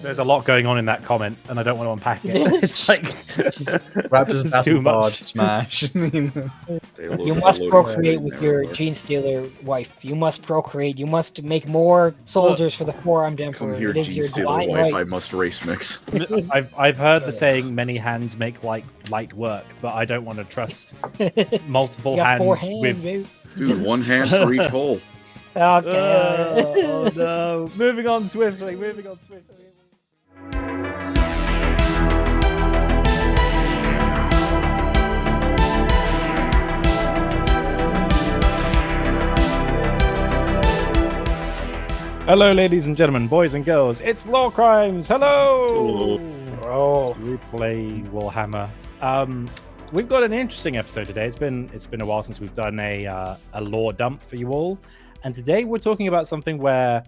There's a lot going on in that comment, and I don't want to unpack it. It's like Raptors too battle much. hard smash. You must procreate with your gene stealer wife. You must procreate. You must make more soldiers for the four-armed emperor. Come here, It is Gene your Stealer divine wife. right. I must race mix. I've heard the saying many hands make light work, but I don't want to trust multiple You got hands, 4 hands, with. baby. Dude, one hand for each hole. Okay. Oh no! Moving on swiftly. Hello, ladies and gentlemen, boys and girls. It's Lorecrimes. Hello. Oh, We play Warhammer. We've got an interesting episode today. It's been a while since we've done a lore dump for you all, and today we're talking about something where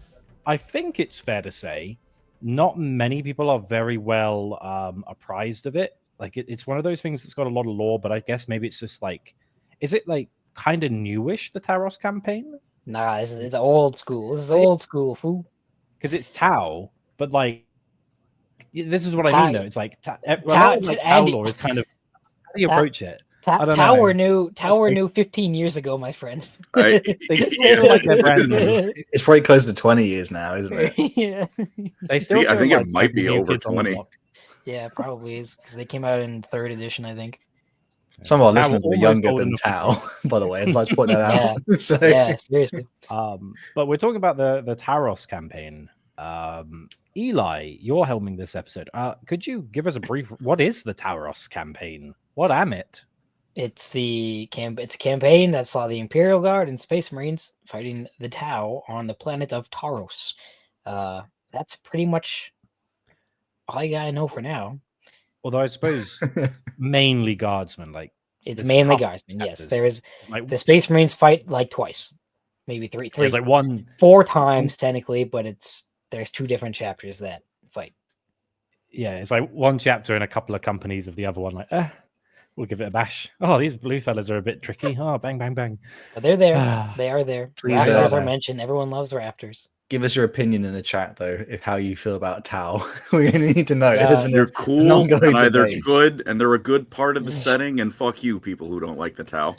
I think it's fair to say not many people are very well apprised of it. Like it's one of those things that's got a lot of lore, but I guess maybe it's just like, is it like kind of newish, the Taros campaign? nah, it's old school. This is old school, fool. Because it's Tau, but like this is what I Tau- mean though. It's like Tau- Tau Andy- lore is kind of how do you approach it? I don't Tower know. knew 15 years ago, my friend. I, They still feel like they're brand new. It's probably close to 20 years now, isn't it? yeah. They still I feel think it like might be new over kids on the 20. block. Yeah, probably is because they came out in 3rd edition, I think. Some of our Tau listeners are almost younger old than enough. Tau, by the way. I'd like to point that out. So, Yeah, seriously. But we're talking about the Taros campaign. Eli, you're helming this episode. Could you give us a brief? What is the Taros campaign? What am it? It's a campaign that saw the Imperial Guard and Space Marines fighting the Tau on the planet of Taros. That's pretty much all you gotta know for now. Although I suppose mainly guardsmen. Like It's there's mainly couple guardsmen. Yes, chapters. there is. like The Space Marines fight like twice, maybe three, there's like one. 4 times technically, but there's 2 different chapters that fight. Yeah, it's like one chapter and a couple of companies of the other one. Like, we'll give it a bash. Oh, these blue fellas are a bit tricky. Oh, bang, bang, bang. But they're there. They are there. Please, Raptors uh, are mentioned. Everyone loves Raptors. give us your opinion in the chat, though, if how you feel about Tau. We need to know. There's been They're an cool, ongoing and they're debate. good, and they're a good part of the setting, and fuck you, people who don't like the Tau.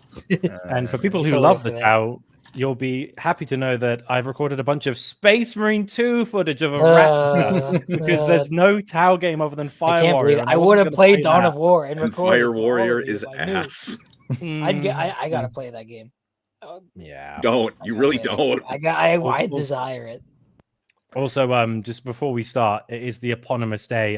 And for people who Sorry love for the that. Tau, you'll be happy to know that I've recorded a bunch of Space Marine 2 footage of a raptor because there's no Tau game other than Fire I can't Warrior. believe and I wasn't would have gonna played play Dawn that. of War and And recorded Fire for all Warrior of you is if I knew. ass. I gotta play that game. Yeah. Don't. I You gotta really play that don't. game. I Also- desire it. Also, just before we start, it is the eponymous day.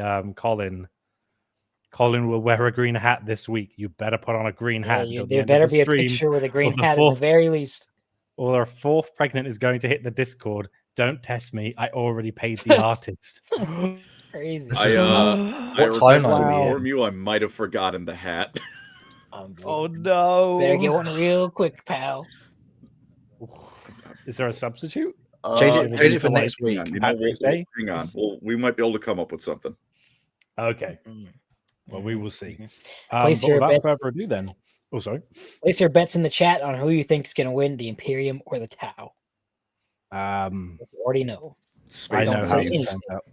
Colin will wear a green hat this week. You better put on a green Yeah, hat. until the there end of better the be a stream, picture with a green the hat at the fourth- very least. or our 4th pregnant is going to hit the Discord. Don't test me. I already paid the artist. Crazy. This I, is I what timeline are we inform in? you, I might have forgotten the hat. Oh no! Better get one real quick, pal. Is there a substitute? Change Uh, it for like- next hang week. on, Patrick's Day? hang on. We might be able to come up with something. Okay. Mm. Well, we will see. Place But your without bets. further ado, then. Oh, sorry. Place your bets in the chat on who you think is going to win, the Imperium or the Tau. Um, You already know. I Space know don't how say it Marines. turns out.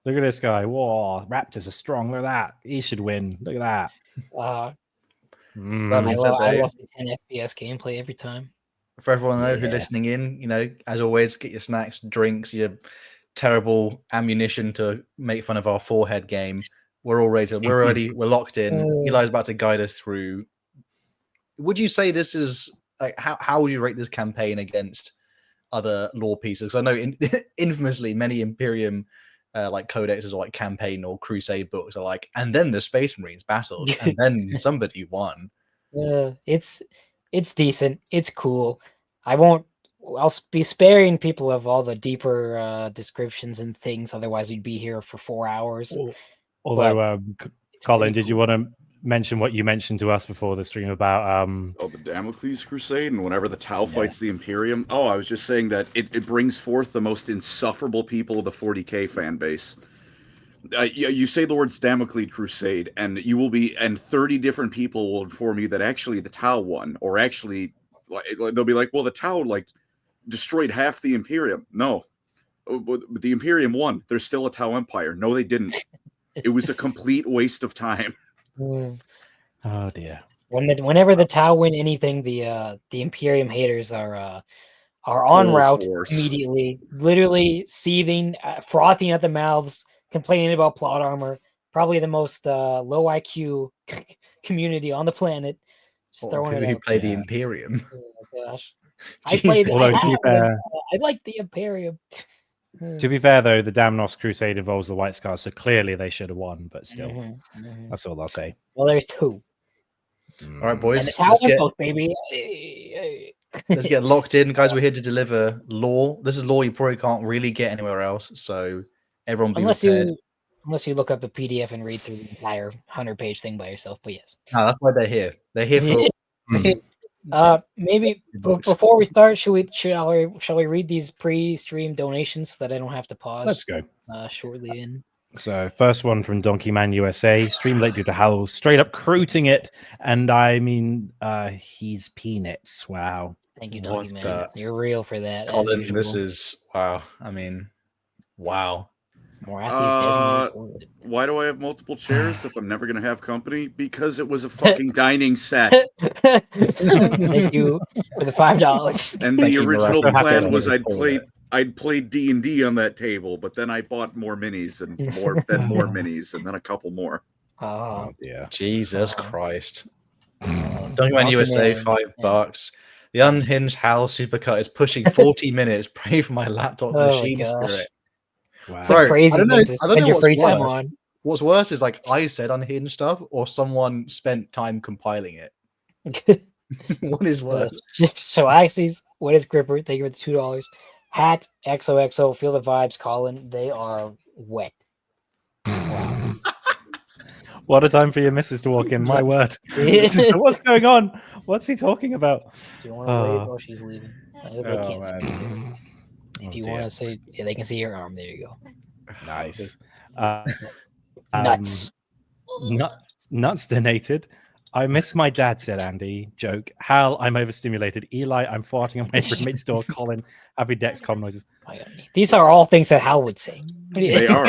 Look at this guy. Whoa, Raptors are strong. Look at that. He should win. Look at that. Uh, Mm. That being said, I though, love the 10 FPS gameplay every time. for everyone though who Yeah. listening in, as always, get your snacks, drinks, your terrible ammunition to make fun of our forehead game. We're all ready. We're locked in. Eli's about to guide us through. Would you say this is like how would you rate this campaign against other lore pieces? 'Cause I know infamously many Imperium like codexes or like campaign or crusade books are like, and then the Space Marines battled, and then somebody won. It's decent. It's cool. I'll be sparing people of all the deeper descriptions and things. Otherwise, we'd be here for 4 hours. Although, It's Colin, pretty did you cool. want to mention what you mentioned to us before the stream about Oh, the Damocles Crusade, and whenever the Tau Yeah. fights the Imperium. Oh, I was just saying that it brings forth the most insufferable people of the 40k fan base. You say the words Damocles Crusade, and 30 different people will inform you that actually the Tau won, or actually they'll be like, well, the Tau destroyed half the Imperium. No, But the Imperium won. There's still a Tau Empire. No, they didn't. It was a complete waste of time. Mm. Oh dear. Whenever the Tau win anything, the Imperium haters are on Full route force. immediately, literally seething, frothing at the mouths, complaining about plot armor. Probably the most low IQ community on the planet. Just Or throwing it who out. play the Yeah. Imperium. Oh my gosh. Jesus. Although, to be fair- I like the Imperium. To be fair, though, the Damnos Crusade involves the White Scars, so clearly they should have won. But still, that's all I'll say. Well, there's two. All right, And the boys, Tau let's won get both, baby. Hey. let's get locked in, guys. We're here to deliver lore. This is lore you probably can't really get anywhere else. So everyone be unless prepared. you look up the PDF and read through the entire 100-page thing by yourself. But yes. No, that's why they're here. They're here for. Maybe Books. before we start, shall we read these pre-stream donations so that I don't have to pause? Let's go. Shortly in. So, first one from Donkey Man USA. Stream late due to Hal straight up recruiting it, and I mean, he's peanuts. Wow. Thank you, What Donkey Man. the- You're real for that. as Colin, usual. this is wow. I mean, wow. Why do I have multiple chairs if I'm never going to have company? Because it was a fucking dining set. Thank you for the $5. And Thank the you, original Marissa. plan was Toilet. I'd play D&D on that table, but then I bought more minis and more minis and then a couple more. Oh dear. Jesus Oh. Christ. Donkey Donkey USA, Man. $5. The unhinged Hal supercut is pushing 40 minutes. Pray for my laptop Oh my machine gosh. spirit. Wow. It's Bro, a crazy I don't know- thing to I don't spend know your what's free time worse. on. What's worse is like I said unhinged stuff, or someone spent time compiling it. What is worse? So Axes, what is Gripper? Thank you for the $2. Hat, XOXO, feel the vibes, Colin. They are wet. What a time for your missus to walk in. My word. Do What's going on? What's he talking about? you want to wave while she's leaving? They Oh, can't see man. you. If Oh, you dear. want to say, yeah, they can see your arm. There you go. Nice. Nuts. Nuts donated. I miss my dad, said Andy. Joke. Hal, I'm overstimulated. Eli, I'm farting on my roommate's door. Colin, happy Dexcom noises. Oh, yeah. These are all things that Hal would say. They are.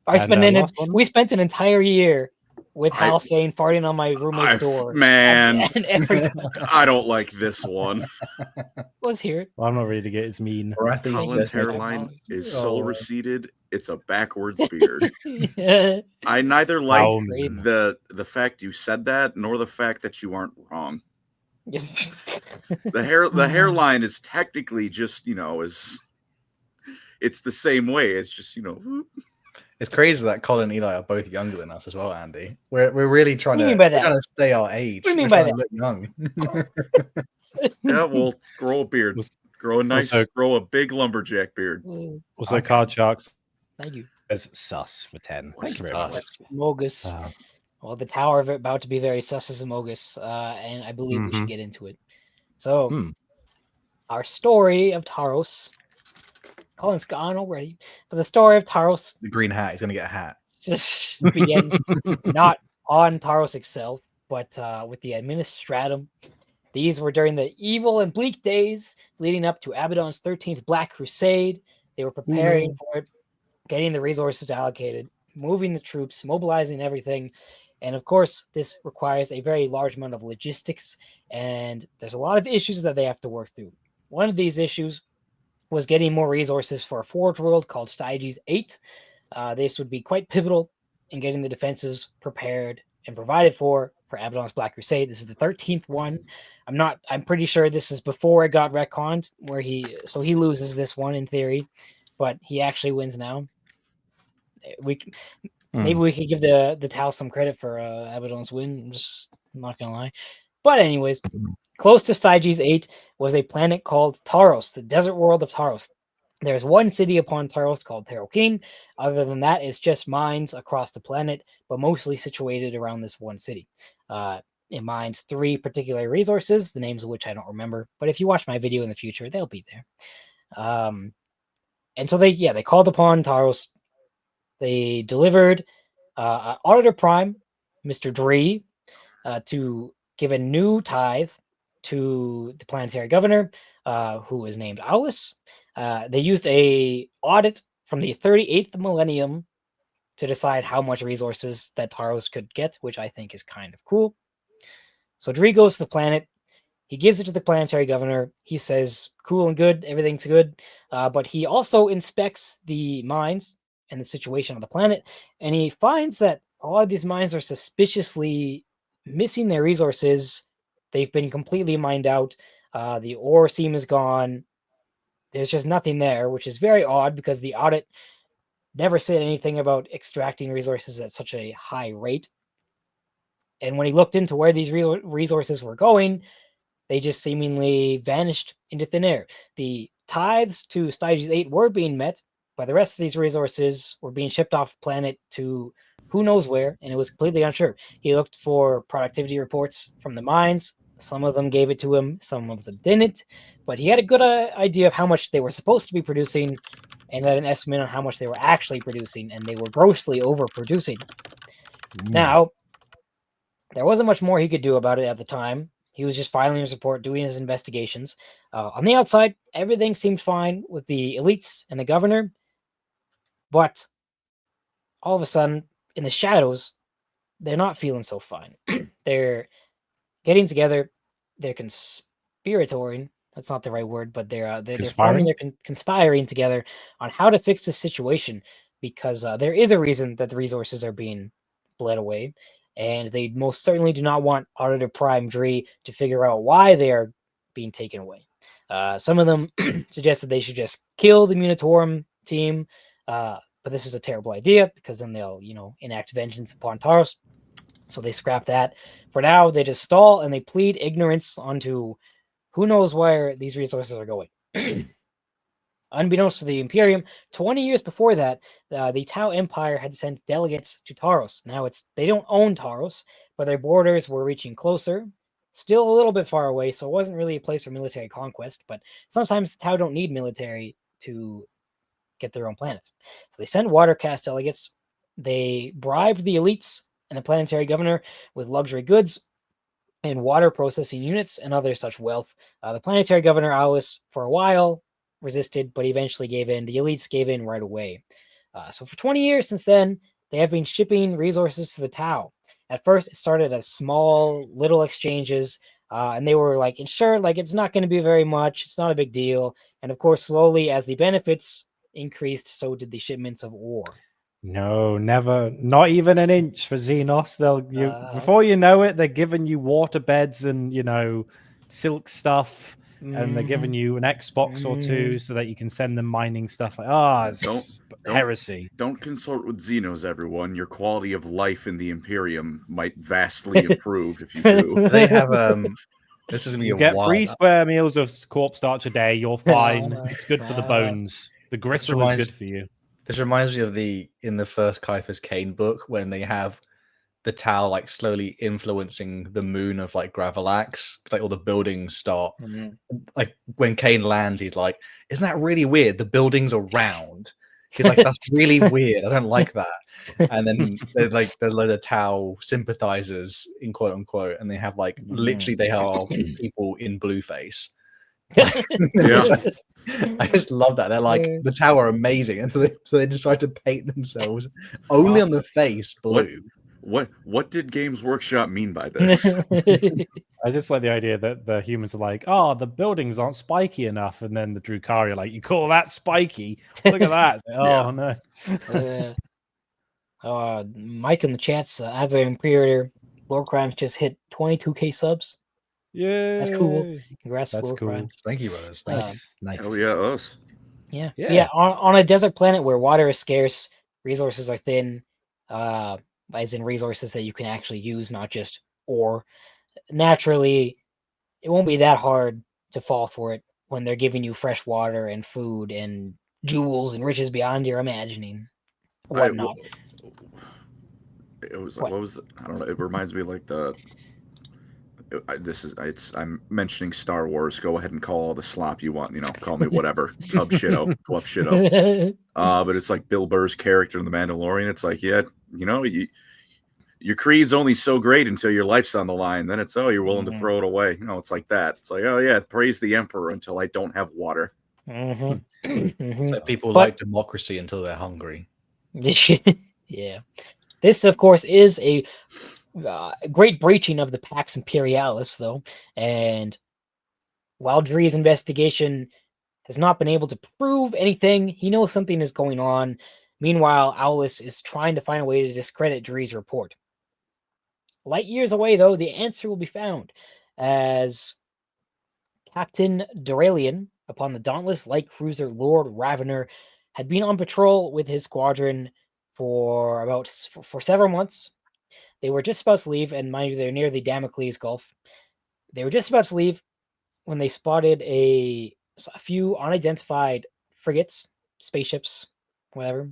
First last one? We spent an entire year with I- Hal saying farting on my roommate's door. Man, And every I don't like this one. let's hear it. Well, I'm not ready to get his mean. Colin's Thank you. hairline is so Oh. receded, it's a backwards beard. Yeah. I neither like How mean. the fact you said that, nor the fact that you aren't wrong. The hairline is technically just, it's the same way. It's just, It's crazy that Colin and Eli are both younger than us as well, Andy. We're really trying What do you to, mean by that? trying to stay our age. What do you mean We're by trying to look young. yeah, well, grow a beard. Grow a big lumberjack beard. Also, Okay. Card Sharks Thank you. as sus for 10. Thank you very much. Sus? Mogus. Well, the tower of it about to be very sus as a Mogus, and I believe we should get into it. So, our story of Taros. Colin's gone already, but the story of Taros The green hat. He's going to get a hat. just begins not on Taros itself, but with the Administratum. These were during the evil and bleak days leading up to Abaddon's 13th Black Crusade. They were preparing for it, getting the resources allocated, moving the troops, mobilizing everything. And of course, this requires a very large amount of logistics, and there's a lot of issues that they have to work through. One of these issues was getting more resources for a forge world called Styges 8. This would be quite pivotal in getting the defensives prepared and provided for Abaddon's Black Crusade. This is the 13th one. I'm pretty sure this is before it got retconned, where he loses this one in theory, but he actually wins now. Maybe we could give the Tau some credit for Abaddon's win. I'm not gonna lie. But anyways, close to Styges 8 was a planet called Taros, the desert world of Taros. There's one city upon Taros called Terokeen. Other than that, it's just mines across the planet, but mostly situated around this one city. It mines 3 particular resources, the names of which I don't remember. But if you watch my video in the future, they'll be there. And so they called upon Taros. They delivered Auditor Prime, Mr. Dree, to give a new tithe to the planetary governor, who is named Aulus. They used a audit from the 38th millennium to decide how much resources that Taros could get, which I think is kind of cool. So Dree goes to the planet. He gives it to the planetary governor. He says, cool and good, everything's good. But he also inspects the mines and the situation on the planet. And he finds that a lot of these mines are suspiciously missing their resources. They've been completely mined out. The ore seam is gone. There's just nothing there, which is very odd because the audit never said anything about extracting resources at such a high rate. And when he looked into where these resources were going, they just seemingly vanished into thin air. The tithes to Styges 8 were being met, but the rest of these resources were being shipped off planet to who knows where, and it was completely unsure. He looked for productivity reports from the mines. Some of them gave it to him, some of them didn't, but he had a good idea of how much they were supposed to be producing and had an estimate on how much they were actually producing, and they were grossly overproducing. Now, there wasn't much more he could do about it at the time. He was just filing his report, doing his investigations. On the outside, everything seemed fine with the elites and the governor, but all of a sudden, in the shadows, they're not feeling so fine. They're getting together. They're conspiratorial. That's not the right word, but they're forming, they're conspiring together on how to fix this situation, because there is a reason that the resources are being bled away, and they most certainly do not want Auditor Prime Dree to figure out why they are being taken away. Some of them suggested they should just kill the Munitorum team, but this is a terrible idea because then they'll, enact vengeance upon Taros. So they scrap that. For now, they just stall and they plead ignorance onto who knows where these resources are going. Unbeknownst to the Imperium, 20 years before that, the Tau Empire had sent delegates to Taros. Now they don't own Taros, but their borders were reaching closer, still a little bit far away, so it wasn't really a place for military conquest, but sometimes the Tau don't need military to get their own planets. So they sent watercast delegates. They bribed the elites and the planetary governor with luxury goods and water processing units and other such wealth. The planetary governor, Aulus, for a while resisted, but eventually gave in. The elites gave in right away. So for 20 years since then, they have been shipping resources to the Tau. At first, it started as small, little exchanges, and they were insured, it's not going to be very much. It's not a big deal. And of course, slowly, as the benefits increased, so did the shipments of ore. No, never. Not even an inch for Xenos. Before you know it, they're giving you water beds and silk stuff, and they're giving you an Xbox or two so that you can send them mining stuff. It's heresy. Don't consort with Xenos, everyone. Your quality of life in the Imperium might vastly improve if you do. They have this is gonna be get 3 square meals of corpse starch a day. You're fine. It's good for the bones. The gristle is good for you. This reminds me of in the first Caiaphas Cain book when they have the Tau slowly influencing the moon of Gravelax. All the buildings start. When Cain lands, he's like, "Isn't that really weird? The buildings are round." He's like, "That's really weird. I don't like that." And then there's a load of Tau sympathizers in quote unquote, and they have literally they are people in blueface. Yeah. I just love that. They're the Tau are amazing, and so they decide to paint themselves only on the face blue. What did Games Workshop mean by this? I just like the idea that the humans are like, "Oh, the buildings aren't spiky enough," and then the Drukhari are like, "You call that spiky? Look at that!" No. Mike in the chats, Advent Imperial Lorecrimes just hit 22K subs. Yeah, that's cool. Congrats, that's Lorecrimes. Cool. Thank you, brothers. Nice. Oh yeah, us. Yeah. On a desert planet where water is scarce, resources are thin, as in resources that you can actually use, not just ore. Naturally, it won't be that hard to fall for it when they're giving you fresh water and food and jewels and riches beyond your imagining. Whatnot. It was what was it? I don't know. It reminds me I'm mentioning Star Wars. Go ahead and call all the slop you want. Call me whatever. Tub shit up, club shit up. But it's like Bill Burr's character in The Mandalorian. It's your creed's only so great until your life's on the line. Then it's, oh, you're willing to Mhm. throw it away. It's like that. It's like, oh yeah, praise the emperor until I don't have water. Mhm. It's like people But- like democracy until they're hungry. Yeah. This, of course, is a great breaching of the Pax Imperialis, though. And while Dree's investigation has not been able to prove anything, he knows something is going on. Meanwhile, Owlus is trying to find a way to discredit Dree's report. Light years away, though, the answer will be found as Captain Duralian, upon the dauntless light cruiser Lord Ravener, had been on patrol with his squadron for several months. They were just about to leave, and mind you, they're near the Damocles Gulf. They were just about to leave when they spotted a few unidentified frigates, spaceships, whatever.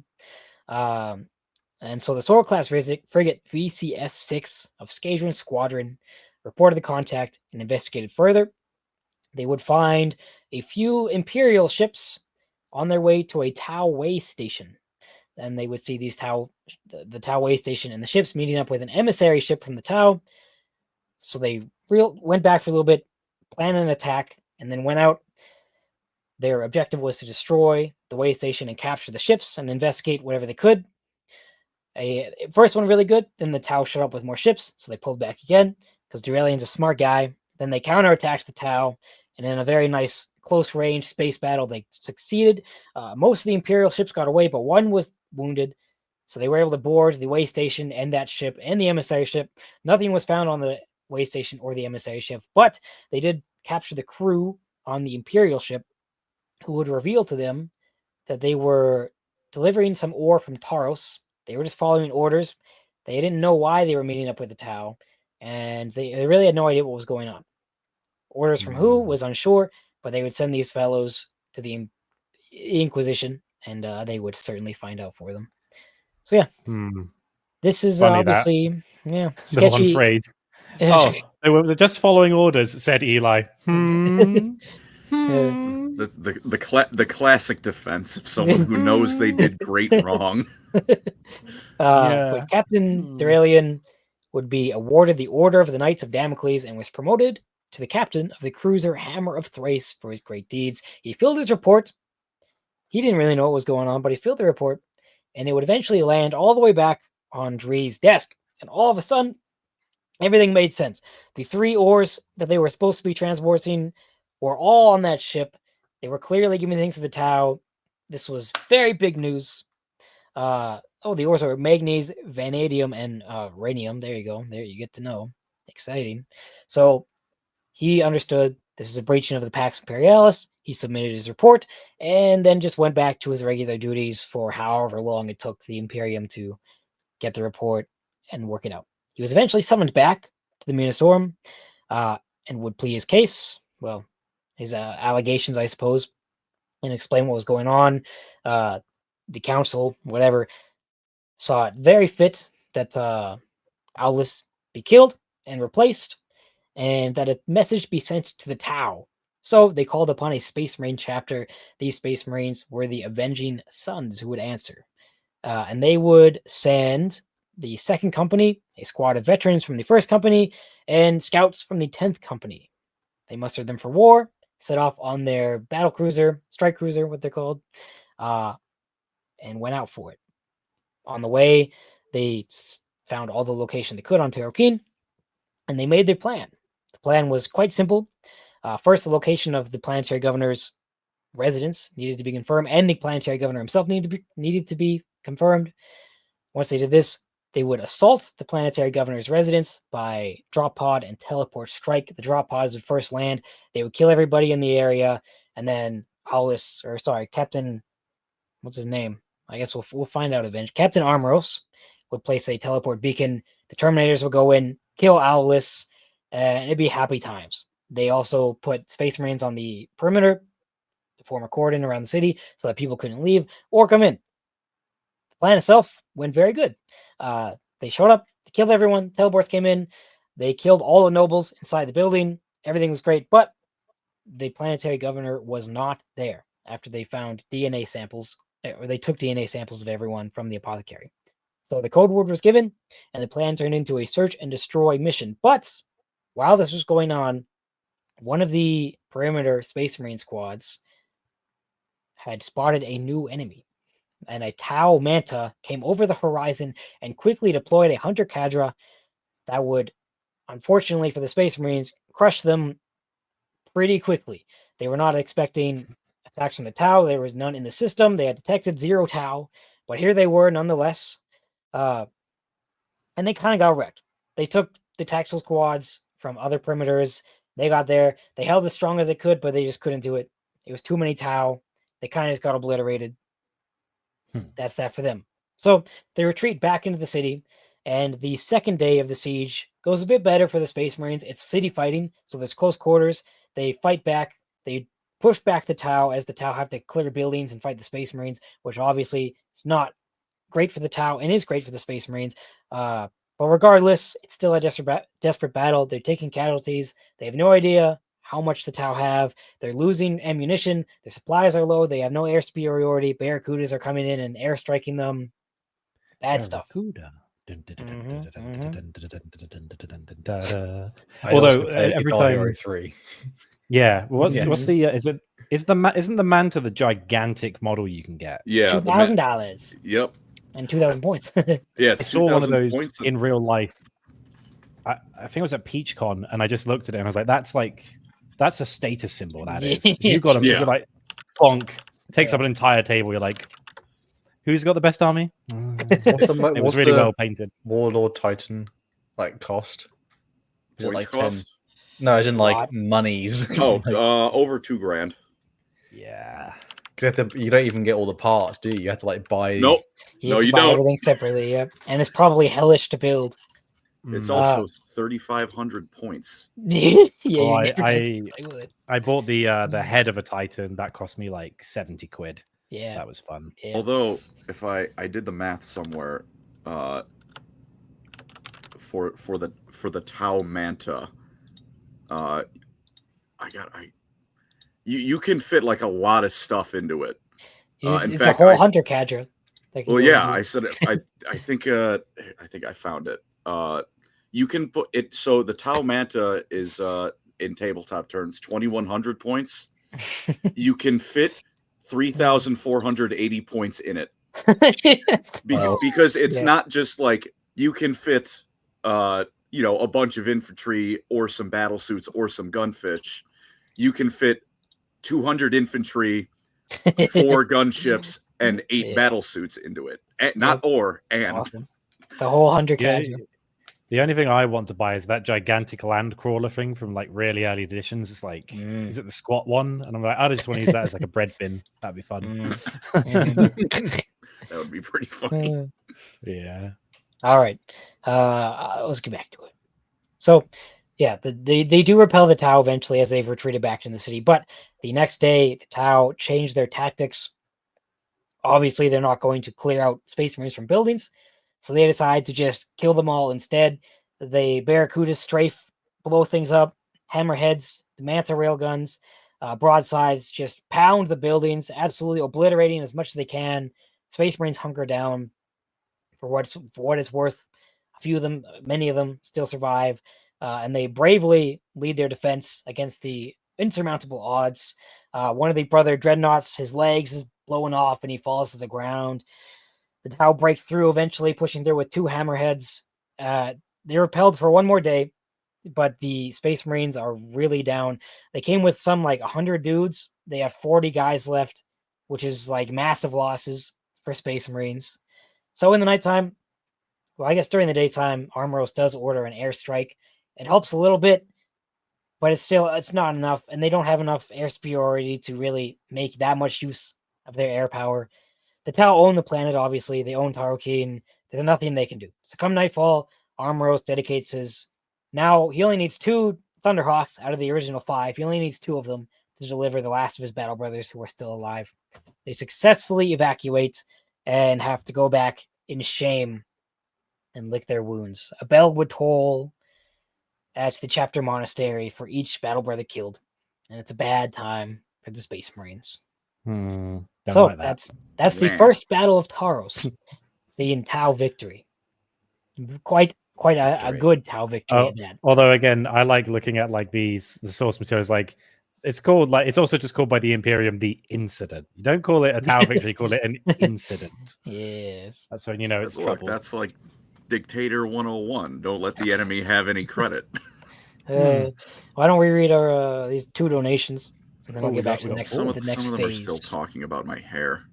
And so the Sword class frigate VCS-6 of Skadron Squadron reported the contact and investigated further. They would find a few Imperial ships on their way to a Tau way station. Then they would see these the Tau way station and the ships meeting up with an emissary ship from the Tau. So they went back for a little bit, planned an attack, and then went out. Their objective was to destroy the way station and capture the ships and investigate whatever they could. First one really good, then the Tau showed up with more ships, so they pulled back again because Duralian's a smart guy. Then they counterattacked the Tau, and in a very nice close-range space battle, they succeeded. Most of the Imperial ships got away, but one was wounded, so they were able to board the way station and that ship and the emissary ship. Nothing was found on the way station or the emissary ship, but they did capture the crew on the Imperial ship, who would reveal to them that they were delivering some ore from Taros. They were just following orders. They didn't know why they were meeting up with the Tau, and they really had no idea what was going on. Orders from who was unsure, but they would send these fellows to the Inquisition, and they would certainly find out for them. So yeah, this is Funny obviously the sketchy. one phrase. Oh, they were just following orders, said Eli. That's the classic defense of someone who knows they did great wrong. But Captain Duralian would be awarded the Order of the Knights of Damocles and was promoted to the captain of the cruiser Hammer of Thrace for his great deeds. He filled his report. He didn't really know what was going on, but he filled the report, and it would eventually land all the way back on Dree's desk. And all of a sudden, everything made sense. The 3 ores that they were supposed to be transporting were all on that ship. They were clearly giving things to the Tau. This was very big news. The ores are manganese, vanadium, and rhenium. There you go. There you get to know. Exciting. So he understood this is a breaching of the Pax Imperialis. He submitted his report and then just went back to his regular duties for however long it took the Imperium to get the report and work it out. He was eventually summoned back to the Munitorum and would plead his case. Well, his allegations, I suppose, and explain what was going on. The council, whatever, saw it very fit that Owlus be killed and replaced, and that a message be sent to the Tau. So they called upon a Space Marine chapter. These Space Marines were the Avenging Sons who would answer. And they would send the 2nd Company, a squad of veterans from the 1st Company, and scouts from the 10th Company. They mustered them for war, set off on their battle cruiser, strike cruiser, what they're called, and went out for it. On the way, they found all the location they could on Terokeen, and they made their plan. The plan was quite simple. First, the location of the planetary governor's residence needed to be confirmed, and the planetary governor himself needed to be confirmed. Once they did this, they would assault the planetary governor's residence by drop pod and teleport strike. The drop pods would first land. They would kill everybody in the area, and then Captain, what's his name? I guess we'll find out eventually. Captain Armoros would place a teleport beacon. The Terminators would go in, kill Owlus, and it'd be happy times. They also put Space Marines on the perimeter to form a cordon around the city so that people couldn't leave or come in. The plan itself went very good. They showed up, they killed everyone, teleports came in, they killed all the nobles inside the building. Everything was great, but the planetary governor was not there after they found DNA samples, or they took DNA samples of everyone from the apothecary. So the code word was given, and the plan turned into a search and destroy mission. But while this was going on, one of the perimeter Space Marine squads had spotted a new enemy, and a Tau Manta came over the horizon and quickly deployed a Hunter Cadre that would, unfortunately for the Space Marines, crush them pretty quickly. They were not expecting attacks from the Tau. There was none in the system. They had detected 0 Tau, but here they were nonetheless. And they kind of got wrecked. They took the tactical squads from other perimeters. They got there. They held as strong as they could, but they just couldn't do it. It was too many Tau. They kind of just got obliterated. That's that for them. So they retreat back into the city, and the second day of the siege goes a bit better for the Space Marines. It's city fighting, so there's close quarters. They fight back. They push back the Tau as the Tau have to clear buildings and fight the Space Marines, which obviously is not great for the Tau and is great for the Space Marines. But regardless, it's still a desperate battle. They're taking casualties. They have no idea how much the Tau have. They're losing ammunition. Their supplies are low. They have no air superiority. Barracudas are coming in and airstriking them. Bad stuff. Barracuda. I Although also played every Guitar time, Hero 3. yeah. What's Yes. what's the isn't the Manta the gigantic model you can get? Yeah. $2,000 Yep. and 2,000 points. Yeah. I It's saw one of 2,000 those points. in real life. I think it was at PeachCon, and I just looked at it and I was like, that's a status symbol. That is. If you got a, Yeah. if you're like, bonk, takes Yeah. up an entire table. You're like, who's got the best army? What's the It was really well painted. Warlord Titan like cost? Is it Points like 10? cost? No, as in like Lot. monies. Oh, Like, over $2,000. Yeah. 'cause you don't even get all the parts, do you? You have to like buy. Nope. You No, have to you buy don't. everything separately. Yep. And it's probably hellish to build. It's Mm. also 3,500 points. Yeah, Oh, you never I play with it. I bought the head of a Titan. That cost me like 70 quid. So Yeah. that was fun. Yeah. Although, if I did the math somewhere, for the Tau Manta, you can fit like a lot of stuff into it. In It's fact, a whole Hunter Cadre. Well, yeah, I said it. I think I found it. You can put it. So the Tau Manta is in tabletop terms 2,100 points. You can fit 3,480 points in it. Because it's not just like you can fit a bunch of infantry or some battle suits or some gunfish. You can fit 200 infantry, 4 gunships, and 8 battle suits into it. And awesome. It's a whole Hunter Cadre. The only thing I want to buy is that gigantic land crawler thing from like really early editions. It's like, is it the squat one? And I'm like, I just want to use that as like a bread bin. That'd be fun. That would be pretty funny. Yeah. All right. Let's get back to it. So, yeah, they do repel the Tau eventually as they've retreated back in the city. But the next day, the Tau changed their tactics. Obviously, they're not going to clear out Space Marines from buildings. So they decide to just kill them all instead. The Barracudas strafe, blow things up, hammerheads, the Manta railguns, broadsides, just pound the buildings, absolutely obliterating as much as they can. Space Marines hunker down for what it's worth. A few of them, many of them, still survive, and they bravely lead their defense against the insurmountable odds. One of the brother dreadnoughts, his legs is blowing off, and he falls to the ground. The Tau break through, eventually pushing through with 2 hammerheads. They repelled for one more day, but the Space Marines are really down. They came with some like 100 dudes. They have 40 guys left, which is like massive losses for Space Marines. So in the nighttime, well, I guess during the daytime, Armoros does order an airstrike. It helps a little bit, but it's not enough, and they don't have enough air superiority to really make that much use of their air power. The Tau own the planet, obviously. They own Taroki, and there's nothing they can do. So come nightfall, Armoros dedicates his... Now, he only needs 2 Thunderhawks out of the original 5. He only needs 2 of them to deliver the last of his battle brothers who are still alive. They successfully evacuate and have to go back in shame and lick their wounds. A bell would toll at the chapter monastery for each battle brother killed. And it's a bad time for the Space Marines. Don't So like that. that's the first battle of Taros. seeing Tau victory. Quite a Victory. good Tau victory Oh, at that. although again, I like looking at like the source materials. Like it's called like it's also just called by the Imperium the incident. You don't call it a Tau victory, you call it an incident. Yes. That's when you know it's Look, trouble. that's like Dictator 101. Don't let the enemy have any credit. Why don't we read our these 2 donations, and then Oh, we'll we get back got- to we the got next Some the of next them are still phase. talking about my hair.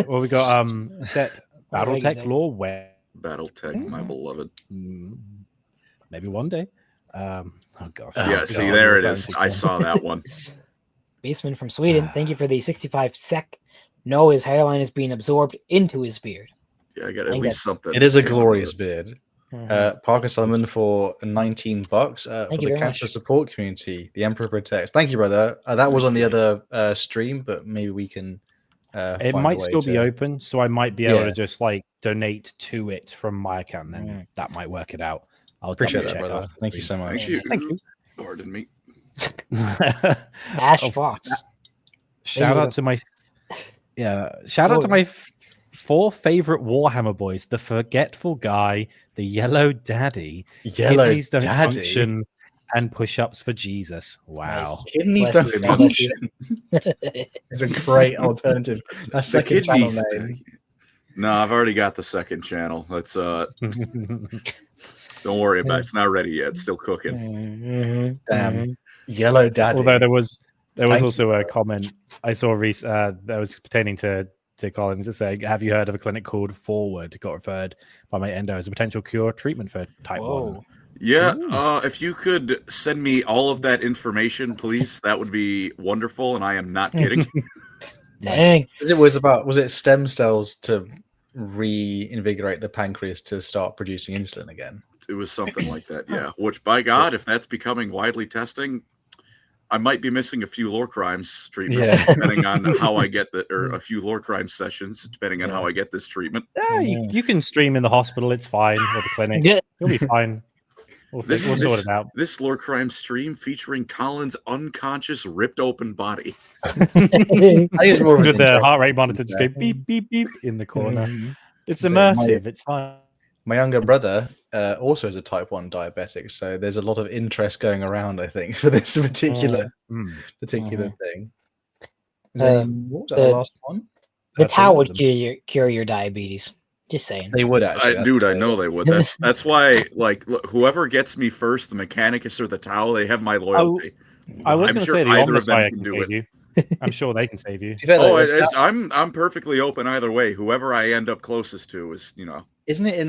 Well, we got What did I BattleTech say? lore where BattleTech, my beloved. maybe one day. Oh gosh. Oh, Yeah, God. see, you're there it referring is. to I Ken. saw that one. Baseman from Sweden, thank you for the 65 sec. No, his hairline is being absorbed into his beard. Yeah, I got I at think least something. It is a to say about glorious it. beard. Mhm. Parker Solomon for $19 for you the very cancer much. support community. The Emperor protects. Thank you, brother. That was on the other stream, but maybe we can. It find a might way still be to- open, so I might be able Yeah. to just like donate to it from my account. Then Mm. that might work it out. I'll Appreciate double that, check brother. after the Thank you so stream. much. Thank you. Thank you. Pardon me. Ash Oh, Fox. Shout you out to my shout out to my 4 favorite Warhammer boys: the Forgetful Guy, the Yellow Daddy, Yellow Kidneys Don't Daddy. Function, and Push-Ups for Jesus. Wow. Nice. Kidney Bless don't you, God bless you. function. It's a great alternative. That's The second channel kidneys. name. No, I've already got the second channel. Let's don't worry about it. It's not ready yet. It's still cooking. Mhm, Damn. mhm. Yellow Daddy. Although there was Thank you, also a bro. comment I saw that was pertaining to Colin to say, have you heard of a clinic called Forward? Got referred by my endo as a potential cure treatment for type 1. Whoa. Yeah, Ooh. if you could send me all of that information, please, that would be wonderful. And I am not kidding. Dang. Was it stem cells to reinvigorate the pancreas to start producing insulin again? It was something like that, yeah. Which, by God, if that's becoming widely testing, I might be missing a few lore crimes treatments, Yeah. depending on how I get or a few lore crime sessions, depending on how I get this treatment. Yeah, you can stream in the hospital. It's fine. Or the clinic. Yeah. You'll be fine. We'll sort it out. This lore crime stream featuring Colin's unconscious, ripped open body. I think it's more of an With the interest- heart rate monitor just Yeah. go beep, beep, beep in the corner. Mhm. It's So immersive. It's fine. My younger brother also is a type 1 diabetic, so there's a lot of interest going around, I think, for this particular thing. Is there any more? Is that the last one? The That's Tau all of would them. cure your diabetes. Just saying. They would actually. Dude, I know they would. That's why, like, look, whoever gets me first, the Mechanicus or the Tau, they have my loyalty. I was I'm going to sure say the either of them Omnissiah can can do save you. I'm sure they can save you. To be fair, Oh, though, I'm perfectly open either way. Whoever I end up closest to is, isn't it in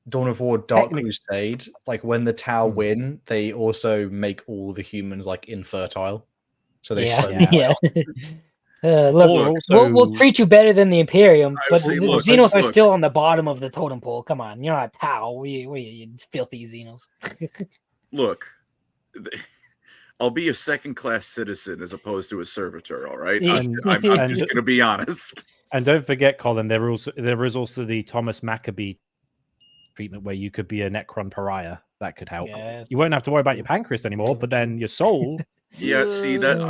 Dawn of War Dark Crusade? Like when the Tau win, they also make all the humans like infertile. So they slow them yeah. down. We'll treat you better than the Imperium, but say, the look, Xenos are look. still on the bottom of the totem pole. Come on, you're not Tau. We filthy Xenos. Look, I'll be a second-class citizen as opposed to a servitor. All right, Yeah. I'm just going to be honest. And don't forget, Colin, there is also the Thomas Maccabee treatment where you could be a Necron pariah. That could help. Yes. You won't have to worry about your pancreas anymore, but then your soul. Yeah, see that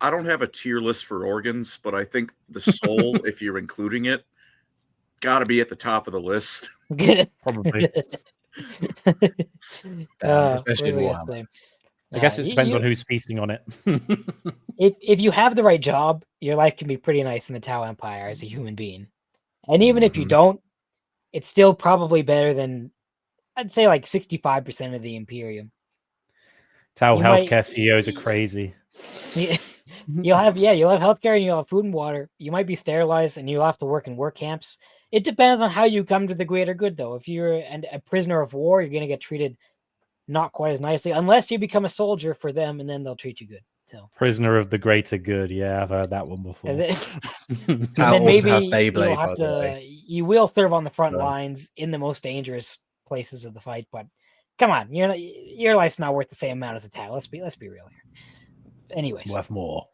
I don't have a tier list for organs, but I think the soul, if you're including it, got to be at the top of the list. Probably. Especially in Warhammer. I guess it depends on who's feasting on it. if you have the right job, your life can be pretty nice in the Tau Empire as a human being. And even if you don't, it's still probably better than, I'd say, like 65% of the Imperium. Tau healthcare CEOs are crazy. You'll have healthcare and you'll have food and water. You might be sterilized and you'll have to work in work camps. It depends on how you come to the greater good, though. If you're a prisoner of war, you're going to get treated not quite as nicely, unless you become a soldier for them, and then they'll treat you good. So, prisoner of the greater good. Yeah, I've heard that one before. And then maybe you will serve on the front lines in the most dangerous places of the fight. But come on, your life's not worth the same amount as a Tau. Let's be real here. Anyways, it's worth more.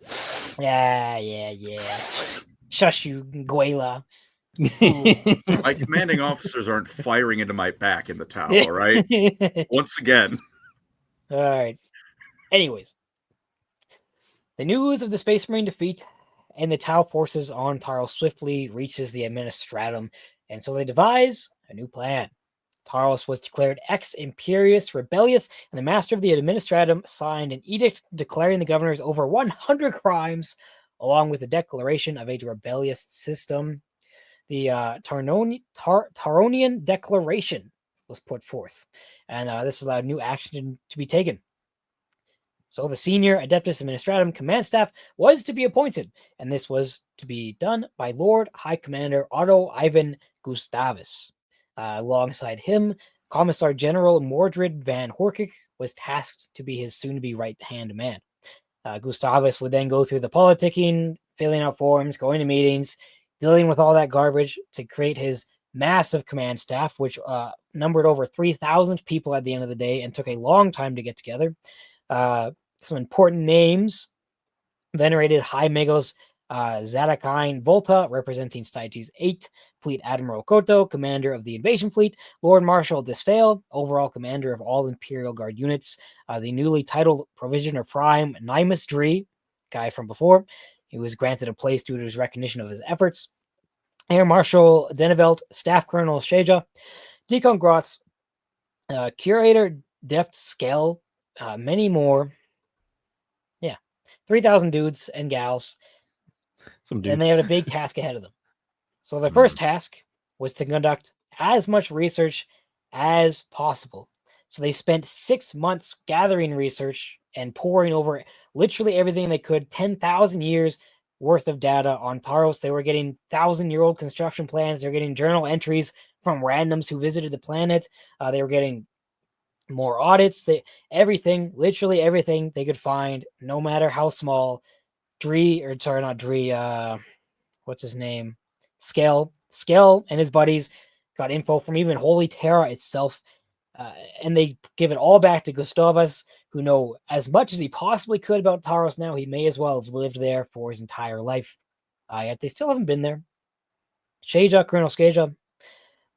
Yeah. Shush you, Guela. My commanding officers aren't firing into my back in the Tau, all right? Once again. All right. Anyways, the news of the Space Marine defeat and the Tau forces on Taros swiftly reaches the Administratum, and so they devise a new plan. Taros was declared ex-imperius rebellious, and the master of the Administratum signed an edict declaring the governors over 100 crimes, along with a declaration of a rebellious system. The Taronian Declaration was put forth, and this allowed new action to be taken. So the senior Adeptus Administratum command staff was to be appointed, and this was to be done by Lord High Commander Otto Ivan Gustavus. Alongside him, Commissar General Mordred van Horkik was tasked to be his soon-to-be right-hand man. Gustavus would then go through the politicking, filling out forms, going to meetings, dealing with all that garbage to create his massive command staff, which numbered over 3,000 people at the end of the day and took a long time to get together. Some important names: venerated High Magos Zadakine Volta, representing Styges 8, Fleet Admiral Koto, commander of the invasion fleet, Lord Marshal Destale, overall commander of all Imperial Guard units, the newly titled Provisioner Prime Nimus Dree, guy from before. He was granted a place due to his recognition of his efforts. Air Marshal Denevelt, Staff Colonel Sheja, Deacon Grotz, Curator Deft Skell, many more. 3,000 dudes and gals. Some dudes. And they had a big task ahead of them. So the first task was to conduct as much research as possible. So they spent 6 months gathering research and poring over literally everything they could, 10,000 years worth of data on Taros. They were getting 1,000-year-old construction plans. They were getting journal entries from randoms who visited the planet. They were getting more audits. Everything, literally everything they could find, no matter how small. What's his name? Skell and his buddies got info from even Holy Terra itself, and they give it all back to Gustavus, who know as much as he possibly could about Taros now. He may as well have lived there for his entire life, yet they still haven't been there. Colonel Skeja,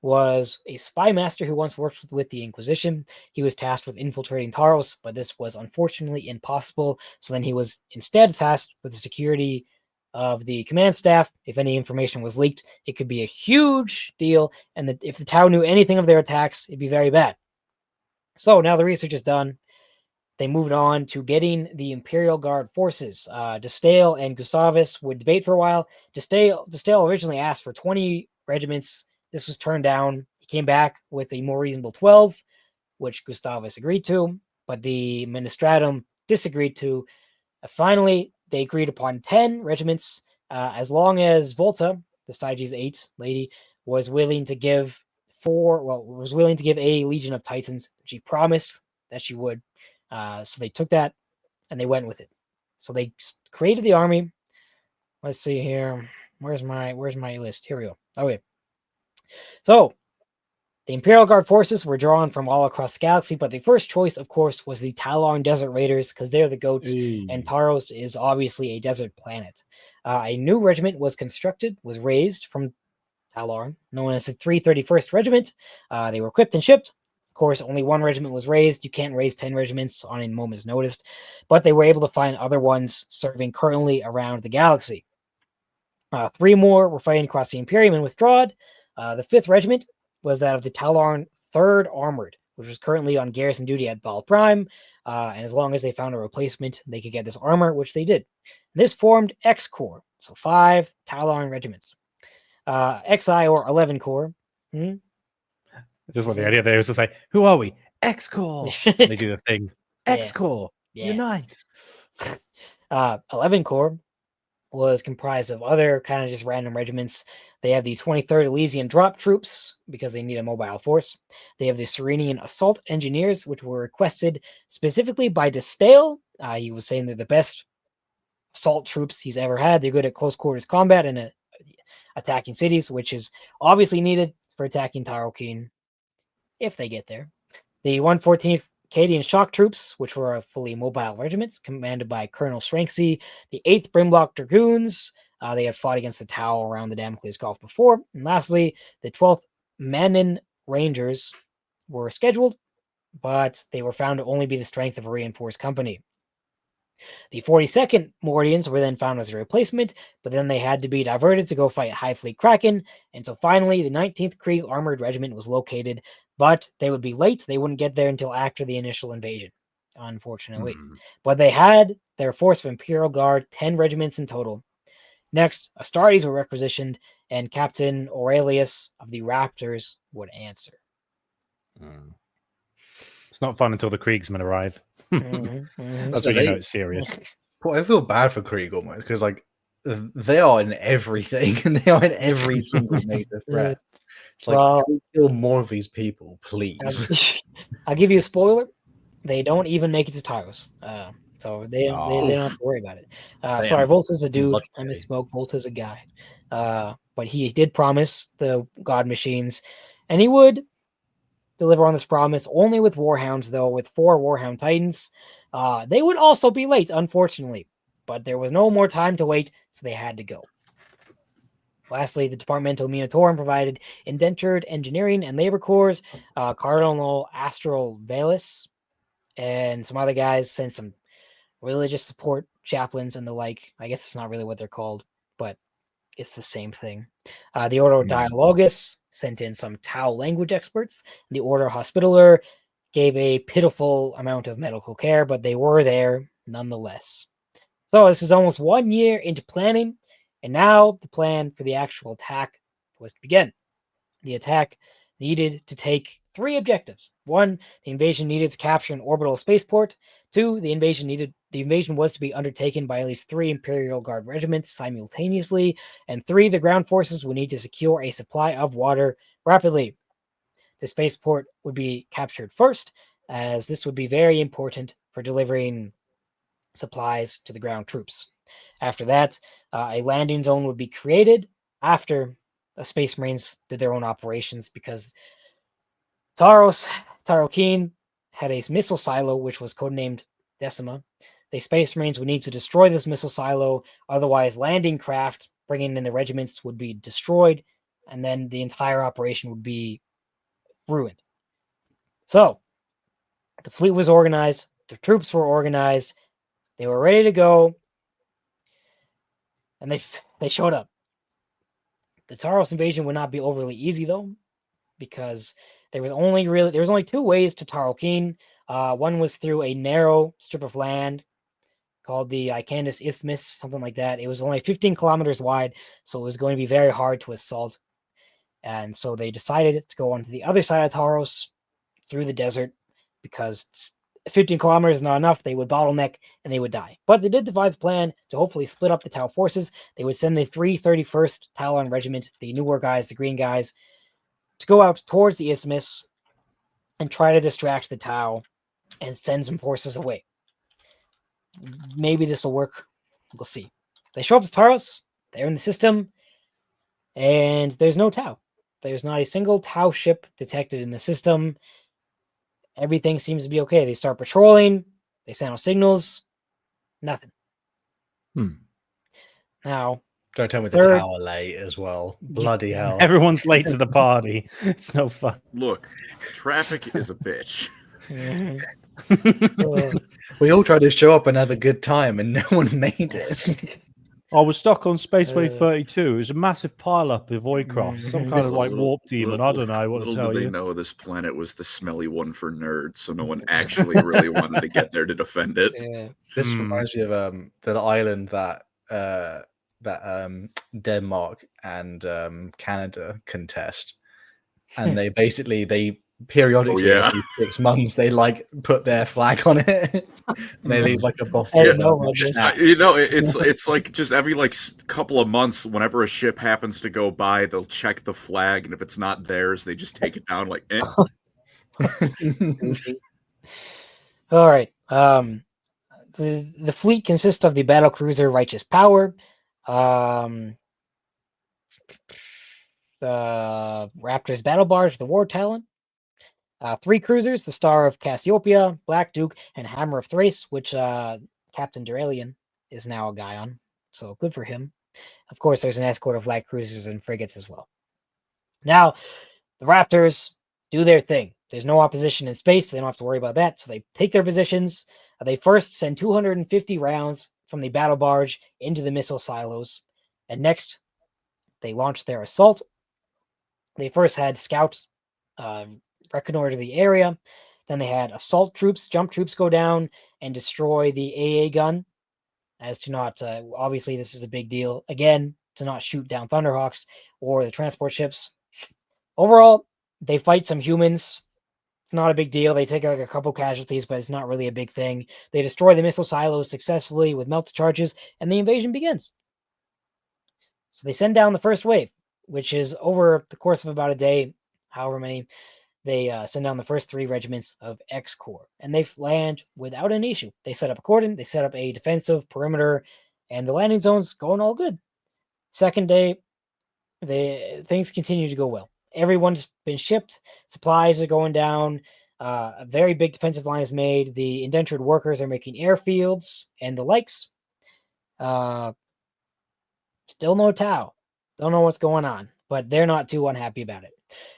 was a spy master who once worked with the Inquisition. He was tasked with infiltrating Taros, but this was unfortunately impossible. So then he was instead tasked with the security of the command staff. If any information was leaked, it could be a huge deal. And if the Tau knew anything of their attacks, it'd be very bad. So now the research is done. They moved on to getting the Imperial Guard forces. Destale and Gustavus would debate for a while. Destale originally asked for 20 regiments. This was turned down. He came back with a more reasonable 12, which Gustavus agreed to, but the Ministratum disagreed to. Finally, they agreed upon 10 regiments, as long as Volta, the Styges 8 lady, was willing to give a Legion of Titans. She promised that she would. So they took that and they went with it. So they created the army. Let's see here. Where's my list? Here we go. Okay. So the Imperial Guard forces were drawn from all across the galaxy, but the first choice, of course, was the Talon Desert Raiders, because they're the goats, and Taros is obviously a desert planet. A new regiment was raised from Talon, known as the 331st Regiment. They were equipped and shipped. Of course, only one regiment was raised. You can't raise 10 regiments on a moment's notice, but they were able to find other ones serving currently around the galaxy. 3 more were fighting across the Imperium and withdrawn. The 5th Regiment was that of the Talon 3rd Armored, which was currently on garrison duty at Val Prime, and as long as they found a replacement, they could get this armor, which they did. And this formed X Corps, so 5 Talon regiments. XI, or 11 Corps. Just like the idea they was to say, who are we? X Corps. They do the thing. X Corps. Unite. 11 Corps was comprised of other kind of just random regiments. They have the 23rd Elysian Drop Troops, because they need a mobile force. They have the Serenian Assault Engineers, which were requested specifically by Destale. He was saying they're the best assault troops he's ever had. They're good at close quarters combat and attacking cities, which is obviously needed for attacking Tarokeen if they get there. The 114th Cadian Shock Troops, which were fully mobile regiments, commanded by Colonel Shranksy. The 8th Brimblock Dragoons, they had fought against the Tau around the Damocles Gulf before. And lastly, the 12th Manin Rangers were scheduled, but they were found to only be the strength of a reinforced company. The 42nd Mordians were then found as a replacement, but then they had to be diverted to go fight High Fleet Kraken, and so finally the 19th Krieg Armored Regiment was located, but they would be late. They wouldn't get there until after the initial invasion, unfortunately. But they had their force of Imperial Guard, 10 regiments in total. Next, Astartes were requisitioned, and Captain Aurelius of the Raptors would answer. It's not fun until the Kriegsmen arrive. That's when you know it's serious. Well, I feel bad for Krieg almost because like they are in everything and they are in every single major threat. It's like, Well, can we kill more of these people, please? I'll give you a spoiler. They don't even make it to Taros. So they don't have to worry about it. Sorry, Volta's a dude. I misspoke. Volta's a guy. But he did promise the God Machines, and he would deliver on this promise, only with Warhounds, though, with 4 Warhound Titans. They would also be late, unfortunately, but there was no more time to wait, so they had to go. Lastly, the Departamento Minatorum provided indentured engineering and labor corps. Cardinal Astral Valus and some other guys sent some religious support chaplains and the like. I guess it's not really what they're called, but it's the same thing. The Order Dialogus sent in some Tau language experts. The Order Hospitaller gave a pitiful amount of medical care, but they were there nonetheless. So this is almost 1 year into planning, and now the plan for the actual attack was to begin. The attack needed to take 3 objectives. 1, the invasion needed to capture an orbital spaceport. 2, the invasion was to be undertaken by at least 3 Imperial Guard regiments simultaneously. And 3, the ground forces would need to secure a supply of water rapidly. The spaceport would be captured first, as this would be very important for delivering supplies to the ground troops. After that, a landing zone would be created after the Space Marines did their own operations, because Taro Keen had a missile silo which was codenamed Decima. The Space Marines would need to destroy this missile silo, otherwise landing craft bringing in the regiments would be destroyed, and then the entire operation would be ruined. So, the fleet was organized, the troops were organized, they were ready to go, and they showed up. The Taros invasion would not be overly easy, though, because there was only 2 ways to Taro Keen. One was through a narrow strip of land called the Icandus Isthmus, something like that. It was only 15 kilometers wide, so it was going to be very hard to assault. And so they decided to go onto the other side of Taros through the desert, because 15 kilometers is not enough. They would bottleneck and they would die. But they did devise a plan to hopefully split up the Tau forces. They would send the 331st Talon Regiment, the newer guys, the green guys, to go out towards the Isthmus and try to distract the Tau and send some forces away. Maybe this will work. We'll see. They show up to Taros. They're in the system. And there's no Tau. There's not a single Tau ship detected in the system. Everything seems to be okay. They start patrolling. They send out signals. Nothing. Now, don't tell me the tower late as well. Bloody hell. Everyone's late to the party. It's no fun. Look, traffic is a bitch. We all tried to show up and have a good time, and no one made it. I was stuck on Spaceway 32. It was a massive pileup of Voidcraft, some kind of like warp demon. I don't know what to tell you. Little did they know this planet was the smelly one for nerds, so no one actually really wanted to get there to defend it. Yeah. This reminds me of the island that Denmark and Canada contest, and they periodically every 6 months they like put their flag on it. And they leave like a boss. It's like just every couple of months, whenever a ship happens to go by, they'll check the flag, and if it's not theirs, they just take it down like. Eh. All right. The fleet consists of the battlecruiser Righteous Power, the Raptors battle barge, the War Talon, 3 cruisers, the Star of Cassiopeia, Black Duke, and Hammer of Thrace, which Captain Duralian is now a guy on, so good for him. Of course, there's an escort of light cruisers and frigates as well. Now, the Raptors do their thing. There's no opposition in space, so they don't have to worry about that. So they take their positions. They first send 250 rounds from the battle barge into the missile silos, and next they launched their assault. They first had scouts reconnoiter the area. Then they had assault troops, jump troops go down and destroy the AA gun. As to not, obviously, this is a big deal. Again, to not shoot down Thunderhawks or the transport ships. Overall, they fight some humans. It's not a big deal. They take like a couple casualties, but it's not really a big thing. They destroy the missile silos successfully with melt charges, and the invasion begins. So they send down the first wave, which is over the course of about a day, however many. They send down the first 3 regiments of X Corps, and they land without an issue. They set up a cordon, they set up a defensive perimeter, and the landing zone's going all good. Second day, things continue to go well. Everyone's been shipped, supplies are going down, a very big defensive line is made. The indentured workers are making airfields and the likes. Still no Tau. Don't know what's going on, but they're not too unhappy about it.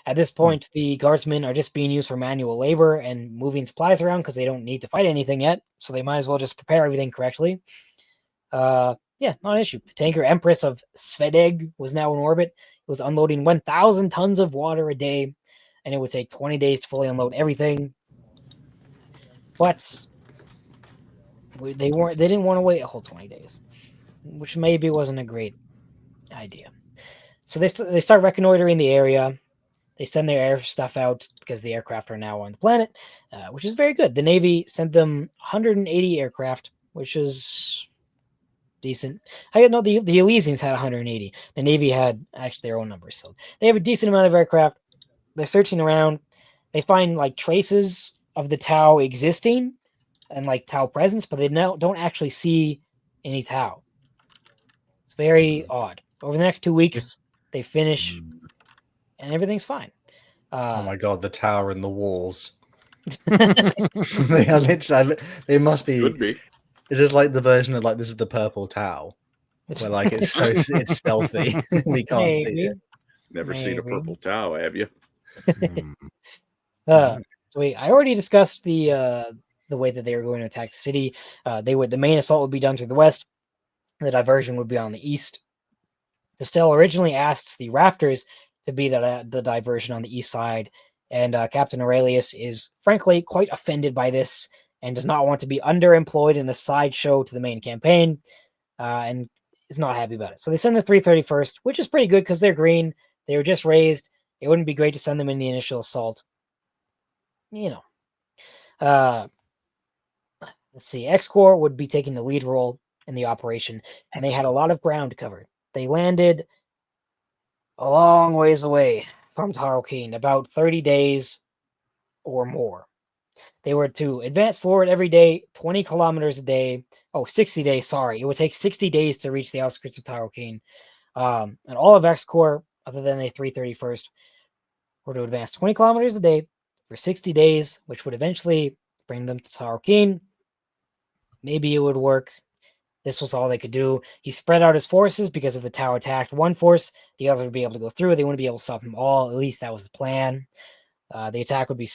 At this point, the guardsmen are just being used for manual labor and moving supplies around because they don't need to fight anything yet, so they might as well just prepare everything correctly. Yeah, not an issue. The tanker Empress of Svedeg was now in orbit. It was unloading 1,000 tons of water a day, and it would take 20 days to fully unload everything. But they didn't want to wait a whole 20 days, which maybe wasn't a great idea. So they start reconnoitering the area. They send their air stuff out because the aircraft are now on the planet, which is very good. The Navy sent them 180 aircraft, which is decent. I know the Elysians had 180. The Navy had actually their own numbers, so they have a decent amount of aircraft. They're searching around. They find like traces of the Tau existing and like Tau presence, but they don't actually see any Tau. It's very odd. Over the next 2 weeks, they finish, and everything's fine. Oh my god, the tower and the walls. They are literally. They must be. Could be. Is this like the version of like this is the purple Tau, where like it's so it's stealthy, we can't see it. Never seen a purple Tau, have you? So I already discussed the way that they were going to attack the city. The main assault would be done through the west. The diversion would be on the east. The Stell originally asked the Raptors to be the diversion on the east side, and Captain Aurelius is frankly quite offended by this and does not want to be underemployed in a sideshow to the main campaign, and is not happy about it. So they send the 331st, which is pretty good because they're green. They were just raised. It wouldn't be great to send them in the initial assault. You know. Let's see. X Corps would be taking the lead role in the operation, and they had a lot of ground covered. They landed a long ways away from Tarokeen, about 30 days or more. They were to advance forward every day, 20 kilometers a day. 60 days, sorry. It would take 60 days to reach the outskirts of Tarokeen. And all of X Corps, other than the 331st, were to advance 20 kilometers a day for 60 days, which would eventually bring them to Tarokeen. Maybe it would work. This was all they could do. He spread out his forces because if the Tau attacked one force, the other would be able to go through. They wouldn't be able to stop them all. At least that was the plan. The attack would be...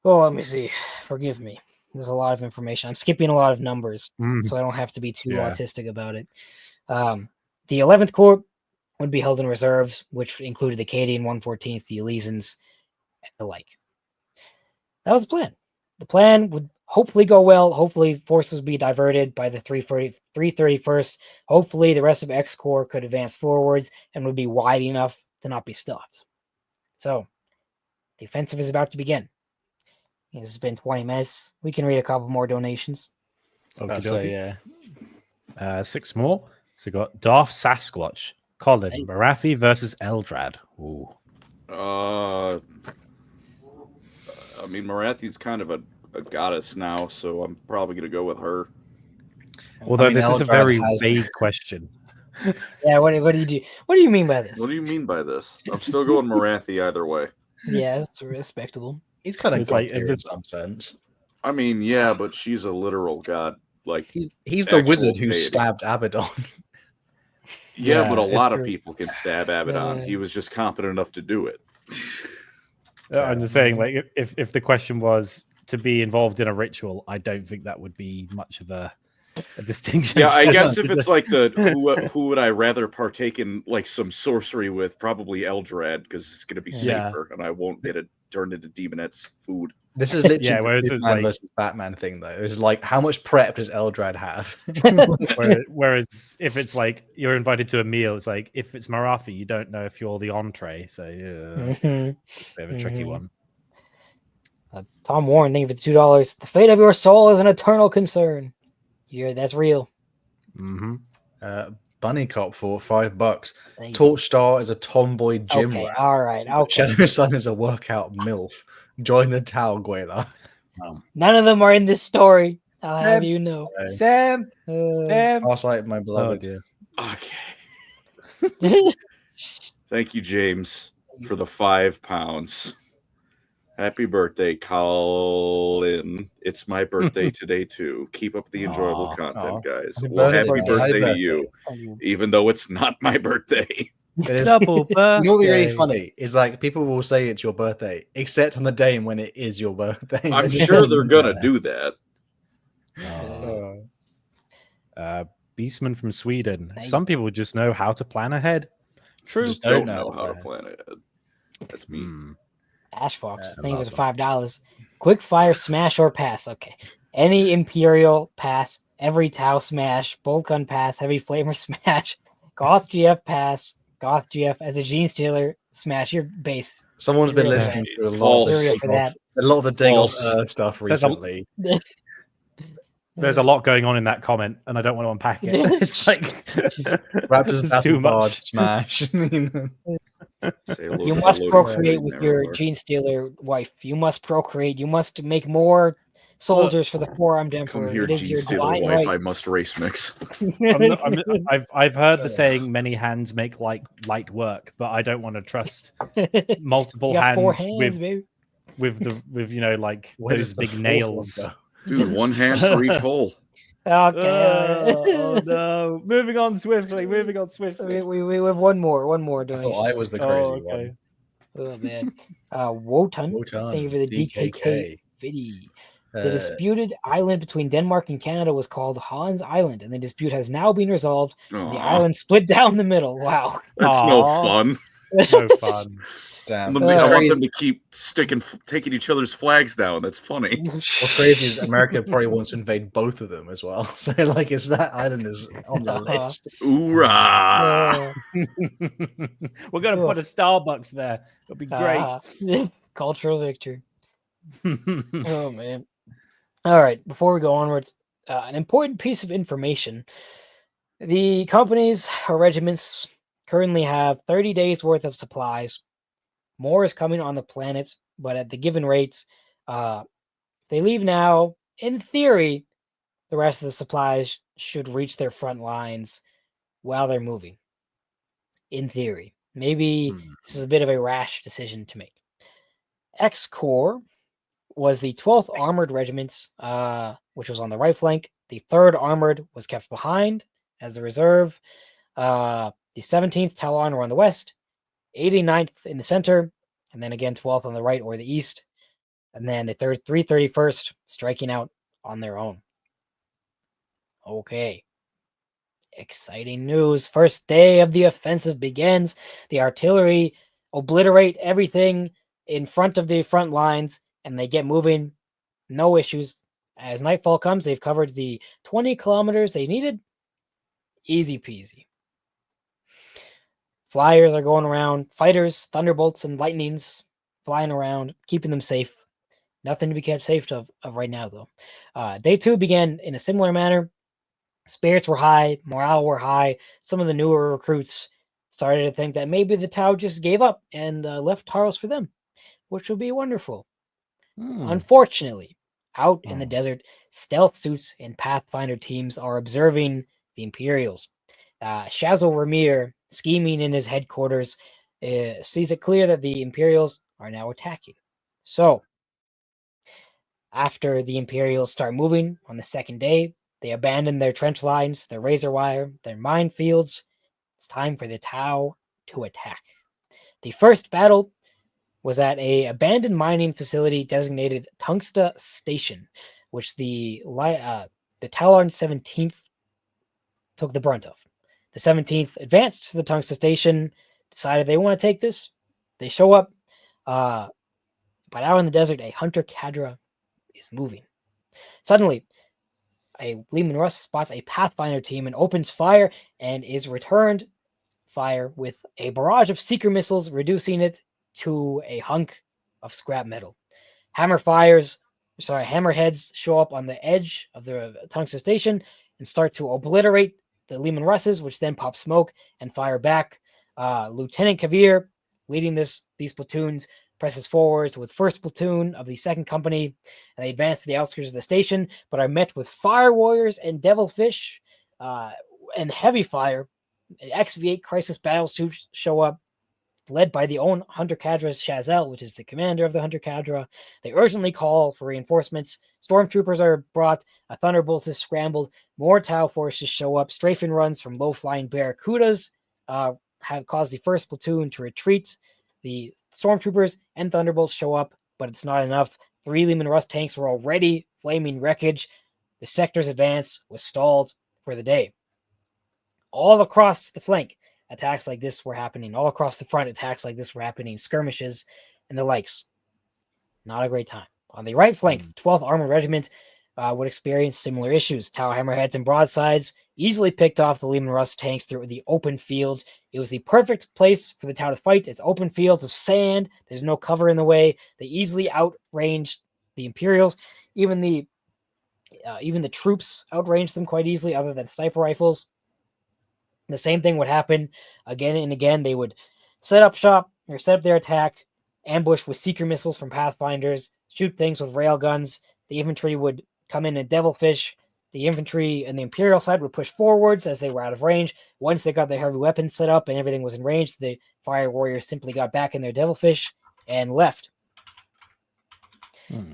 let me see. Forgive me. There's a lot of information. I'm skipping a lot of numbers, so I don't have to be too autistic about it. The 11th Corps would be held in reserves, which included the Cadian 114th, the Elysians, and the like. That was the plan. The plan would hopefully go well. Hopefully forces would be diverted by the 331st. Hopefully the rest of X Corps could advance forwards and would be wide enough to not be stopped. So the offensive is about to begin. This has been 20 minutes. We can read a couple more donations. I'd say, 6 more. So we got Darth Sasquatch, Colin, Marathi versus Eldrad. Ooh. I mean, Marathi's kind of a goddess now, so I'm probably going to go with her. Although this is a very vague question. Yeah, what do you do? What do you mean by this? What do you mean by this? I'm still going Marathi either way. Yeah, it's respectable. He's kind of like in some sense. I mean, yeah, but she's a literal god. Like he's the wizard who stabbed Abaddon. Yeah, but a lot of people can stab Abaddon. He was just competent enough to do it. I'm just saying, like, if the question was to be involved in a ritual, I don't think that would be much of a distinction. Yeah, I guess if it's like the who would I rather partake in like some sorcery with, probably Eldrad, because it's going to be Yeah. safer and I won't get it turned into Demonette's food. This is literally Yeah, the whereas it's Superman like- versus Batman thing, though. It's like, how much prep does Eldrad have? Whereas if it's like you're invited to a meal, it's like if it's Marathi, you don't know if you're the entree. So yeah, Mhm. it's a bit of a tricky Mhm. one. Tom Warren, thank you for the $2. The fate of your soul is an eternal concern. Yeah, that's real. Mm-hmm. Bunny Cop for $5. Thank you. Torch Star is a tomboy gym Okay, rat. all right, okay. Shadow Sun is a workout MILF. Join the Tau, Guela. None of them are in this story. I'll have Sam. you know. Sam, Uh, Sam. Farsight, my beloved. dear. Okay. Thank you, James, for the £5. Happy birthday, Colin. It's my birthday today, too. Keep up the enjoyable Aw, content, guys. Happy Well, birthday, happy man. birthday Happy to you, you. even though it's not my birthday. It is, Double birthday. you know what's really funny is like people will say it's your birthday, except on the day when it is your birthday. I'm They just sure don't they're use going to that. do that. Beastman from Sweden. Thank Some people just know how to plan ahead. True. Just Don't don't know know how to that. plan ahead. That's me. Hmm. Ash Fox, I thank you love for the $5. Quick fire smash or pass. Okay. Any Imperial pass, every Tau smash, bolt gun pass, heavy flamer smash, Goth GF pass, Goth GF as a Gene Stealer smash your base. Someone's been Real listening bad. to a lot False. of Real the for dig that. off, a lot of the dig off False. stuff There's a- recently. There's a lot going on in that comment, and I don't want to unpack it. It's like Raptors it's Battle too Barge much. Smash. Say hello You to the must loading procreate screen with there, your Lord. Gene Stealer wife. You must procreate. You must make more soldiers for the four-armed Come emperor. here, It is Gene your Stealer divine wife. right. I must race mix. I've heard the saying many hands make light work, but I don't want to trust multiple You got four hands hands, baby. with you know like Where those does the big fourth nails. one go? Dude, one hand for each hole. Okay. Oh no! Moving on swiftly. Moving on swiftly. We have one more I donation. thought I was the crazy Oh, okay. Oh man. Wotan, Wotan, thank you for the DKK DKK. video. one. The disputed island between Denmark and Canada was called Hans Island, and the dispute has now been resolved. And the Aw, island split down the middle. Wow. that's no Aw. fun. No fun. Damn. I What's want crazy, them to keep taking each other's flags down. That's funny. what's crazy is America probably wants to invade both of them as well. So like, it's that island is on the list. Hoorah! We're gonna put a Starbucks there. It'll be great. Cultural victory. Oh man. All right, before we go onwards, an important piece of information. The companies or regiments currently have 30 days worth of supplies. More is coming on the planets, but at the given rates, they leave now. In theory, the rest of the supplies should reach their front lines while they're moving. In theory. Maybe this is a bit of a rash decision to make. X Corps was the 12th Armored Regiment, which was on the right flank. The 3rd Armored was kept behind as a reserve. The 17th Talon were on the west, 89th in the center, and then again 12th on the right or the east. And then the 331st striking out on their own. Okay. Exciting news. First day of the offensive begins. The artillery obliterate everything in front of the front lines, and they get moving. No issues. As nightfall comes, they've covered the 20 kilometers they needed. Easy peasy. Flyers are going around. Fighters, thunderbolts, and lightnings flying around, keeping them safe. Nothing to be kept safe of right now, though. Day 2 began in a similar manner. Spirits were high, morale were high. Some of the newer recruits started to think that maybe the Tau just gave up and left Taros for them, which would be wonderful. Unfortunately, out in the desert, stealth suits and Pathfinder teams are observing the Imperials. Shazil Ramir, scheming in his headquarters, sees it clear that the Imperials are now attacking. So, after the Imperials start moving on the second day, they abandon their trench lines, their razor wire, their minefields. It's time for the Tau to attack. The first battle was at a abandoned mining facility designated Tungsta Station, which the Talon 17th took the brunt of. The 17th advanced to the Tungsta Station, decided they want to take this. They show up, but out in the desert, a hunter cadre is moving. Suddenly, a Lehman Russ spots a Pathfinder team and opens fire and is returned fire with a barrage of seeker missiles, reducing it to a hunk of scrap metal. Hammerheads show up on the edge of the Tungsten Station and start to obliterate the Lehman Russes, which then pop smoke and fire back. Lieutenant Kavir, leading these platoons, presses forwards with first platoon of the second company, and they advance to the outskirts of the station, but are met with fire warriors and devilfish and heavy fire. XV8 crisis battleships show up, led by the own Hunter Cadre Chazelle, which is the commander of the Hunter Cadre. They urgently call for reinforcements. Stormtroopers are brought. A Thunderbolt is scrambled. More Tau forces show up. Strafing runs from low-flying Barracudas have caused the first platoon to retreat. The Stormtroopers and Thunderbolts show up, but it's not enough. 3 Lehman Russ tanks were already flaming wreckage. The sector's advance was stalled for the day. All across the flank, attacks like this were happening. All across the front, attacks like this were happening. Skirmishes and the likes. Not a great time. On the right flank, the 12th Armored Regiment would experience similar issues. Tau hammerheads and broadsides easily picked off the Lehman Russ tanks through the open fields. It was the perfect place for the Tau to fight. It's open fields of sand. There's no cover in the way. They easily outranged the Imperials. Even the troops outranged them quite easily, other than sniper rifles. The same thing would happen again and again. They would set up shop or set up their attack, ambush with seeker missiles from Pathfinders, shoot things with rail guns. The infantry would come in and devilfish. The infantry and the Imperial side would push forwards as they were out of range. Once they got their heavy weapons set up and everything was in range, the fire warriors simply got back in their devilfish and left.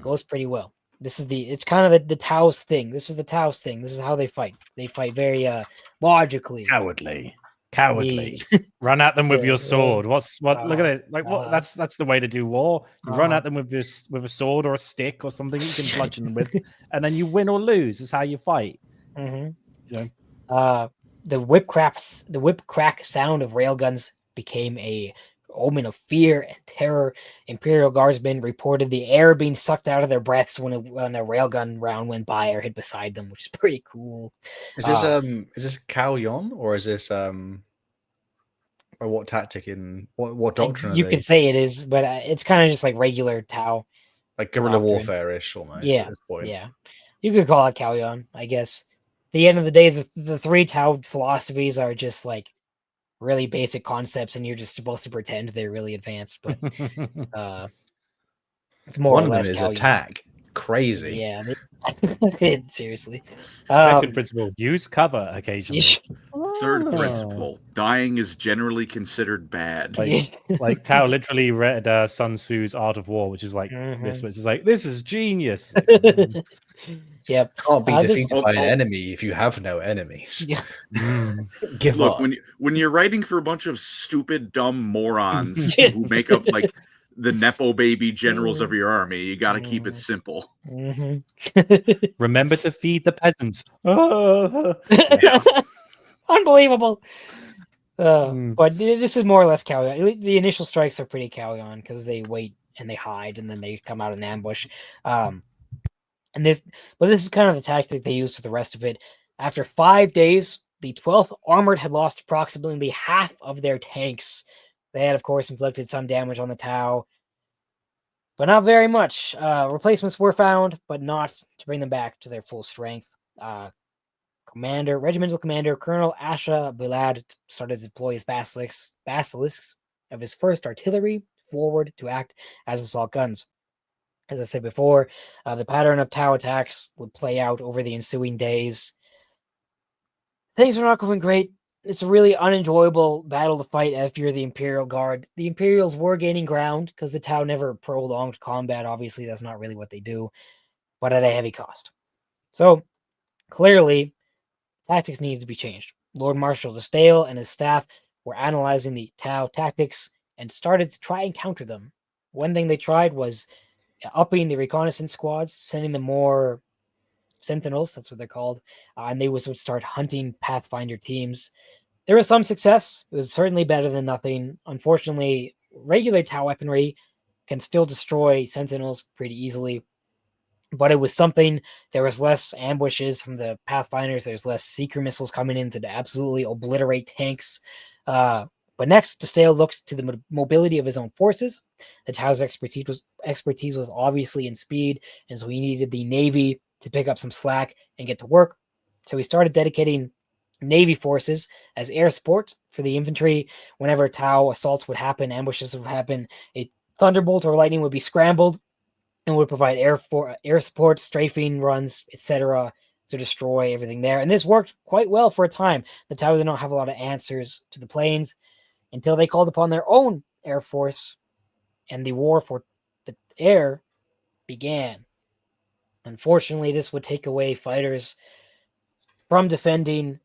Goes pretty well. It's kind of the Tao's thing. This is the Tao's thing. This is how they fight. They fight very logically. Cowardly. Run at them with your sword. Look at it. That's the way to do war. You run at them with a sword or a stick or something you can bludgeon them with, and then you win or lose. Is how you fight. The whip crack sound of railguns became a omen of fear and terror. Imperial guardsmen reported the air being sucked out of their breaths when a railgun round went by or hit beside them, which is pretty cool. Is this Cao Yon, or is this or what tactic in what doctrine? You could say it is, but it's kind of just like regular Tau, like guerrilla warfare-ish almost. Yeah, at this point. Yeah. You could call it Cao Yon, I guess. At the end of the day, the 3 Tau philosophies are just like really basic concepts, and you're just supposed to pretend they're really advanced, but it's more one or of them less is Cao attack. Crazy. Yeah, seriously. Second principle: use cover occasionally. Third principle: dying is generally considered bad. Like Tao literally read Sun Tzu's Art of War, which is like this, which is like, this is genius. Yep. Can't be defeated by an enemy if you have no enemies. Give Look, up. when you're writing for a bunch of stupid, dumb morons who make up like the Nepo baby generals of your army, you got to keep it simple. Remember to feed the peasants. Unbelievable. But this is more or less Cao Yon. The initial strikes are pretty Cao Yon because they wait and they hide and then they come out in ambush. This is kind of the tactic they use for the rest of it. After 5 days, the 12th Armored had lost approximately half of their tanks. They had, of course, inflicted some damage on the Tau, but not very much. Replacements were found, but not to bring them back to their full strength. Regimental Commander Colonel Asha Bilad started to deploy his basilisks of his first artillery forward to act as assault guns. As I said before, the pattern of Tau attacks would play out over the ensuing days. Things were not going great. It's a really unenjoyable battle to fight if you're the Imperial Guard. The Imperials were gaining ground because the Tau never prolonged combat. Obviously, that's not really what they do, but at a heavy cost. So, clearly, tactics needs to be changed. Lord Marshal DeStale and his staff were analyzing the Tau tactics and started to try and counter them one thing they tried was upping the reconnaissance squads, sending them more sentinels, that's what they're called, and they would start hunting Pathfinder teams. There was some success. It was certainly better than nothing. Unfortunately, regular Tau weaponry can still destroy sentinels pretty easily, but it was something. There was less ambushes from the Pathfinders. There's less seeker missiles coming in to absolutely obliterate tanks. But next, DeStale looks to the mobility of his own forces. The Tau's expertise was obviously in speed, and so he needed the Navy to pick up some slack and get to work. So he started dedicating Navy forces as air support for the infantry. Whenever Tau assaults would happen, ambushes would happen, a thunderbolt or lightning would be scrambled and would provide air support, strafing runs, etc., to destroy everything there. And this worked quite well for a time. The Tau did not have a lot of answers to the planes until they called upon their own air force, and the war for the air began. Unfortunately, this would take away fighters from defending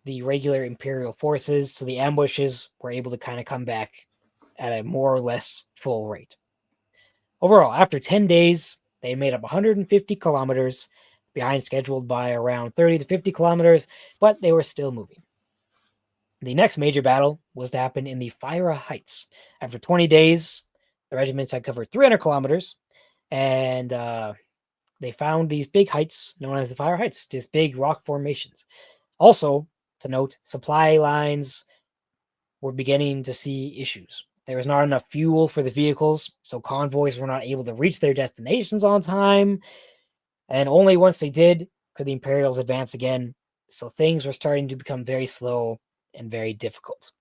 the regular Imperial forces, so the ambushes were able to kind of come back at a more or less full rate. Overall, after 10 days, they made up 150 kilometers, behind scheduled by around 30 to 50 kilometers, but they were still moving. The next major battle was to happen in the Fyra Heights. After 20 days, the regiments had covered 300 kilometers, and they found these big heights known as the Fyra Heights, these big rock formations. Also, to note, supply lines were beginning to see issues. There was not enough fuel for the vehicles, so convoys were not able to reach their destinations on time, and only once they did could the Imperials advance again, so things were starting to become very slow and very difficult.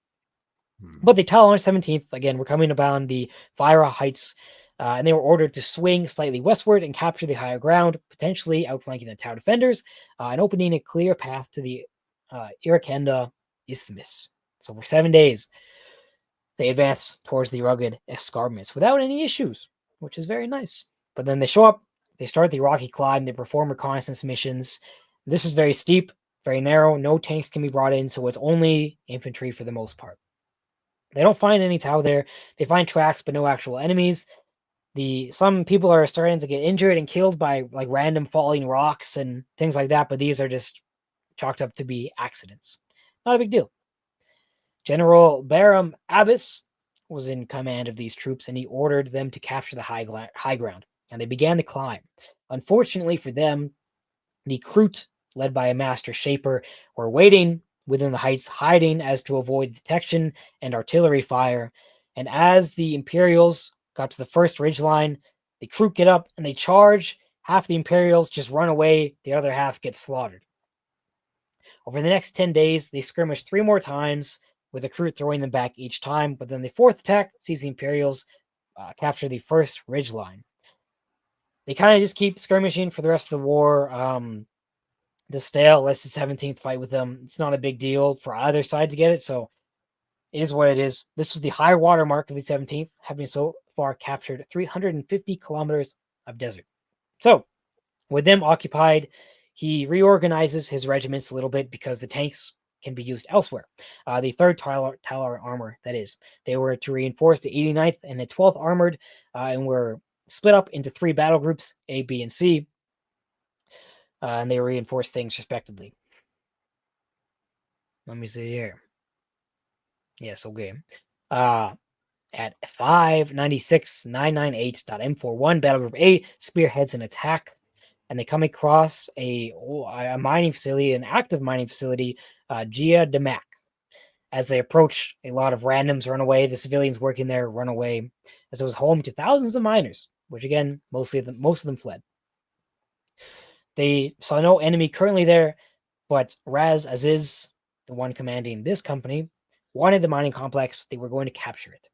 But the Tau on 17th, again, were coming upon the Fyra Heights, and they were ordered to swing slightly westward and capture the higher ground, potentially outflanking the Tau defenders, and opening a clear path to the Irkenda Isthmus. So for 7 days, they advance towards the rugged escarpments without any issues, which is very nice. But then they show up, they start the rocky climb, they perform reconnaissance missions. This is very steep, very narrow, no tanks can be brought in, so it's only infantry for the most part. They don't find any Tau there. They find tracks, but no actual enemies. Some people are starting to get injured and killed by like random falling rocks and things like that, but these are just chalked up to be accidents. Not a big deal. General Baram Abbas was in command of these troops, and he ordered them to capture the high ground, and they began to climb. Unfortunately for them, the Kroot, led by a master shaper, were waiting within the heights, hiding as to avoid detection and artillery fire. And as the Imperials got to the first ridgeline, the Kroot get up and they charge. Half the Imperials just run away, the other half gets slaughtered. Over the next 10 days, they skirmished 3 more times, with the Kroot throwing them back each time. But then the fourth attack sees the Imperials capture the first ridgeline. They kind of just keep skirmishing for the rest of the war. DeStale lets the 17th fight with them. It's not a big deal for either side to get it, so it is what it is. This was the high water mark of the 17th, having so far captured 350 kilometers of desert. So, with them occupied, he reorganizes his regiments a little bit because the tanks can be used elsewhere. The 3rd Talar Armor, that is. They were to reinforce the 89th and the 12th Armored, and were split up into 3 battle groups, A, B, and C, and they reinforced things respectively. Let me see here. Yes, okay. At 596.998.M41, Battle Group A spearheads an attack, and they come across a mining facility, an active mining facility, Gia Demak. As they approach, a lot of randoms run away. The civilians working there run away, as it was home to thousands of miners, which again, most of them fled. They saw no enemy currently there, but Raz Aziz, the one commanding this company, wanted the mining complex. They were going to capture it.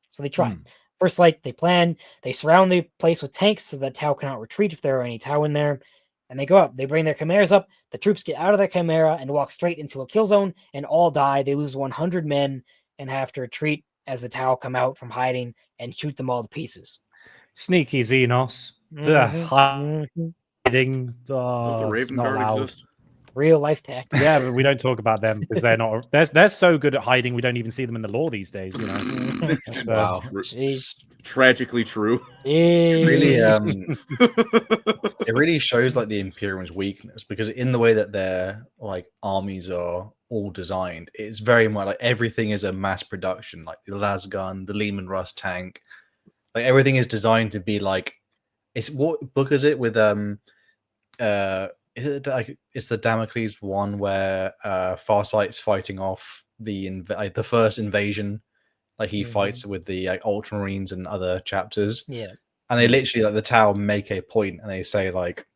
So they tried. First light, they plan. They surround the place with tanks so that Tau cannot retreat if there are any Tau in there. And they go up. They bring their chimeras up. The troops get out of their chimera and walk straight into a kill zone and all die. They lose 100 men and have to retreat as the Tau come out from hiding and shoot them all to pieces. Sneaky Xenos. Hiding. Don't the Raven Guard exist? Real life tactics. Yeah, but we don't talk about them because they're not. They're so good at hiding. We don't even see them in the lore these days. You know. Wow. Jeez. tragically true. Really, Eh, it really shows like the Imperium's weakness, because in the way that their like armies are all designed, it's very much like everything is a mass production, like the lasgun, the Lehman Russ tank, like everything is designed to be like, it's what book is it with is it like it's the Damocles one where Farsight's fighting off the first invasion, like he fights with the like Ultramarines and other chapters, yeah. and they literally like the Tau make a point and they say like,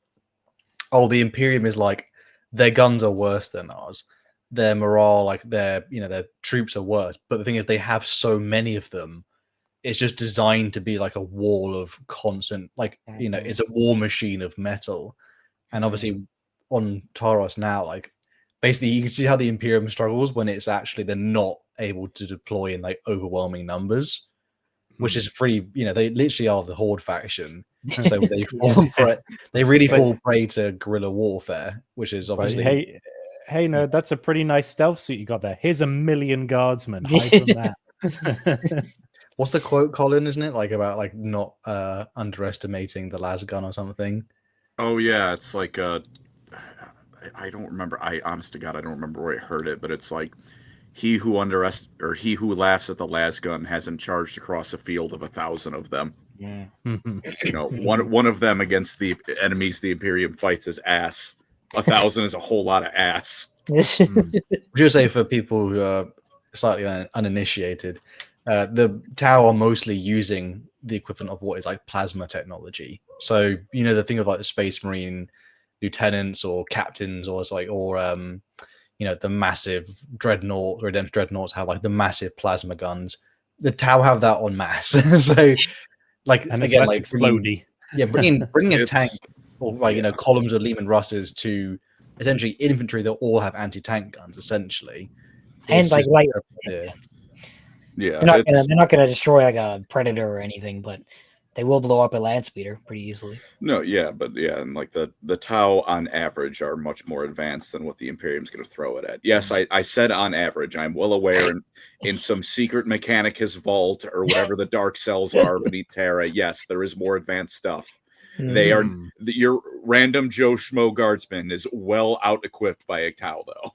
oh, the Imperium is like, their guns are worse than ours, their morale, like their their troops are worse, but the thing is they have so many of them, it's just designed to be like a wall of constant, like it's a war machine of metal. And obviously on Taros now, like basically you can see how the Imperium struggles when it's actually they're not able to deploy in like overwhelming numbers, which is pretty, they literally are the Horde faction. So they they really fall prey to guerrilla warfare, which is obviously hey, no, that's a pretty nice stealth suit you got there. Here's 1,000,000 guardsmen. Hide from that. What's the quote, Colin? Isn't it like about like not underestimating the lasgun or something? Oh yeah, it's like I don't remember. Honest to God, I don't remember where I heard it, but it's like he who laughs at the lasgun hasn't charged across a field of 1,000 of them. Yeah. One of them against the enemies the Imperium fights is ass. 1,000 is a whole lot of ass. Just say for people who are slightly uninitiated, the Tau are mostly using the equivalent of what is like plasma technology. So the thing of like the Space Marine lieutenants or captains, or the massive dreadnoughts, Redemption dreadnoughts have like the massive plasma guns. The Tau have that en masse. So like, and again, like explodey. Bringing a tank or like columns of Lehman Russes to essentially infantry that all have anti-tank guns, essentially, and like light. Yeah, they're not gonna destroy like a Predator or anything, but they will blow up a land speeder pretty easily. No, yeah, but and like the Tau on average are much more advanced than what the Imperium's going to throw it at. Yes, I said on average. I'm well aware in some secret Mechanicus vault or whatever the dark cells are beneath Terra, yes, there is more advanced stuff. They are your random Joe Schmo guardsman is well out equipped by a Tau though.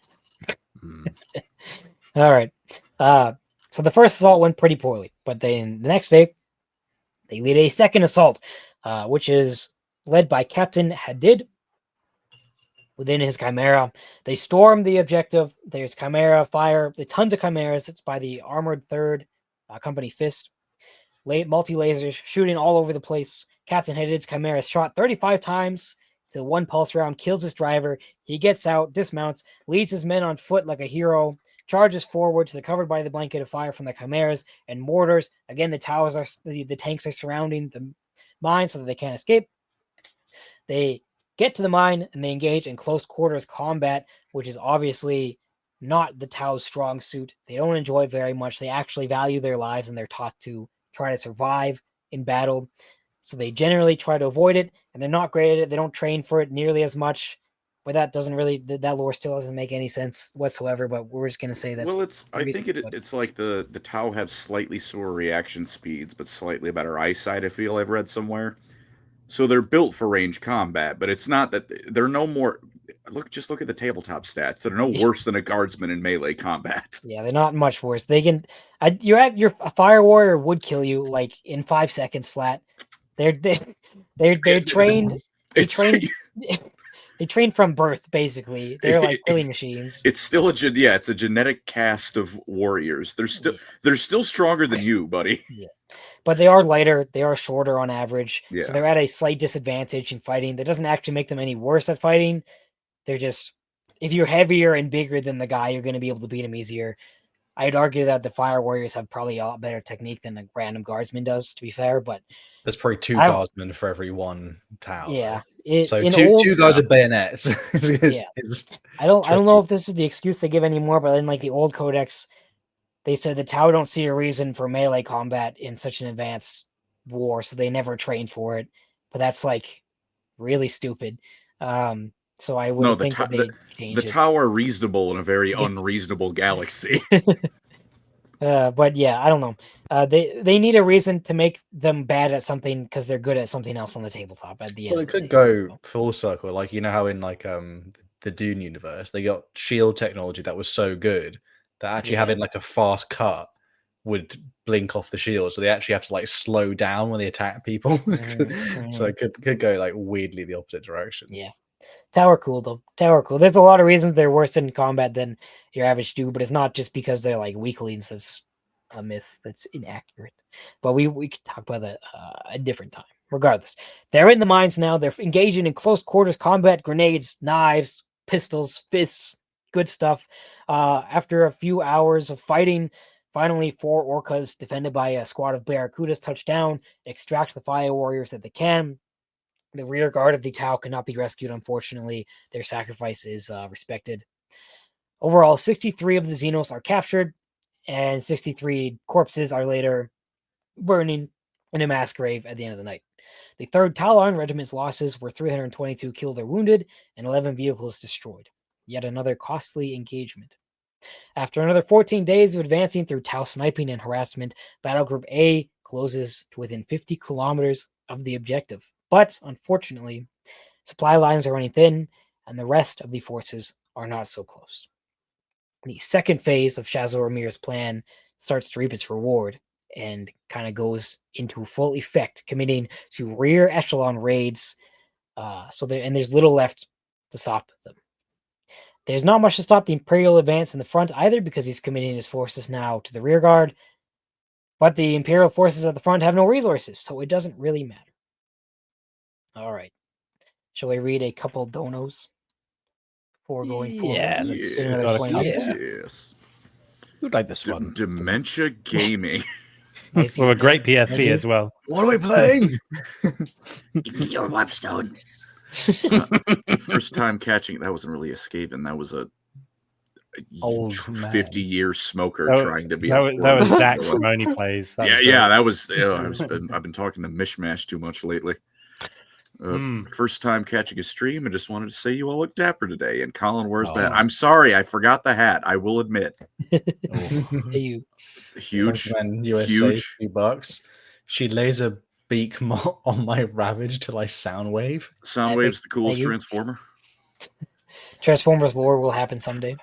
All right. So the first assault went pretty poorly, but then the next day they lead a second assault, which is led by Captain Hadid within his Chimera. They storm the objective. There's Chimera fire, tons of Chimeras. It's by the Armored Third Company Fist. Multi-lasers shooting all over the place. Captain Hadid's Chimera is shot 35 times to one pulse round, kills his driver. He gets out, dismounts, leads his men on foot like a hero, charges forwards. They're covered by the blanket of fire from the Chimeras and mortars. Again, the tanks are surrounding the mine so that they can't escape. They get to the mine and they engage in close quarters combat, which is obviously not the Tau's strong suit. They don't enjoy it very much. They actually value their lives and they're taught to try to survive in battle. So they generally try to avoid it, and they're not great at it. They don't train for it nearly as much. But that doesn't really, that lore still doesn't make any sense whatsoever. But we're just going to say that's. Well, I think it's like the Tau have slightly slower reaction speeds, but slightly better eyesight. I feel I've read somewhere. So they're built for range combat, but it's not that they're no more. Just look at the tabletop stats. They're no worse than a guardsman in melee combat. Yeah, they're not much worse. They can. Your fire warrior would kill you like in 5 seconds flat. They're trained. They train from birth, basically. They're like killing machines. It's still it's a genetic cast of warriors. They're still stronger than you, buddy. Yeah, but they are lighter. They are shorter on average, yeah. So they're at a slight disadvantage in fighting. That doesn't actually make them any worse at fighting. They're just, if you're heavier and bigger than the guy, you're going to be able to beat him easier. I'd argue that the fire warriors have probably a lot better technique than a random guardsman does, to be fair, but there's probably 2 guardsmen for every 1 Tau. Yeah. So two guys with bayonets. Yeah. I don't know if this is the excuse they give anymore, but in like the old codex, they said the Tau don't see a reason for melee combat in such an advanced war, so they never trained for it. But that's like really stupid. So I would think that they change the Tau are reasonable in a very unreasonable galaxy. But yeah, I don't know. They need a reason to make them bad at something because they're good at something else on the tabletop at the end. Well, it of the could day, go so. full circle, like you know how in like the Dune universe they got shield technology that was so good that actually Yeah. having like a fast cut would blink off the shield, so they actually have to like slow down when they attack people. So it could go like weirdly the opposite direction. Yeah. Tower cool though. Tower cool. There's a lot of reasons they're worse in combat than your average dude, but it's not just because they're like weaklings. That's a myth that's inaccurate. But we could talk about that a different time. Regardless, they're in the mines now. They're engaging in close quarters combat, grenades, knives, pistols, fists, good stuff. After a few hours of fighting, finally 4 orcas defended by a squad of barracudas touch down, extract the fire warriors that they can. The rear guard of the Tau cannot be rescued, unfortunately. Their sacrifice is respected. Overall, 63 of the Xenos are captured, and 63 corpses are later burning in a mass grave at the end of the night. The 3rd Talon Regiment's losses were 322 killed or wounded, and 11 vehicles destroyed. Yet another costly engagement. After another 14 days of advancing through Tau sniping and harassment, Battle Group A closes to within 50 kilometers of the objective. But unfortunately, supply lines are running thin, and the rest of the forces are not so close. The second phase of Shazor Amir's plan starts to reap its reward and kind of goes into full effect, committing to rear echelon raids. There's little left to stop them. There's not much to stop the Imperial advance in the front either, because he's committing his forces now to the rear guard. But the Imperial forces at the front have no resources, so it doesn't really matter. All right. Shall we read a couple donos before going forward? Yeah, Yes, let's another got a 20 couple. minutes. yes. Who'd like this one? Dementia Gaming. Nice Well, a great username. PFP Thank you. as well. What are we playing? Give me your webstone. First time catching that wasn't really a Skaven. That was a Old man. 50-year smoker That, trying to be. that, a was, that was horrible Zach villain. from Only Plays. That Yeah, was yeah, great. that was. I've been talking to Mishmash too much lately. First time catching a stream, I just wanted to say you all look dapper today. And Colin, where's that? Oh. I'm sorry, I forgot the hat. I will admit. Hey, you. Huge, When USA huge. $2. She lays a beak on my Ravage till I Soundwave. Soundwave's the coolest Thank you. transformer. Transformers lore will happen someday.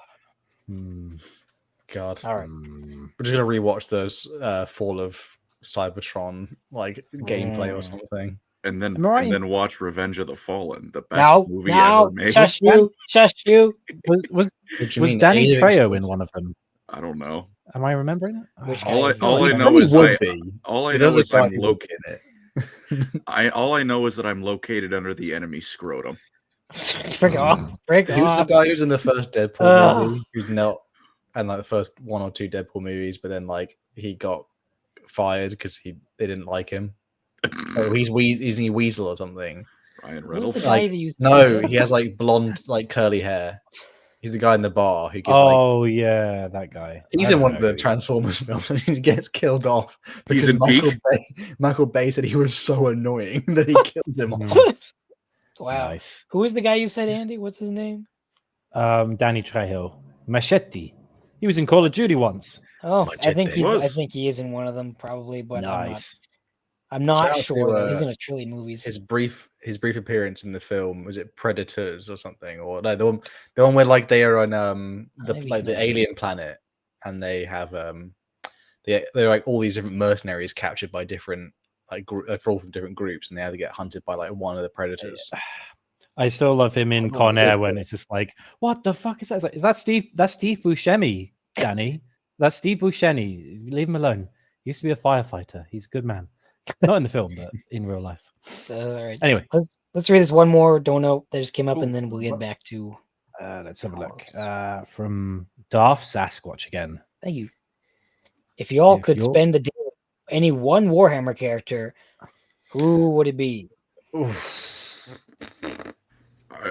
God. All right. We're just gonna rewatch those Fall of Cybertron like gameplay or something. And then Am I right? and then watch Revenge of the Fallen, the best No, movie no, ever made. shush you, shush you. Was What do you was mean, Danny Age of Trejo Extinction? in one of them? I don't know. Am I remembering it? Which Oh. guy All I, is all that? I He know probably is would be. all I He know does is look I'm like located. in it. All I know is that I'm located under the enemy scrotum. Frick off. Frick He was the off. guy who's in the first Deadpool Ugh. movie, who's not, and like the first 1 or 2 Deadpool movies, but then like he got fired because they didn't like him. Oh, isn't he Weasel or something? Ryan Who's Reynolds. the guy that used to No, say he has like blonde, like curly hair. He's the guy in the bar who gives Oh yeah, that guy. he's I in don't one of know the who he is. Transformers films and he gets killed off He's because in Beak? Michael Bay said he was so annoying that he killed him off. that? Wow. Nice. Who is the guy you said, Andy? What's his name? Danny Trejo. Machete. He was in Call of Duty once. Oh, I think Machete. he is in one of them probably, but Nice. I'm not Shout out sure. to, Though. He's in a trillion movies. His brief appearance in the film, was it Predators or something, or no, the one where like they are on Maybe he's the not. alien planet and they have they're like all these different mercenaries captured by different like all from different groups, and they have to get hunted by like one of the predators. I still love him in Oh, Con Air good when bit. it's just like, what the fuck is that? It's like, is that Steve? That's Steve Buscemi, Danny. That's Steve Buscemi. Leave him alone. He used to be a firefighter. He's a good man. Not in the film, but in real life. All right. Anyway, Let's read this one more dono that just came up, Ooh, and then we'll get what? back to. Let's have a look. From Darth Sasquatch again. Thank you. If you all If could you're- spend the day with any one Warhammer character, who would it be?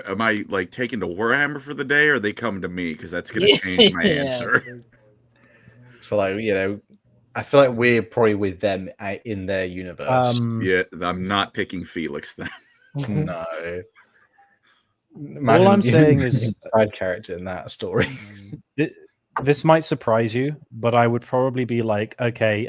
Am I like taking to Warhammer for the day, or are they coming to me? Because that's going to change my Yeah. answer. So like I feel like we're probably with them in their universe. Yeah, I'm not picking Felix then. No. All I'm saying being is- a side character in that story. this might surprise you, but I would probably be like, okay,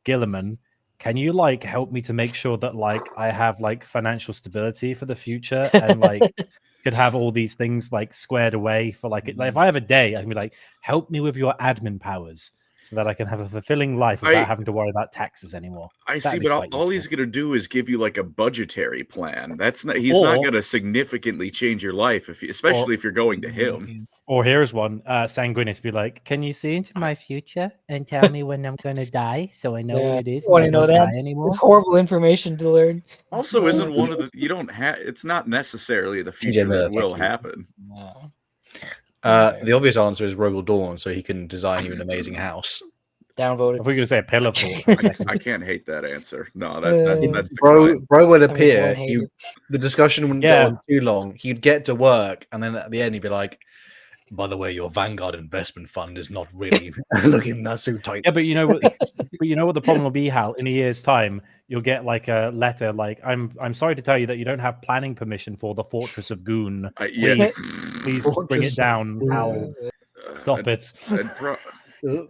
Gilliman, can you like help me to make sure that like I have like financial stability for the future and like could have all these things like squared away for like if I have a day, I can be like, help me with your admin powers so that I can have a fulfilling life without having to worry about taxes anymore. I That'd see, be but quite all he's useful. going to do is give you like a budgetary plan. That's not. He's not Or- going to significantly change your life, especially if you're going to him. Or here's one, Sanguinis be like, can you see into my future and tell me when I'm gonna die so I know when it is and Want I to know don't that? die anymore? It's horrible information to learn. Also, isn't one of the you don't have. It's not necessarily the TJ future Miller, that will thank you. happen. No. The obvious answer is Rogel Dawn, so he can design you an amazing house. Downvoted. If we could say a pillar fort for a second. I can't hate that answer. No, that's the Bro would I mean, appear. don't hate it. The discussion wouldn't Yeah. go on too long. He'd get to work, and then at the end, he'd be like, "By the way, your Vanguard investment fund is not really looking that so tight." Yeah, but you know what? But you know what the problem will be, Hal. In a year's time, you'll get like a letter like, "I'm sorry to tell you that you don't have planning permission for the Fortress of Goon. yeah. Please bring Fortress it down, of Hal. Stop it."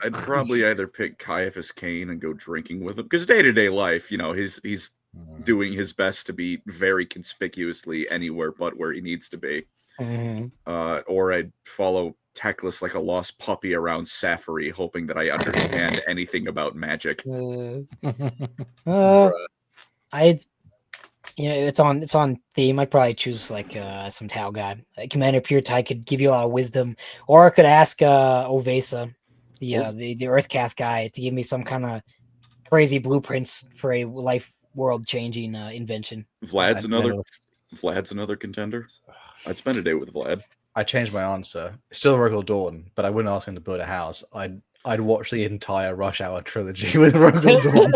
I'd probably either pick Caiaphas Cain and go drinking with him because day-to-day life, you know, he's doing his best to be very conspicuously anywhere but where he needs to be. Or I'd follow Teclis like a lost puppy around Safari, hoping that I understand anything about magic. It's on theme. I'd probably choose like some Tau guy. Commander Pure Tai could give you a lot of wisdom, or I could ask Ovesa, the Earthcast guy, to give me some kind of crazy blueprints for a life world changing invention. Vlad's another contender. I'd spend a day with Vlad. I changed my answer. Still Rogel Dawn, but I wouldn't ask him to build a house. I'd watch the entire Rush Hour trilogy with Rogel Dawn.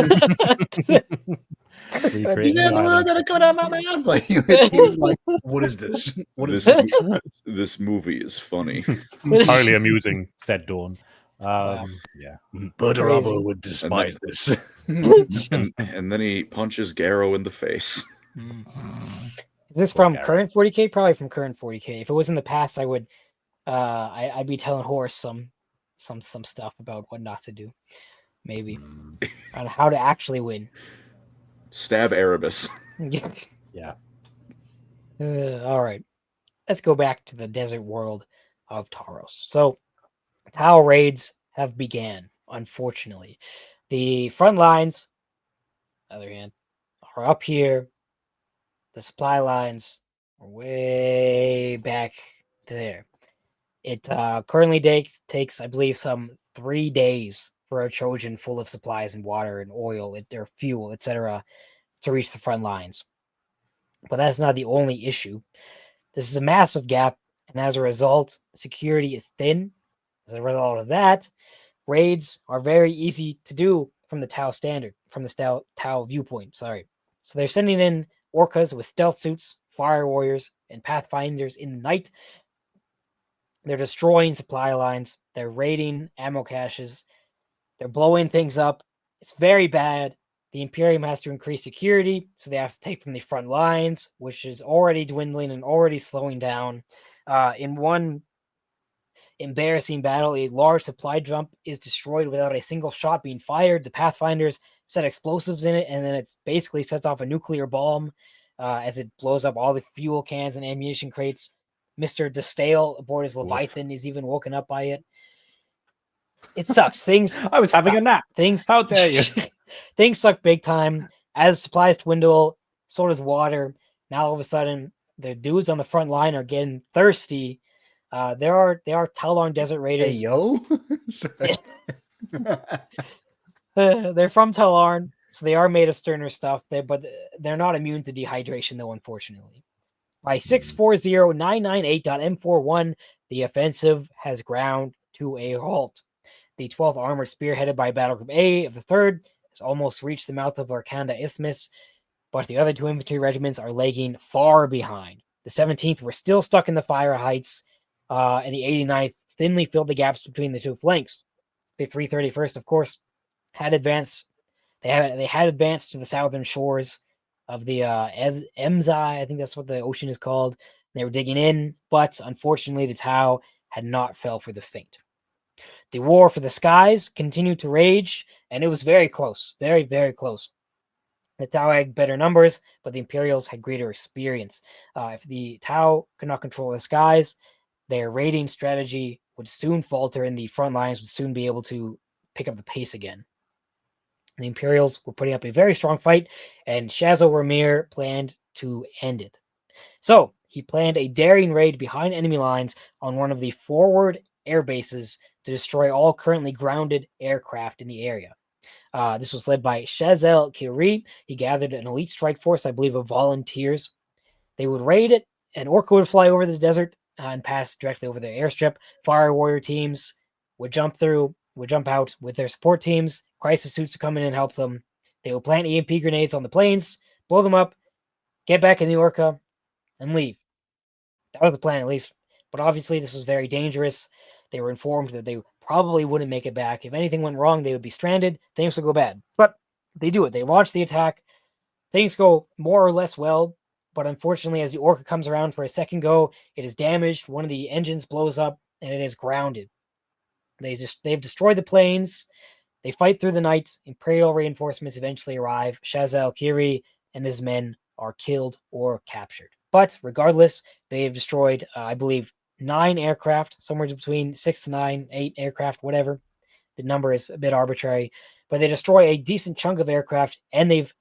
Recreate Yeah, the the word island. that I got out of my mouth. Like, he was like, what is this? What is this? This movie is funny. Highly amusing, said Dawn. Wow. Yeah. Burdarabo would despise this. and then he punches Garrow in the face. Is this Poor from Garrett. current 40k? Probably from current 40k. If it was in the past, I would I'd be telling Horace some stuff about what not to do. Maybe. On how to actually win. Stab Erebus. Yeah. All right. Let's go back to the desert world of Taros. So, Tau raids have began, unfortunately. The front lines, on the other hand, are up here. The supply lines are way back there. It currently takes, I believe, some 3 days for a Trojan full of supplies and water and oil, or fuel, etc., to reach the front lines. But that's not the only issue. This is a massive gap, and as a result, security is thin. As a result of that, raids are very easy to do from the Tau standard, from the Tau viewpoint. Sorry. So they're sending in orcas with stealth suits, fire warriors, and pathfinders in the night. They're destroying supply lines. They're raiding ammo caches. They're blowing things up. It's very bad. The Imperium has to increase security, so they have to take from the front lines, which is already dwindling and already slowing down. In one embarrassing battle, a large supply dump is destroyed without a single shot being fired. The Pathfinders set explosives in it, and then it basically sets off a nuclear bomb as it blows up all the fuel cans and ammunition crates. Mr. Destale aboard his Leviathan is even woken up by it. It sucks. Things. I was having a nap. Things. How dare you? Things suck big time. As supplies dwindle, so does water. Now all of a sudden, the dudes on the front line are getting thirsty. There are Talon Desert Raiders. Hey, yo. Sorry. They're from Talarn, so they are made of sterner stuff. But they're not immune to dehydration, though, unfortunately. By 640-998.M41, the offensive has ground to a halt. The 12th Armored, spearheaded by Battle Group A of the 3rd, has almost reached the mouth of Arcanda Isthmus, but the other two infantry regiments are lagging far behind. The 17th were still stuck in the fire heights, and the 89th thinly filled the gaps between the two flanks. The 331st, of course, had advanced. They had advanced to the southern shores of the Emzai, I think that's what the ocean is called. They were digging in, but unfortunately, the Tau had not fell for the feint. The war for the skies continued to rage, and it was very close, very, very close. The Tau had better numbers, but the Imperials had greater experience. If the Tau could not control the skies, their raiding strategy would soon falter, and the front lines would soon be able to pick up the pace again. The Imperials were putting up a very strong fight, and Shazo Ramir planned to end it. So he planned a daring raid behind enemy lines on one of the forward air bases to destroy all currently grounded aircraft in the area. This was led by Shazel Kiri. He gathered an elite strike force, I believe, of volunteers. They would raid it, and Orca would fly over the desert and pass directly over the airstrip. Fire warrior teams would jump out with their support teams. Crisis suits would come in and help them. They would plant EMP grenades on the planes, blow them up, get back in the Orca, and leave. That was the plan, at least. But obviously, this was very dangerous. They were informed that they probably wouldn't make it back. If anything went wrong, they would be stranded. Things would go bad. But they do it. They launch the attack. Things go more or less well. But unfortunately, as the Orca comes around for a second go, it is damaged. One of the engines blows up, and it is grounded. They've destroyed the planes. They fight through the night. Imperial reinforcements eventually arrive. Shazel Kiri and his men are killed or captured. But regardless, they have destroyed, I believe, 9 aircraft, somewhere between 6 to 9, 8 aircraft, whatever. The number is a bit arbitrary. But they destroy a decent chunk of aircraft, and they've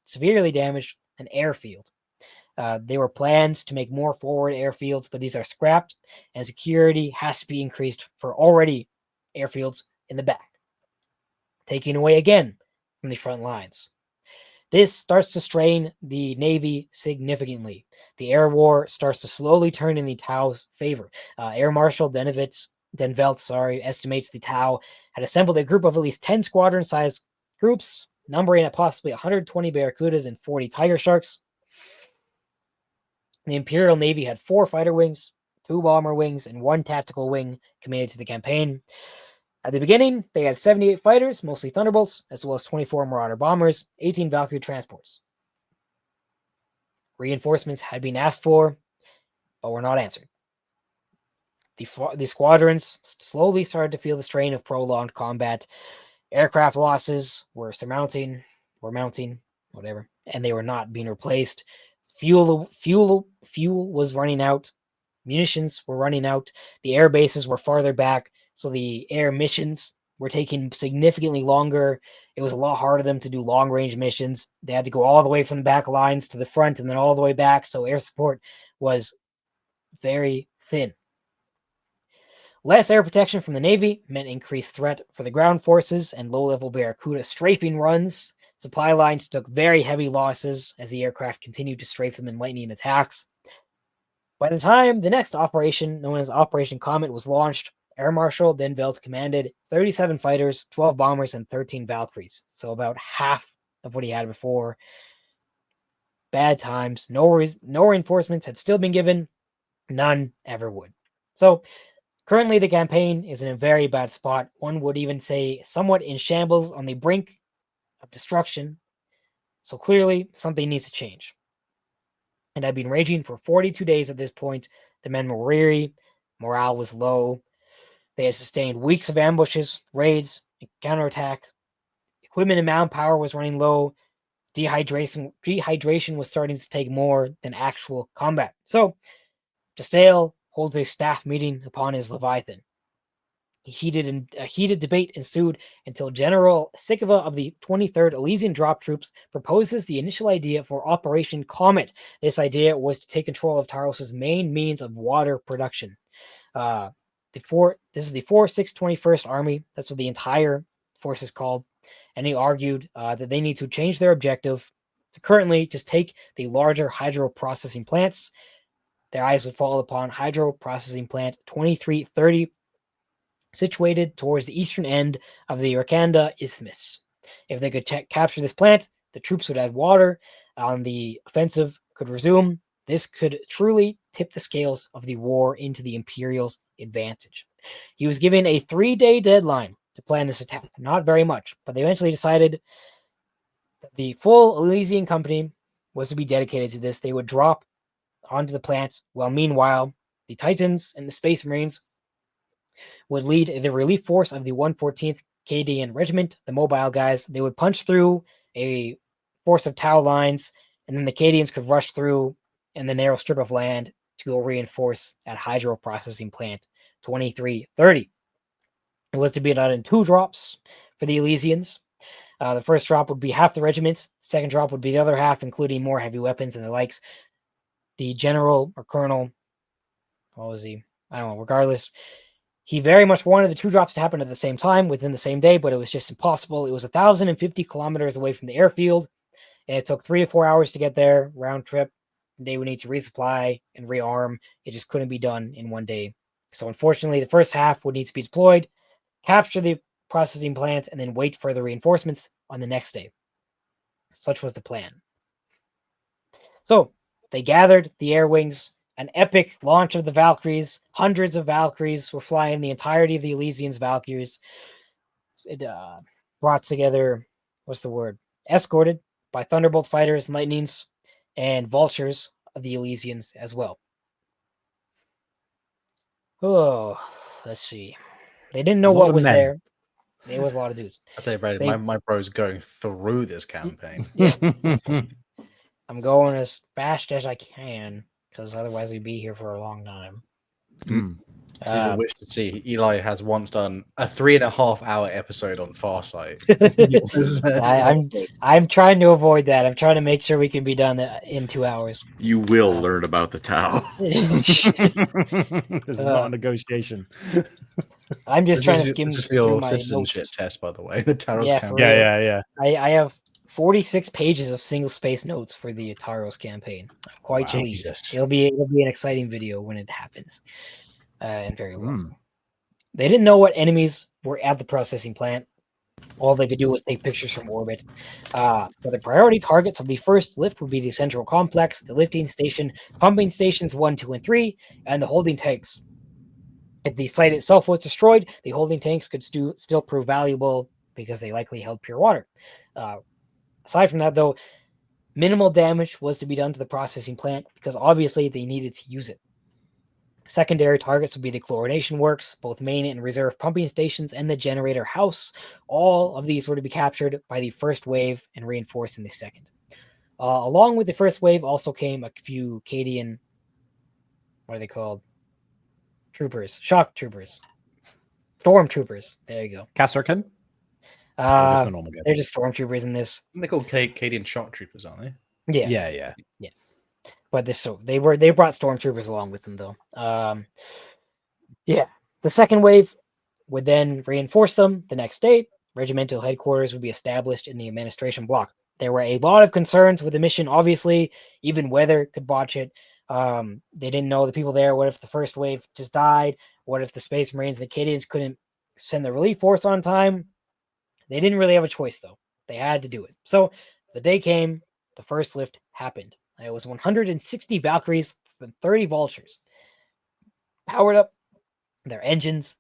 severely damaged an airfield. They were planned to make more forward airfields, but these are scrapped, and security has to be increased for already airfields in the back, taking away again from the front lines. This starts to strain the Navy significantly. The air war starts to slowly turn in the Tau's favor. Air Marshal Denvelt estimates the Tau had assembled a group of at least 10 squadron-sized groups, numbering at possibly 120 Barracudas and 40 Tiger Sharks. The Imperial Navy had 4 fighter wings, 2 bomber wings, and 1 tactical wing committed to the campaign. At the beginning, they had 78 fighters, mostly Thunderbolts, as well as 24 Marauder bombers, 18 Valkyrie transports. Reinforcements had been asked for, but were not answered. The squadrons slowly started to feel the strain of prolonged combat. Aircraft losses were mounting, whatever, and they were not being replaced. Fuel was running out. Munitions were running out. The air bases were farther back, so the air missions were taking significantly longer. It was a lot harder for them to do long-range missions. They had to go all the way from the back lines to the front and then all the way back, so air support was very thin. Less air protection from the Navy meant increased threat for the ground forces and low-level Barracuda strafing runs. Supply lines took very heavy losses as the aircraft continued to strafe them in lightning attacks. By the time the next operation, known as Operation Comet, was launched, Air Marshal Denvelt commanded 37 fighters, 12 bombers, and 13 Valkyries. So about half of what he had before. Bad times. No reinforcements had still been given. None ever would. So currently the campaign is in a very bad spot. One would even say somewhat in shambles, on the brink of destruction. So clearly something needs to change. And I've been raging for 42 days at this point. The men were weary. Morale was low. They had sustained weeks of ambushes, raids, and counterattack. Equipment and manpower was running low. Dehydration was starting to take more than actual combat. So, Justale holds a staff meeting upon his Leviathan. A heated debate ensued until General Sikova of the 23rd Elysian Drop Troops proposes the initial idea for Operation Comet. This idea was to take control of Taros's main means of water production. This is the 4621st Army. That's what the entire force is called. And he argued that they need to change their objective to currently just take the larger hydro processing plants. Their eyes would fall upon hydro processing plant 2330, situated towards the eastern end of the Rakanda Isthmus. If they could capture this plant, the troops would add water, and the offensive could resume. This could truly tip the scales of the war into the Imperial's advantage. He was given a 3-day deadline to plan this attack. Not very much, but they eventually decided that the full Elysian company was to be dedicated to this. They would drop onto the plant, while meanwhile, the Titans and the Space Marines would lead the relief force of the 114th Canadian Regiment, the mobile guys. They would punch through a force of Tau lines, and then the Canadians could rush through in the narrow strip of land to go reinforce at Hydro Processing Plant 2330. It was to be done in 2 drops for the Elysians. The first drop would be half the regiment. Second drop would be the other half, including more heavy weapons and the likes. The general or colonel, what was he? I don't know. Regardless, he very much wanted the 2 drops to happen at the same time within the same day, but it was just impossible. It was 1,050 kilometers away from the airfield, and it took 3 to 4 hours to get there, round trip. They would need to resupply and rearm. It just couldn't be done in one day. So unfortunately, the first half would need to be deployed, capture the processing plant, and then wait for the reinforcements on the next day. Such was the plan. So they gathered the air wings, an epic launch of the Valkyries. Hundreds of Valkyries were flying, the entirety of the Elysians Valkyries. It brought together, escorted by Thunderbolt fighters, Lightnings, and Vultures of the Elysians as well. Oh, let's see. They didn't know what was there. There was a lot of dudes. I say, Brad, my bro's going through this campaign. Yeah. I'm going as fast as I can, because otherwise we'd be here for a long time. People wish to see Eli has once done a 3.5 hour episode on Farsight. I'm trying to avoid that. I'm trying to make sure we can be done in 2 hours. You will learn about the Tau. This is not a negotiation. I'm just trying to skim this is through your my citizenship notes. test, by the way. The Taros Yeah, campaign. Yeah. I have 46 pages of single space notes for the Taros campaign. I'm quite pleased. Jesus. It'll be an exciting video when it happens. And very long. They didn't know what enemies were at the processing plant. All they could do was take pictures from orbit. But the priority targets of the first lift would be the central complex, the lifting station, pumping stations 1, 2, and 3, and the holding tanks. If the site itself was destroyed, the holding tanks could still prove valuable because they likely held pure water. Aside from that, though, minimal damage was to be done to the processing plant because obviously they needed to use it. Secondary targets would be the chlorination works, both main and reserve pumping stations, and the generator house. All of these were to be captured by the first wave and reinforced in the second. Along with the first wave also came a few Cadian, what are they called? Shock troopers. Stormtroopers. There you go. Kasserkin? They're just stormtroopers in this. They're called Cadian shock troopers, aren't they? Yeah. But they brought stormtroopers along with them though. The second wave would then reinforce them the next day. Regimental headquarters would be established in the administration block. There were a lot of concerns with the mission. Obviously, even weather could botch it. They didn't know the people there. What if the first wave just died? What if the Space Marines and the Canadians couldn't send the relief force on time? They didn't really have a choice, though. They had to do it. So the day came. The first lift happened. It was 160 Valkyries and 30 Vultures. Powered up their engines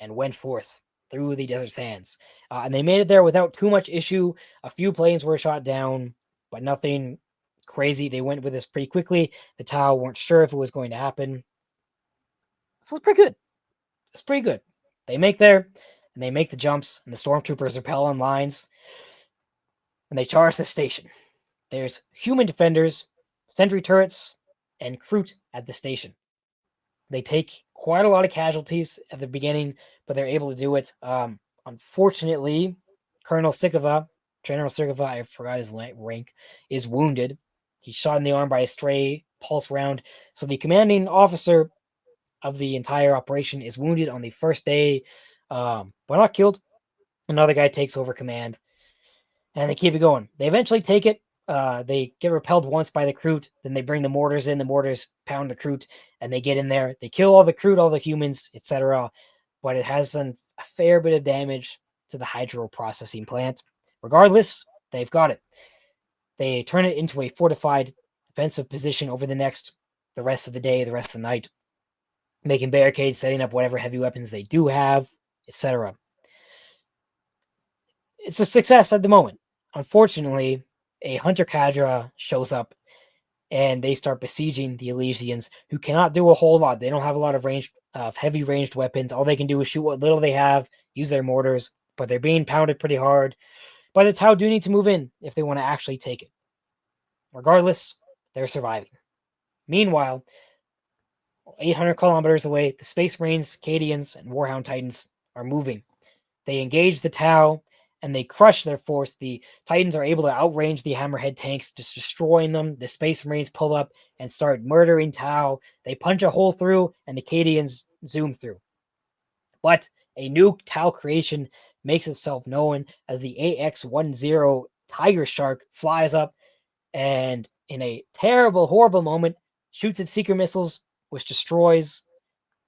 and went forth through the desert sands. And they made it there without too much issue. A few planes were shot down, but nothing crazy. They went with this pretty quickly. The Tau weren't sure if it was going to happen. So it's pretty good. It's pretty good. They make there, and they make the jumps, and the stormtroopers rappel on lines, and they charge the station. There's human defenders, sentry turrets, and Kroot at the station. They take quite a lot of casualties at the beginning, but they're able to do it. Unfortunately, General Sikova, I forgot his rank, is wounded. He's shot in the arm by a stray pulse round. So the commanding officer of the entire operation is wounded on the first day, but not killed. Another guy takes over command, and they keep it going. They eventually take it. They get repelled once by the Kroot. Then they bring the mortars in. The mortars pound the Kroot, and they get in there. They kill all the Kroot, all the humans, etc. But it has done a fair bit of damage to the hydro processing plant. Regardless, they've got it. They turn it into a fortified defensive position over the rest of the day, the rest of the night, making barricades, setting up whatever heavy weapons they do have, etc. It's a success at the moment. Unfortunately, a hunter cadre shows up and they start besieging the Elysians, who cannot do a whole lot. They don't have a lot of range of heavy ranged weapons. All they can do is shoot what little they have, use their mortars, but they're being pounded pretty hard. But the Tau do need to move in if they want to actually take it. Regardless, they're surviving. Meanwhile, 800 kilometers away, the Space Marines, Cadians, and Warhound Titans are moving. They engage the Tau and they crush their force. The Titans are able to outrange the Hammerhead tanks, just destroying them. The Space Marines pull up and start murdering Tau. They punch a hole through, and the Cadians zoom through. But a new Tau creation makes itself known as the AX-10 Tiger Shark flies up and, in a terrible, horrible moment, shoots its seeker missiles, which destroys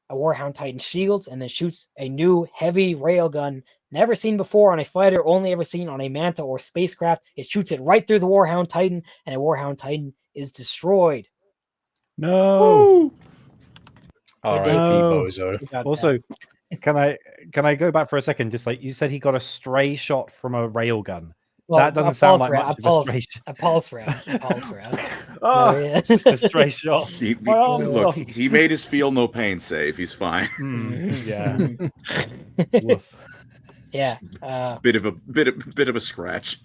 a Warhound Titan shield, and then shoots a new heavy railgun never seen before on a fighter, only ever seen on a Manta or spacecraft. It shoots it right through the Warhound Titan, and a Warhound Titan is destroyed. No. R.I.P. No. Bozo. Also, can I go back for a second? Just like you said, he got a stray shot from a railgun. Well, that doesn't sound like much of a stray shot. A pulse round. A pulse round. Oh, So, yeah. it's just a stray shot. Look, he made his feel no pain save. He's fine. Yeah. Woof. Yeah. Bit of a scratch.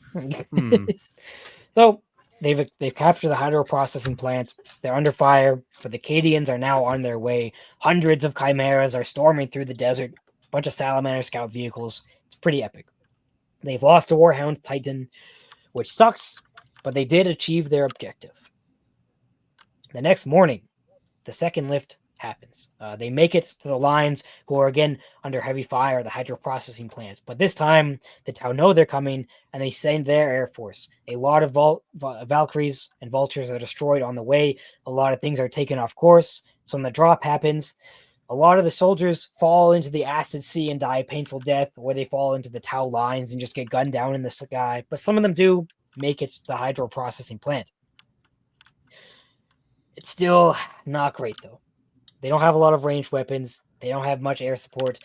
So they've captured the hydro processing plant. They're under fire, but the Cadians are now on their way. Hundreds of chimeras are storming through the desert. A bunch of Salamander scout vehicles. It's pretty epic. They've lost a Warhound Titan, which sucks, but they did achieve their objective. The next morning, the second lift happens. They make it to the lines, who are again under heavy fire, the hydro processing plants. But this time, the Tau know they're coming, and they send their air force. A lot of Valkyries and Vultures are destroyed on the way. A lot of things are taken off course. So when the drop happens, a lot of the soldiers fall into the acid sea and die a painful death, or they fall into the Tau lines and just get gunned down in the sky. But some of them do make it to the hydro processing plant. It's still not great, though. They don't have a lot of ranged weapons. They don't have much air support.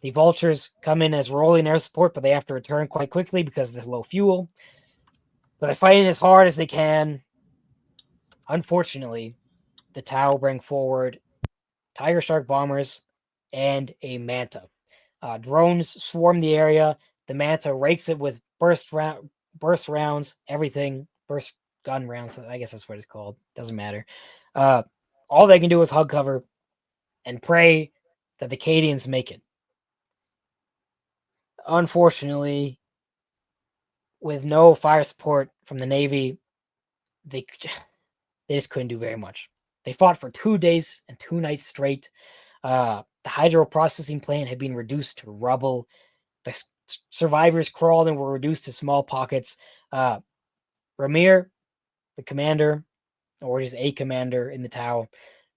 The Vultures come in as rolling air support, but they have to return quite quickly because there's low fuel. But they're fighting as hard as they can. Unfortunately, the Tau bring forward Tiger Shark bombers and a Manta. Drones swarm the area. The Manta rakes it with burst rounds, everything. Burst gun rounds, I guess that's what it's called. Doesn't matter. All they can do is hug cover and pray that the Cadians make it. Unfortunately, with no fire support from the Navy, they just couldn't do very much. They fought for 2 days and 2 nights straight. The hydro processing plant had been reduced to rubble. The survivors crawled and were reduced to small pockets. Ramir, the commander, or just a commander in the Tau,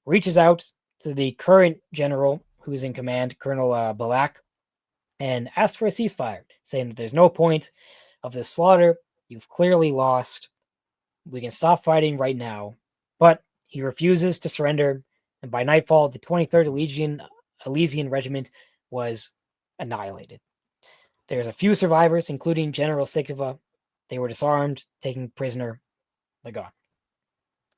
reaches out to the current general who's in command, Colonel Balak, and asks for a ceasefire, saying that there's no point of this slaughter. You've clearly lost. We can stop fighting right now. But he refuses to surrender, and by nightfall, the 23rd Elysian Regiment was annihilated. There's a few survivors, including General Sikova. They were disarmed, taken prisoner. They're gone.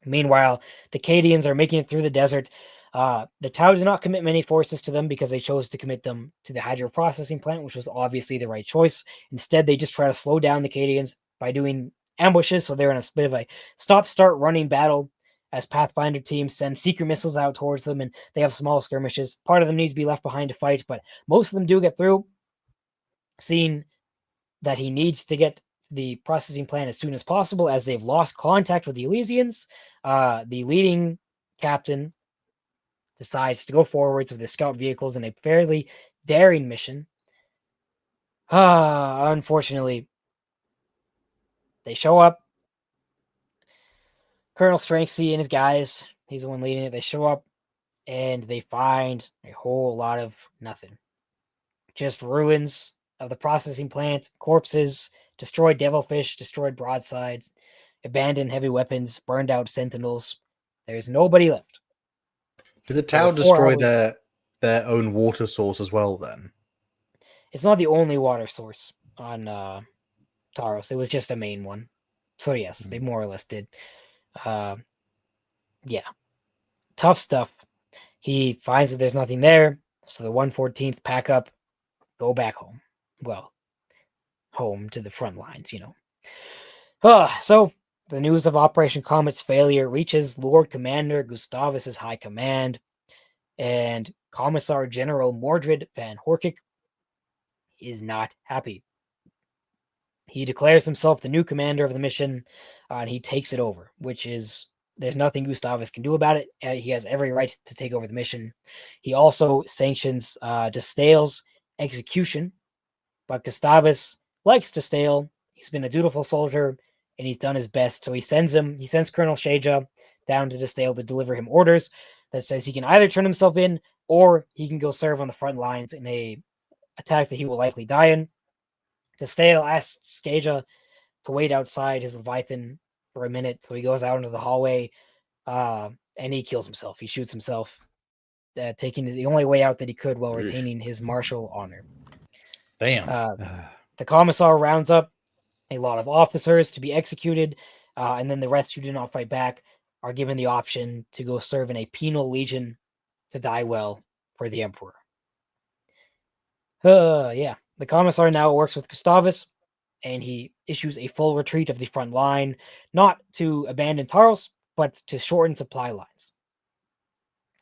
Meanwhile, the Cadians are making it through the desert. The Tau did not commit many forces to them because they chose to commit them to the hydro processing plant, which was obviously the right choice. Instead, they just try to slow down the Cadians by doing ambushes, so they're in a bit of a stop-start running battle as Pathfinder teams send seeker missiles out towards them, and they have small skirmishes. Part of them needs to be left behind to fight, but most of them do get through. Seeing that he needs to get the processing plant as soon as possible, as they've lost contact with the Elysians, the leading captain decides to go forwards with the scout vehicles in a fairly daring mission. Unfortunately, they show up. Colonel Stranksy and his guys, he's the one leading it. They show up and they find a whole lot of nothing. Just ruins of the processing plant, corpses, destroyed devilfish, destroyed broadsides, abandoned heavy weapons, burned out sentinels. There's nobody left. Did the Tau destroy their own water source as well then? It's not the only water source on Taros. It was just a main one. So yes, they more or less did. Yeah. Tough stuff. He finds that there's nothing there, so the 114th pack up, go back home. Well, home to the front lines, So the news of Operation Comet's failure reaches Lord Commander Gustavus's high command, and Commissar General Mordred van Horkik is not happy. He declares himself the new commander of the mission, and he takes it over, which is, there's nothing Gustavus can do about it. He has every right to take over the mission. He also sanctions Destale's execution, but Gustavus likes Destale. He's been a dutiful soldier, and he's done his best. So he sends Colonel Shaja down to Destale to deliver him orders that says he can either turn himself in or he can go serve on the front lines in a attack that he will likely die in. Destale asks Shaja to wait outside his Leviathan for a minute, so he goes out into the hallway, and he kills himself. He shoots himself, taking the only way out that he could while retaining his martial honor. Damn. The commissar rounds up a lot of officers to be executed, and then the rest who do not fight back are given the option to go serve in a penal legion to die well for the emperor. The commissar now works with Gustavus, and he issues a full retreat of the front line, not to abandon Taros, but to shorten supply lines.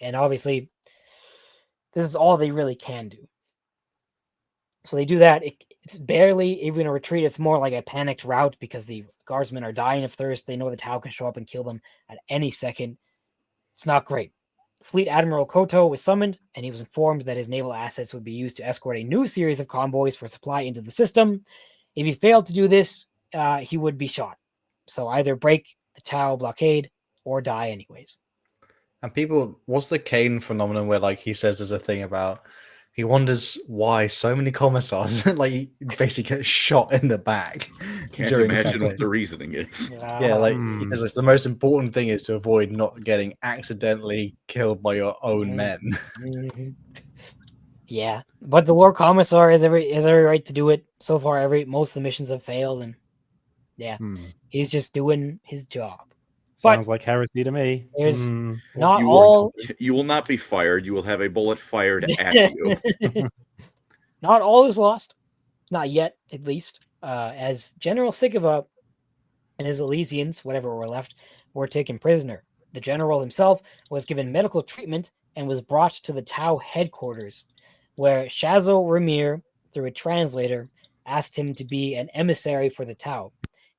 And obviously, this is all they really can do. So they do that. It's barely even a retreat. It's more like a panicked rout because the guardsmen are dying of thirst. They know the Tau can show up and kill them at any second. It's not great. Fleet Admiral Koto was summoned, and he was informed that his naval assets would be used to escort a new series of convoys for supply into the system. If he failed to do this, he would be shot. So either break the Tau blockade or die anyways. And people, what's the Kane phenomenon where like he says there's a thing about he wonders why so many commissars like he basically get shot in the back. Can't during the imagine what campaign. the reasoning is. Yeah, like because it's the most important thing is to avoid not getting accidentally killed by your own men. Mm-hmm. Yeah, but the Lord Commissar has every right to do it. So far, most of the missions have failed, and he's just doing his job. Sounds like heresy to me. There's You will not be fired. You will have a bullet fired at you. Not all is lost. Not yet, at least. As General Sigova and his Elysians, whatever were left, were taken prisoner. The general himself was given medical treatment and was brought to the Tau headquarters, where Shazo Ramir, through a translator, asked him to be an emissary for the Tau.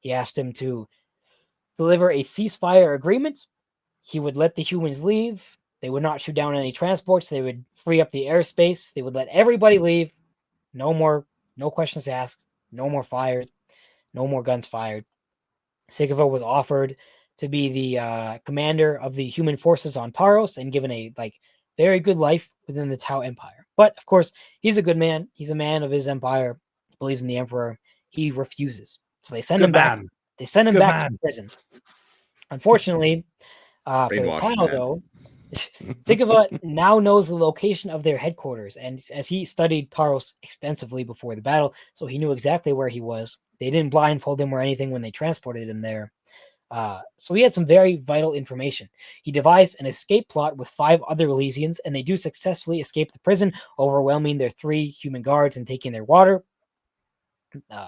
He asked him to deliver a ceasefire agreement. He would let the humans leave. They would not shoot down any transports. They would free up the airspace. They would let everybody leave. No questions asked. No more fires. No more guns fired. Sigova was offered to be the commander of the human forces on Taros and given a very good life within the Tau Empire. But of course, he's a good man. He's a man of his empire. He believes in the emperor. He refuses. So they send him back. They send him back to prison. Unfortunately, for the Tau, though, Sigova now knows the location of their headquarters, and as he studied Taros extensively before the battle, so he knew exactly where he was. They didn't blindfold him or anything when they transported him there. So he had some very vital information. He devised an escape plot with 5 other Elysians, and they do successfully escape the prison, overwhelming their 3 human guards and taking their water.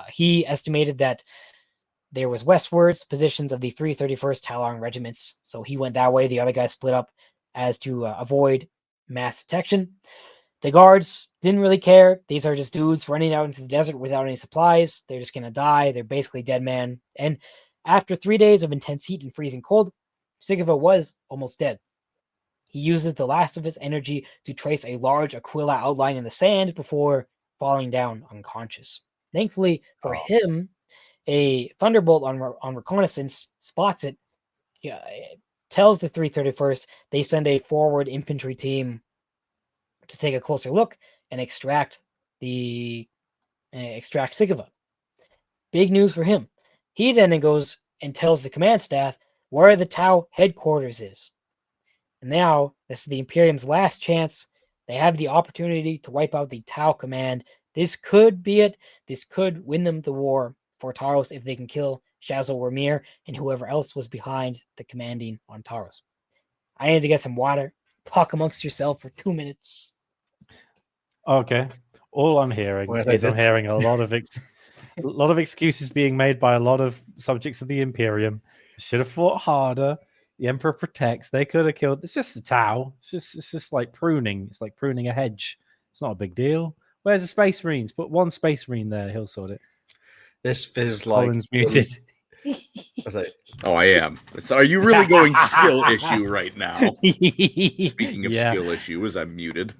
He estimated that there was westwards positions of the 331st Talon regiments, so he went that way. The other guys split up as to avoid mass detection. The guards didn't really care. These are just dudes running out into the desert without any supplies. They're just going to die. They're basically dead man. And after 3 days of intense heat and freezing cold, Sigova was almost dead. He uses the last of his energy to trace a large Aquila outline in the sand before falling down unconscious. Thankfully for him, a thunderbolt on reconnaissance spots it, tells the 331st they send a forward infantry team to take a closer look and extract Sigova. Big news for him. He then goes and tells the command staff where the Tau headquarters is. And now, this is the Imperium's last chance. They have the opportunity to wipe out the Tau command. This could be it. This could win them the war for Taros if they can kill Shazo Ramir and whoever else was behind the commanding on Taros. I need to get some water. talk amongst yourself for 2 minutes. Okay. All I'm hearing Well, is I'm hearing a lot of excuses being made by a lot of subjects of the Imperium. Should have fought harder. The Emperor protects. They could have killed. It's just a Tau. It's just like pruning. It's like pruning a hedge. It's not a big deal. Where's the Space Marines? Put one Space Marine there. He'll sort it. This feels like Collins muted. Oh, I am. So are you really going skill issue right now? Speaking of Yeah. skill issue, as I'm muted.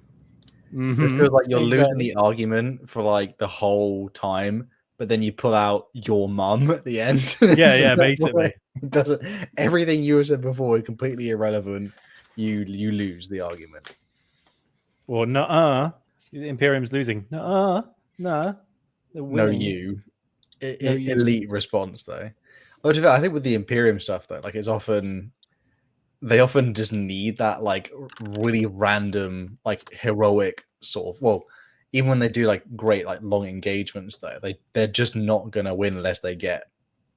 This feels like you're losing the argument for like the whole time, but then you pull out your mum at the end. Yeah, basically. It doesn't. Everything you said before is completely irrelevant. You lose the argument. Well, nuh-uh. The Imperium's losing. Nuh-uh. Nah. They're No, winning. you. No, you. Elite response though. But to be fair, I think with the Imperium stuff though, like they often just need that like really random, like heroic sort of. Well, even when they do like great like long engagements though, they're just not gonna win unless they get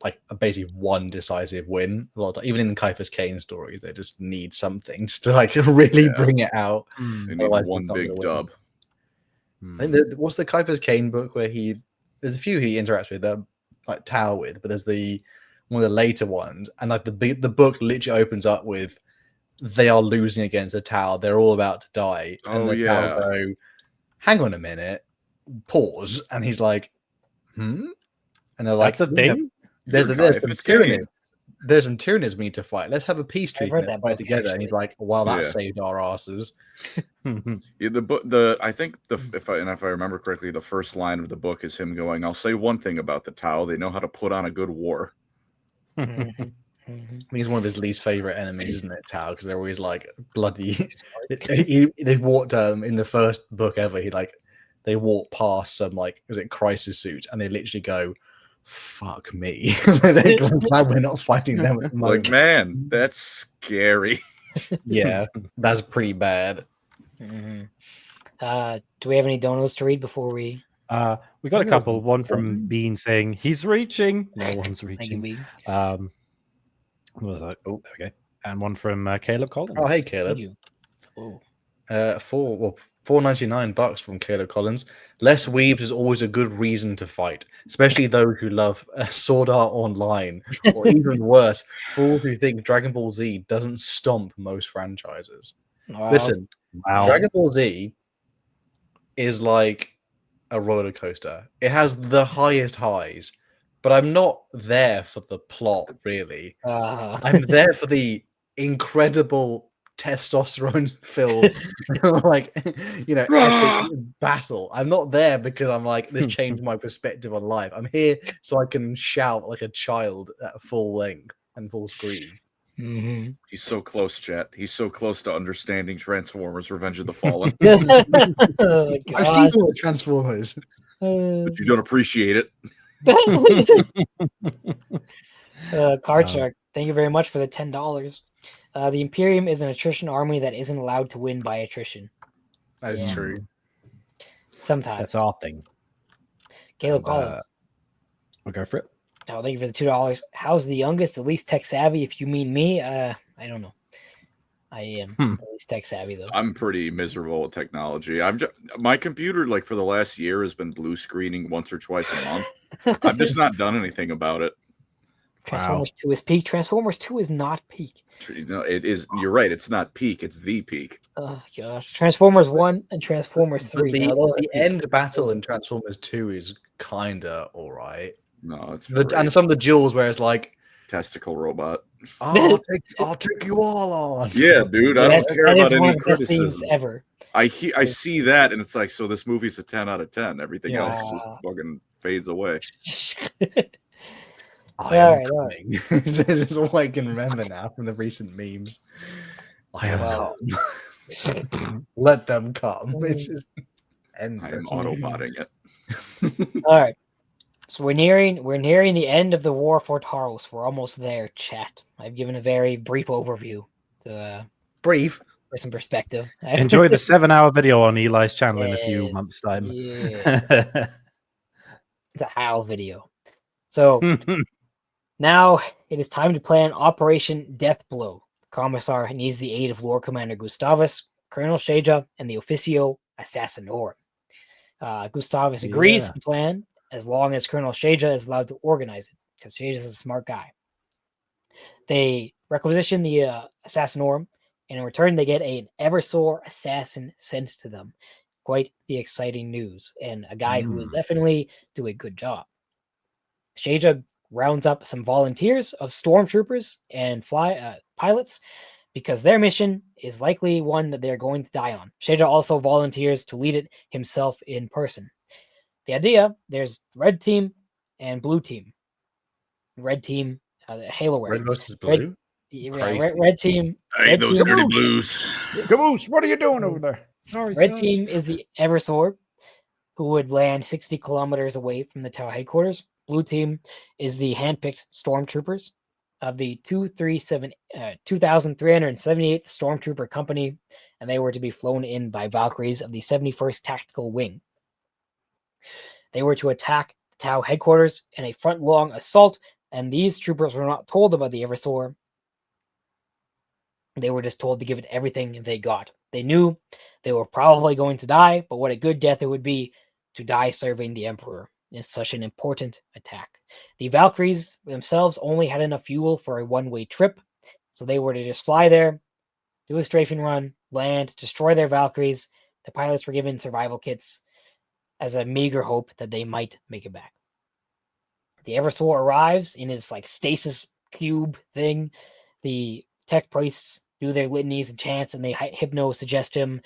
like basically one decisive win. A lot of, even in the Caiaphas Cain stories, they just need something just to like really bring it out. They need Otherwise, one it's not big gonna win. dub. I think what's the Caiaphas Cain book where there's a few he interacts with like Tau with, but there's one of the later ones, and like the book literally opens up with they are losing against the Tau, they're all about to die, and the Tau go, hang on a minute, pause, and he's like, and they're like, that's a thing. There's some tyrannies. There's some tyrannies we need to fight. Let's have a peace treaty and fight together. Actually. And he's like, "Well, that saved our asses." Yeah, the book. I think if I remember correctly, the first line of the book is him going, "I'll say one thing about the Tau: they know how to put on a good war." I think he's one of his least favorite enemies, isn't it, Tau? Because they're always like bloody. They walked in the first book ever. They walk past some crisis suits, and they literally go, "Fuck me!" They're glad we're not fighting them at the moment. Like, man, that's scary. Yeah, that's pretty bad. Do we have any donos to read before we? We got a couple. One from Bean saying he's reaching. No one's reaching. What was that? Oh, there we go. And one from Caleb Collins. Oh, hey, Caleb. $4.99 from Caleb Collins. Less weebs is always a good reason to fight, especially those who love Sword Art Online, or even worse, fools who think Dragon Ball Z doesn't stomp most franchises. Wow. Listen, Dragon Ball Z is like a roller coaster. It has the highest highs, but I'm not there for the plot, really. I'm there for the incredible testosterone filled epic battle. I'm not there because I'm like, this changed my perspective on life. I'm here so I can shout like a child at full length and full screen. He's so close, chat. He's so close to understanding Transformers Revenge of the Fallen. I've seen all the Transformers, but you don't appreciate it. Card Shark, thank you very much for the $10. The Imperium is an attrition army that isn't allowed to win by attrition. That is true. Sometimes. That's our thing. Caleb Collins. I'll go for it. Oh, thank you for the $2. How's the youngest, the least tech savvy? If you mean me, I don't know. I am at least tech savvy though. I'm pretty miserable with technology. My computer, like for the last year, has been blue screening once or twice a month. I've just not done anything about it. Transformers 2 is peak. Transformers 2 is not peak. No, it is. You're right. It's not peak. It's the peak. Oh gosh, Transformers 1 and Transformers 3. The end battle in Transformers 2 is kinda all right. No, it's and some of the duels where it's like testicle robot. I'll take you all on. Yeah, dude. I don't care about any criticisms ever. I see that, and it's like, so this movie's a 10 out of 10. Everything else just fucking fades away. This is all I can remember now from the recent memes. I have come. Let them come. It's just endless. I'm autobotting it. All right. So we're nearing the end of the war for Taros. We're almost there, chat. I've given a very brief overview to brief for some perspective. Enjoy the 7-hour video on Eli's channel in a few months' time. Yeah. It's a Hal video. So now it is time to plan Operation Death Blow. Commissar needs the aid of Lord Commander Gustavus, Colonel Shaja, and the Officio Assassinorum. Gustavus agrees to the plan as long as Colonel Shaja is allowed to organize it, because Shaja is a smart guy. They requisition the Assassinorum, and in return they get an Eversor assassin sent to them. Quite the exciting news, and a guy who will definitely do a good job. Shaja rounds up some volunteers of stormtroopers and pilots, because their mission is likely one that they're going to die on. Shaja also volunteers to lead it himself in person. The idea, there's red team and blue team. Red team, Halo wear. Red versus blue. Red team. Hey, those dirty blues. Caboose, what are you doing over there? Sorry, Red team is the Eversor, who would land 60 kilometers away from the Tau headquarters. Blue team is the handpicked stormtroopers of the 2,378th Stormtrooper Company, and they were to be flown in by Valkyries of the 71st Tactical Wing. They were to attack the Tau headquarters in a front-long assault, and these troopers were not told about the Eversor. They were just told to give it everything they got. They knew they were probably going to die, but what a good death it would be to die serving the Emperor in such an important attack. The Valkyries themselves only had enough fuel for a one-way trip, so they were to just fly there, do a strafing run, land, destroy their Valkyries. The pilots were given survival kits as a meager hope that they might make it back. The Eversor arrives in his stasis cube thing. The tech priests do their litanies and chants, and they hypno-suggest him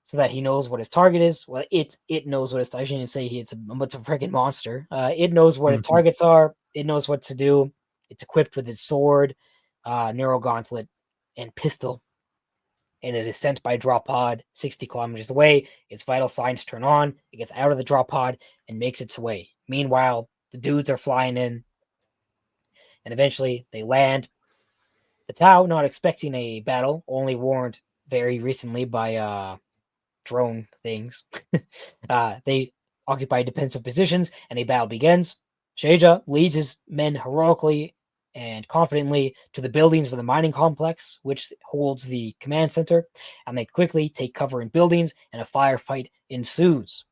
so that he knows what his target is. Well, it knows what his target is. I shouldn't say it's a freaking monster. It knows what his targets are. It knows what to do. It's equipped with its sword, neural gauntlet, and pistol. And it is sent by drop pod 60 kilometers away. Its vital signs turn on. It gets out of the drop pod and makes its way. Meanwhile, the dudes are flying in, and eventually they land. The Tau, not expecting a battle, only warned very recently by drone things. They occupy defensive positions, and a battle begins. Shaja leads his men heroically and confidently to the buildings of the mining complex, which holds the command center, and they quickly take cover in buildings, and a firefight ensues.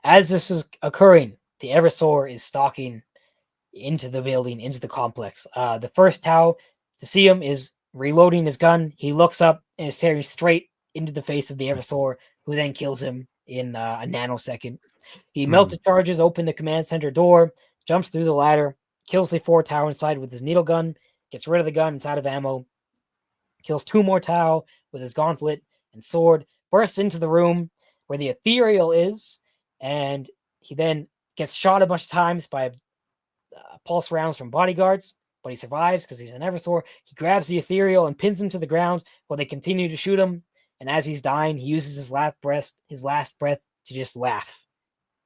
As this is occurring, the Eversor is stalking into the building, into the complex. The first Tau to see him is reloading his gun. He looks up and is staring straight into the face of the Eversor, who then kills him in a nanosecond. He melted charges, open the command center door, jumps through the ladder, kills the 4 Tau inside with his needle gun, gets rid of the gun, it's out of ammo, kills 2 more Tau with his gauntlet and sword, bursts into the room where the Ethereal is, and he then gets shot a bunch of times by pulse rounds from bodyguards, but he survives because he's an Eversor. He grabs the Ethereal and pins him to the ground while they continue to shoot him, and as he's dying, he uses his last breath to just laugh.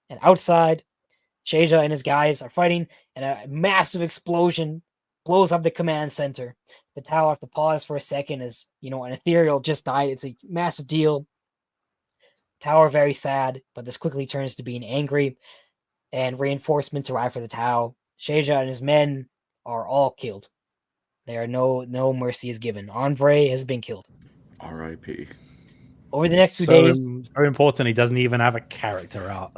And outside, Shaja and his guys are fighting, and a massive explosion blows up the command center. The Tau have to pause for a second as, an Ethereal just died. It's a massive deal. Tau are very sad, but this quickly turns to being angry, and reinforcements arrive for the Tau. Shaja and his men are all killed. There are no mercy is given. Envoy has been killed. R.I.P. Over the next few days, so important. He doesn't even have a character art.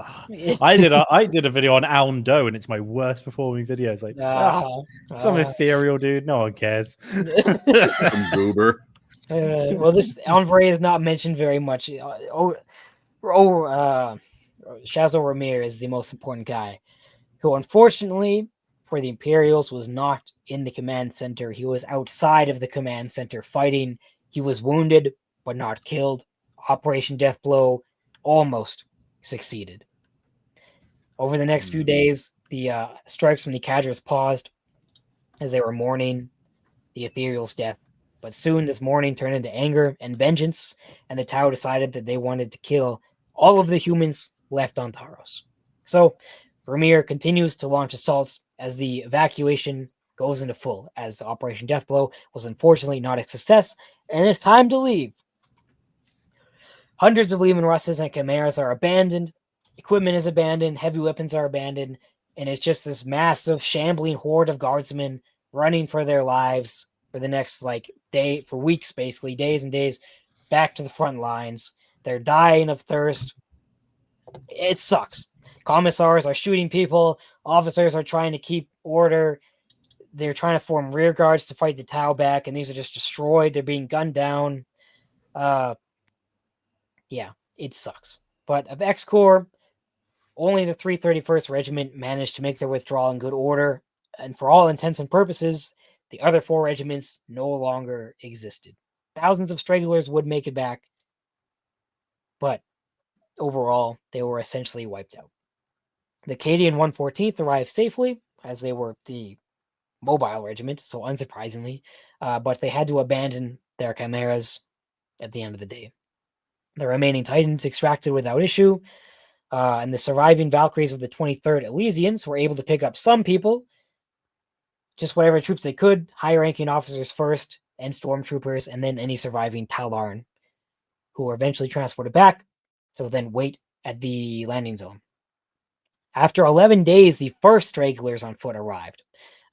I did a video on Aun Do, and it's my worst performing video. It's like some ethereal dude. No one cares. Some goober. Well, this Envoy is not mentioned very much. Shazza Ramir is the most important guy, who unfortunately for the Imperials was not in the command center. He was outside of the command center fighting. He was wounded but not killed. Operation Deathblow almost succeeded. Over the next few days, the strikes from the Cadres paused as they were mourning the Ethereal's death. But soon this mourning turned into anger and vengeance, and the Tau decided that they wanted to kill all of the humans left on Taros. So Ramir continues to launch assaults as the evacuation goes into full, as Operation Deathblow was unfortunately not a success, and it's time to leave. Hundreds of Leman Russes and Chimeras are abandoned, equipment is abandoned, heavy weapons are abandoned, and it's just this massive shambling horde of guardsmen running for their lives for the next for weeks, basically days and days, back to the front lines. They're dying of thirst. It sucks. Commissars are shooting people. Officers are trying to keep order. They're trying to form rear guards to fight the Tau back, and these are just destroyed. They're being gunned down. Yeah, it sucks. But of X Corps, only the 331st Regiment managed to make their withdrawal in good order, and for all intents and purposes, the other 4 regiments no longer existed. Thousands of stragglers would make it back, but overall, they were essentially wiped out. The Acadian 114th arrived safely, as they were the mobile regiment, so unsurprisingly, but they had to abandon their chimeras at the end of the day. The remaining Titans extracted without issue, and the surviving Valkyries of the 23rd Elysians were able to pick up some people, just whatever troops they could, high-ranking officers first, and stormtroopers, and then any surviving Talarn, who were eventually transported back to then wait at the landing zone. After 11 days, the first stragglers on foot arrived,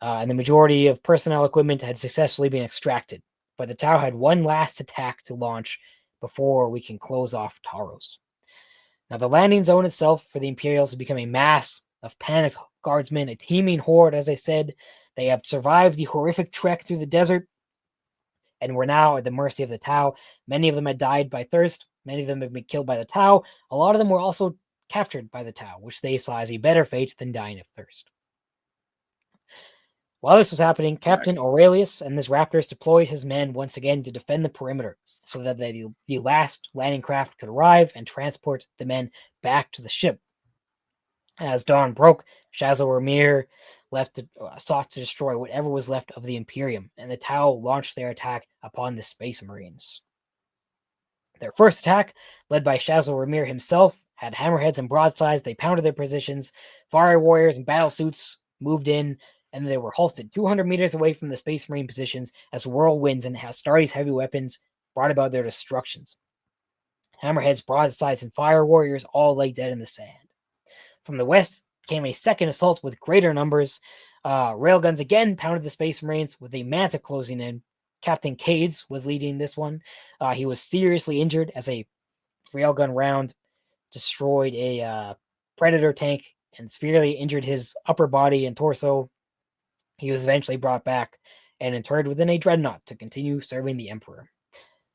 and the majority of personnel equipment had successfully been extracted, but the Tau had one last attack to launch before we can close off Taros. Now, the landing zone itself for the Imperials has become a mass of panicked guardsmen, a teeming horde, as I said. They have survived the horrific trek through the desert and were now at the mercy of the Tau. Many of them had died by thirst. Many of them had been killed by the Tau. A lot of them were also captured by the Tau, which they saw as a better fate than dying of thirst. While this was happening, Captain Aurelius and his Raptors deployed his men once again to defend the perimeter so that the last landing craft could arrive and transport the men back to the ship. As dawn broke, Shazo Ramir sought to destroy whatever was left of the Imperium, and the Tau launched their attack upon the Space Marines. Their first attack, led by Shazo Ramir himself, had hammerheads and broadsides. They pounded their positions. Fire warriors in battle suits moved in, and they were halted 200 meters away from the Space Marine positions as whirlwinds and Astartes heavy weapons brought about their destructions. Hammerheads, broadsides, and fire warriors all lay dead in the sand. From the west came a second assault with greater numbers. Railguns again pounded the Space Marines with a Manta closing in. Captain Cades was leading this one. He was seriously injured as a railgun round destroyed a Predator tank and severely injured his upper body and torso. He was eventually brought back and interred within a dreadnought to continue serving the Emperor.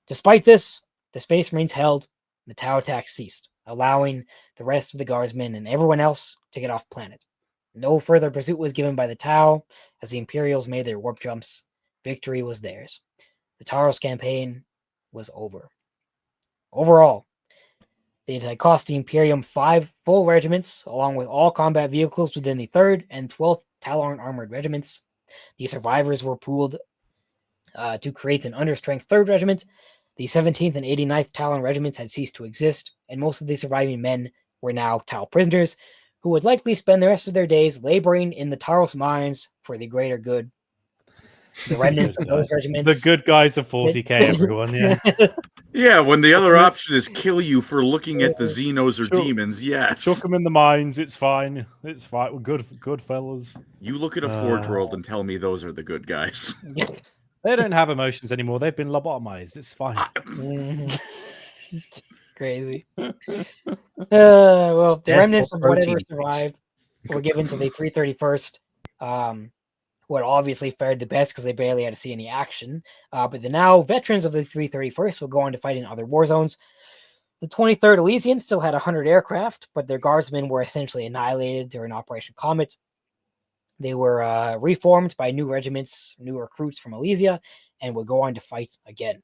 Despite this, the Space Marines held, the Tau attack ceased, allowing the rest of the Guardsmen and everyone else to get off planet. No further pursuit was given by the Tau as the Imperials made their warp jumps. Victory was theirs. The Taros Campaign was over. Overall, it had cost the Imperium 5 full regiments, along with all combat vehicles within the 3rd and 12th Talarn armored regiments. The survivors were pooled to create an understrength 3rd regiment. The 17th and 89th Talon regiments had ceased to exist, and most of the surviving men were now Tau prisoners, who would likely spend the rest of their days laboring in the Taros mines for the greater good. The remnants of those regiments... The good guys of 40k, everyone, yeah. Yeah, when the other option is kill you for looking at the xenos or demons, yes. Chuck them in the mines, it's fine. It's fine. We're good fellas. You look at a Forge World and tell me those are the good guys. They don't have emotions anymore. They've been lobotomized. It's fine. Crazy. Well, the remnants of whatever survived were given to the 331st, who had obviously fared the best because they barely had to see any action. But the now veterans of the 331st would go on to fight in other war zones. The 23rd Elysians still had 100 aircraft, but their guardsmen were essentially annihilated during Operation Comet. They were reformed by new regiments, new recruits from Elysia, and would go on to fight again.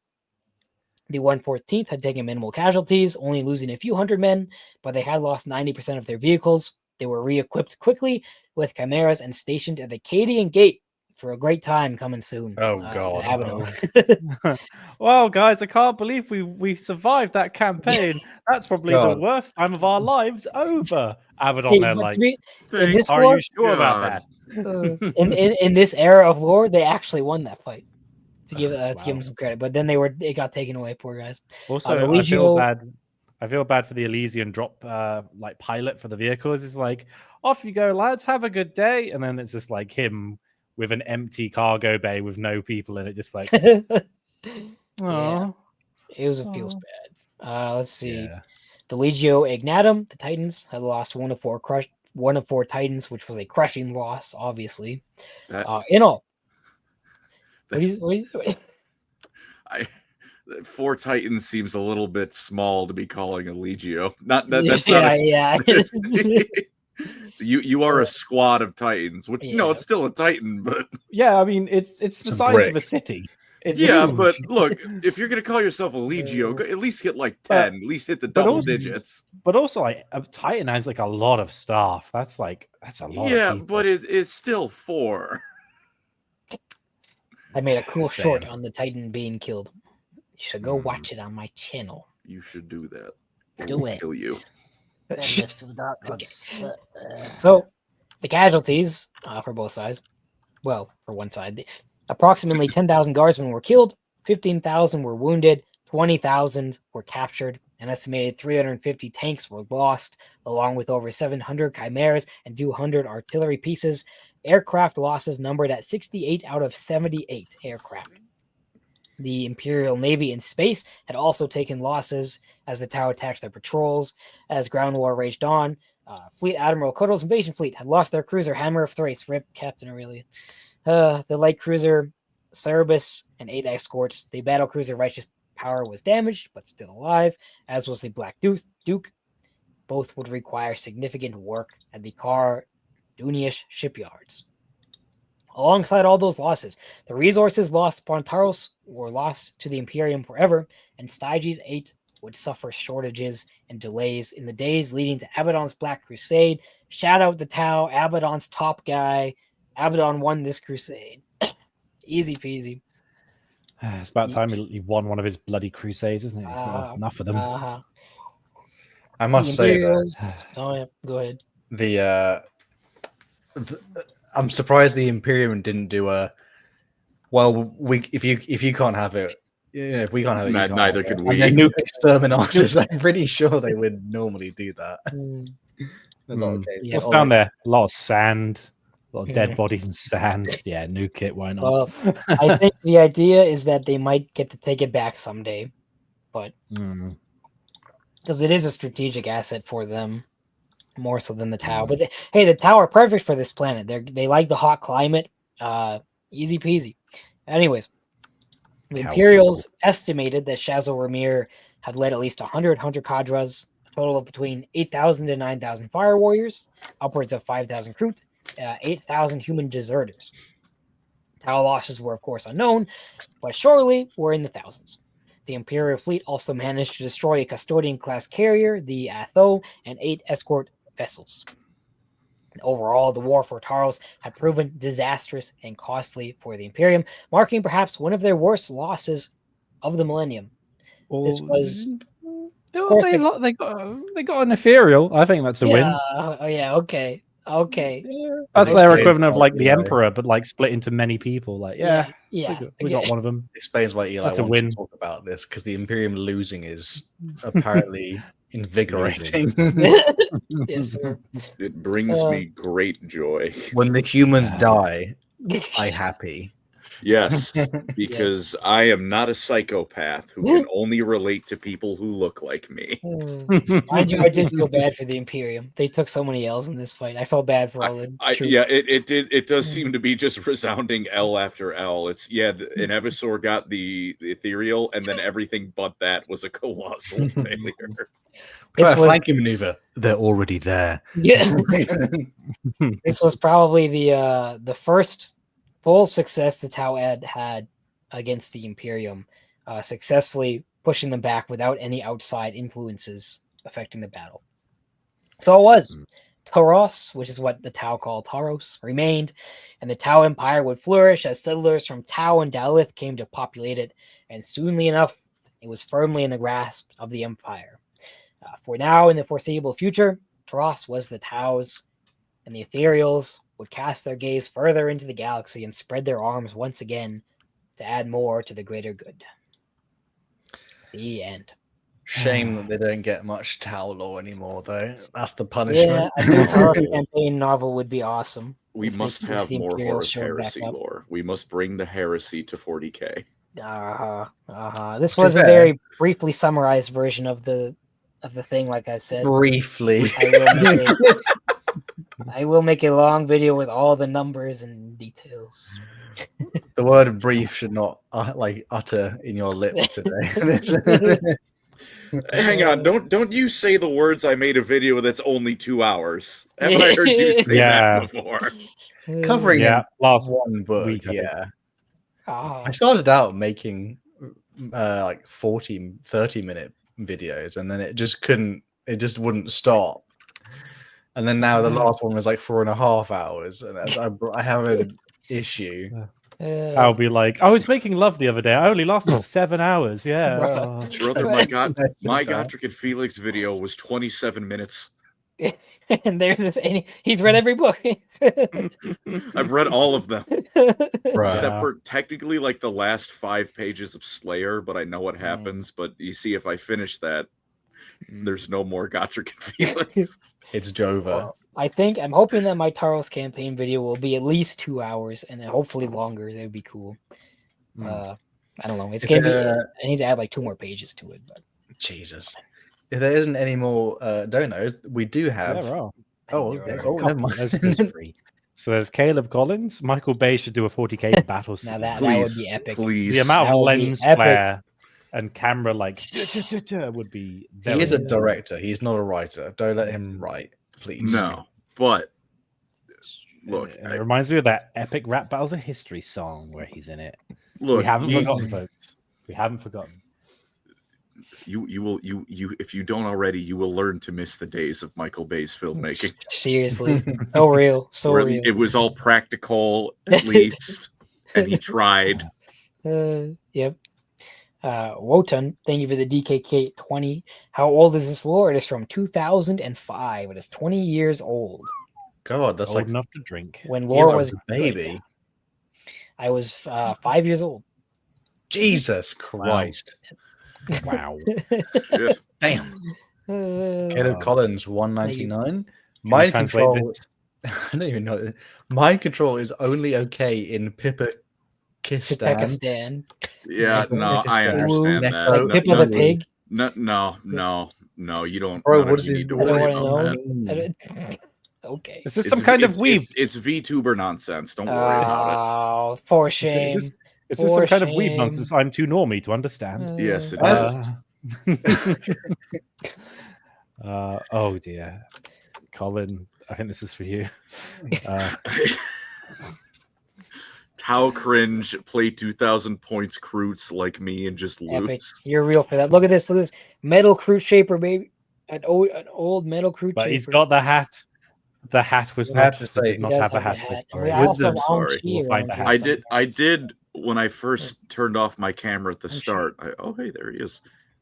The 114th had taken minimal casualties, only losing a few hundred men, but they had lost 90% of their vehicles. They were re-equipped quickly with chimeras and stationed at the Acadian Gate for a great time coming soon. Oh, God. Well, guys, I can't believe we survived that campaign. That's probably the worst time of our lives over. Abaddon, they're like, are you sure about that? In this era of lore, they actually won that fight. To give them some credit, but then it got taken away. Poor guys. Also, I feel bad. I feel bad for the Elysian drop pilot for the vehicles. It's like, off you go, lads, have a good day, and then it's just like him with an empty cargo bay with no people in it, just like, Yeah, oh, it feels bad. Let's see. yeah. The Legio Ignatum, the Titans, had lost one of four Titans, which was a crushing loss, obviously. That, In all, what do you 4 Titans seems a little bit small to be calling a Legio. Not that. yeah, That's not. yeah. You are a squad of Titans, which no, Yeah. it's still a Titan, but Yeah, I mean, it's the Some size of a brick. city. It's yeah, huge. but look, if you're gonna call yourself a Legio, go, at least hit like 10, at least hit the but double also- digits. But also, like, a Titan has like a lot of staff. That's a lot. Yeah, of people. but it's still 4. I made a cool short Damn. on the Titan being killed. You should go watch it on my channel. You should do that. Do Or it. kill you. Deadlift to the dark gods. So, the casualties for both sides, well, for one side, approximately 10,000 guardsmen were killed, 15,000 were wounded, 20,000 were captured, an estimated 350 tanks were lost, along with over 700 chimeras and 200 artillery pieces. Aircraft losses numbered at 68 out of 78 aircraft. The Imperial Navy in space had also taken losses as the Tau attacked their patrols. As ground war raged on, Fleet Admiral Kotal's invasion fleet had lost their cruiser Hammer of Thrace, rip Captain Aurelia. The light cruiser Cerberus and 8 escorts. The battle cruiser Righteous Power was damaged, but still alive, as was the Black Duke. Both would require significant work at the Dunish shipyards. Alongside all those losses, the resources lost upon Taros were lost to the Imperium forever, and Styges 8 would suffer shortages and delays in the days leading to Abaddon's Black Crusade. Shout out the Tau, Abaddon's top guy. Abaddon won this crusade. Easy peasy. It's about time he won one of his bloody crusades, isn't it? It's not enough of them. I must say that Oh yeah, go ahead. I'm surprised the Imperium didn't do a. Well, if you can't have it, yeah, if we can't have it, you can't Neither have could it. we. And then exterminators. I'm pretty sure they would normally do that. Mm. In a lot of cases. Yeah, What's down there? A lot of sand, a lot of dead Mhm. bodies and sand. Yeah, nuke it. Why not? Well, I think the idea is that they might get to take it back someday, but because it is a strategic asset for them, more so than the Tau. But hey, the Tau are perfect for this planet. They like the hot climate. Easy peasy. Anyways, the Cow Imperials estimated that Shazo Ramir had led at least 100 Hunter Cadres, a total of between 8,000 to 9,000 fire warriors, upwards of 5,000 crew, 8,000 human deserters. Tau losses were, of course, unknown, but surely were in the thousands. The Imperial fleet also managed to destroy a custodian-class carrier, the Atho, and 8 escort vessels. Overall, the war for Taros had proven disastrous and costly for the Imperium, marking perhaps one of their worst losses of the millennium. This was, Oh, course, they got an Imperial. I think that's a win. Okay. That's They their explained equivalent of why like the Eli- Emperor, but like split into many people. Like, Yeah. we got one of them. Explains why Eli That's a wants win. to talk about this because the Imperium losing is apparently invigorating. Yes, sir. It brings me great joy. When the humans die, I happy. Yes, because I am not a psychopath who can only relate to people who look like me. Mind you, I did feel bad for the Imperium. They took so many L's in this fight. I felt bad for all the troops. Yeah, it does seem to be just resounding L after L. It's an Evisor got the ethereal, and then everything but that was a colossal failure. Try a flanking maneuver. They're already there. Yeah. This was probably the first full success the Tau had against the Imperium, successfully pushing them back without any outside influences affecting the battle. So it was. Taros, which is what the Tau call Taros, remained, and the Tau Empire would flourish as settlers from Tau and Dalith came to populate it, and soonly enough, it was firmly in the grasp of the Empire. For now, in the foreseeable future, Taros was the Tau's, and the Ethereals would cast their gaze further into the galaxy and spread their arms once again to add more to the greater good. The end. Shame that they don't get much Tau lore anymore, though. That's the Yeah, punishment. I think a Taros Campaign novel would be awesome. We if they- must if have the more Imperial Horus showed back Heresy up. lore. We must bring the heresy to 40k. This To be was a fair- very briefly summarized version of the thing. Like I said, Briefly. I will make a long video with all the numbers and details. The word brief should not utter in your lips today. Hang on, don't you say the words I made a video that's only 2 hours. Haven't I heard you say Yeah. that before? Covering Yeah, last one book, week, I think. yeah. Ah, I started out making 40, 30-minute videos, and then it just wouldn't stop. And then now the last one was like 4.5 hours, and I have an issue. I'll be like, I was making love the other day. I only lasted 7 hours. Yeah. Bruh. Brother, my God. Gotrick and Felix video was 27 minutes. and there's this. And he's read every book. I've read all of them. Bruh. Except for technically like the last 5 pages of Slayer, but I know what happens. But you see, if I finish that, there's no more Gotrick and Felix. It's Jova. Well, I'm hoping that my Taros Campaign video will be at least 2 hours, and then hopefully longer. That would be cool. I don't know. It's If gonna be. there- I need to add like 2 more pages to it. But Jesus. If there isn't any more donos, we do have. There are. Oh, There okay. are. Oh, never mind. There's 3. So there's Caleb Collins. Michael Bay should do a 40k battle now scene. that Please, would be epic. please. The amount That of would be lens epic. flare and camera would be. He is a very- director. He's not a writer. Don't let him write, please. No, but look, And it reminds me of that epic rap battles of history song where he's in it. look. We haven't forgotten, folks. We haven't forgotten. You will if you don't already, you will learn to miss the days of Michael Bay's filmmaking. Seriously, so real, so Where real. it was all practical, at least, and he tried. Yep. Wotan, thank you for the DKK 20. How old is this lore? It is from 2005. It is 20 years old. God, that's Old like enough to drink. When he lore was was a baby. I was 5 years old. Jesus Christ. Wow. Shit. Damn. Uh, Caleb Collins, 199. Can you Mind translate control. this? I don't even know. Mind control is only okay in Pipakistan. Pakistan. Yeah, no, I understand that. Like No, Pippa no, the pig. no, you don't. Bro, not what if is you this? need to What I does don't it worry wanna about know. that. mean? Okay. Is this some kind of weeb? It's VTuber nonsense. Don't worry about Oh, poor shame. Is this some For kind of weeb shame. nonsense I'm too normie to understand? it. Yes, it Uh, is. Oh dear. Colin, I think this is for you. How cringe play 2,000 points Croots like me and just Epic. lose. You're real for that. Look at this. Look at this metal Crute shaper, baby. An old metal Crute But shaper. he's got the hat. The hat was I have not, to say- did not He does have a have hat the this And we story. With also the- have sorry. Chi We'll find around the here hat. I somewhere. did when I first turned off my camera at the I'm start. Oh, hey, there he is.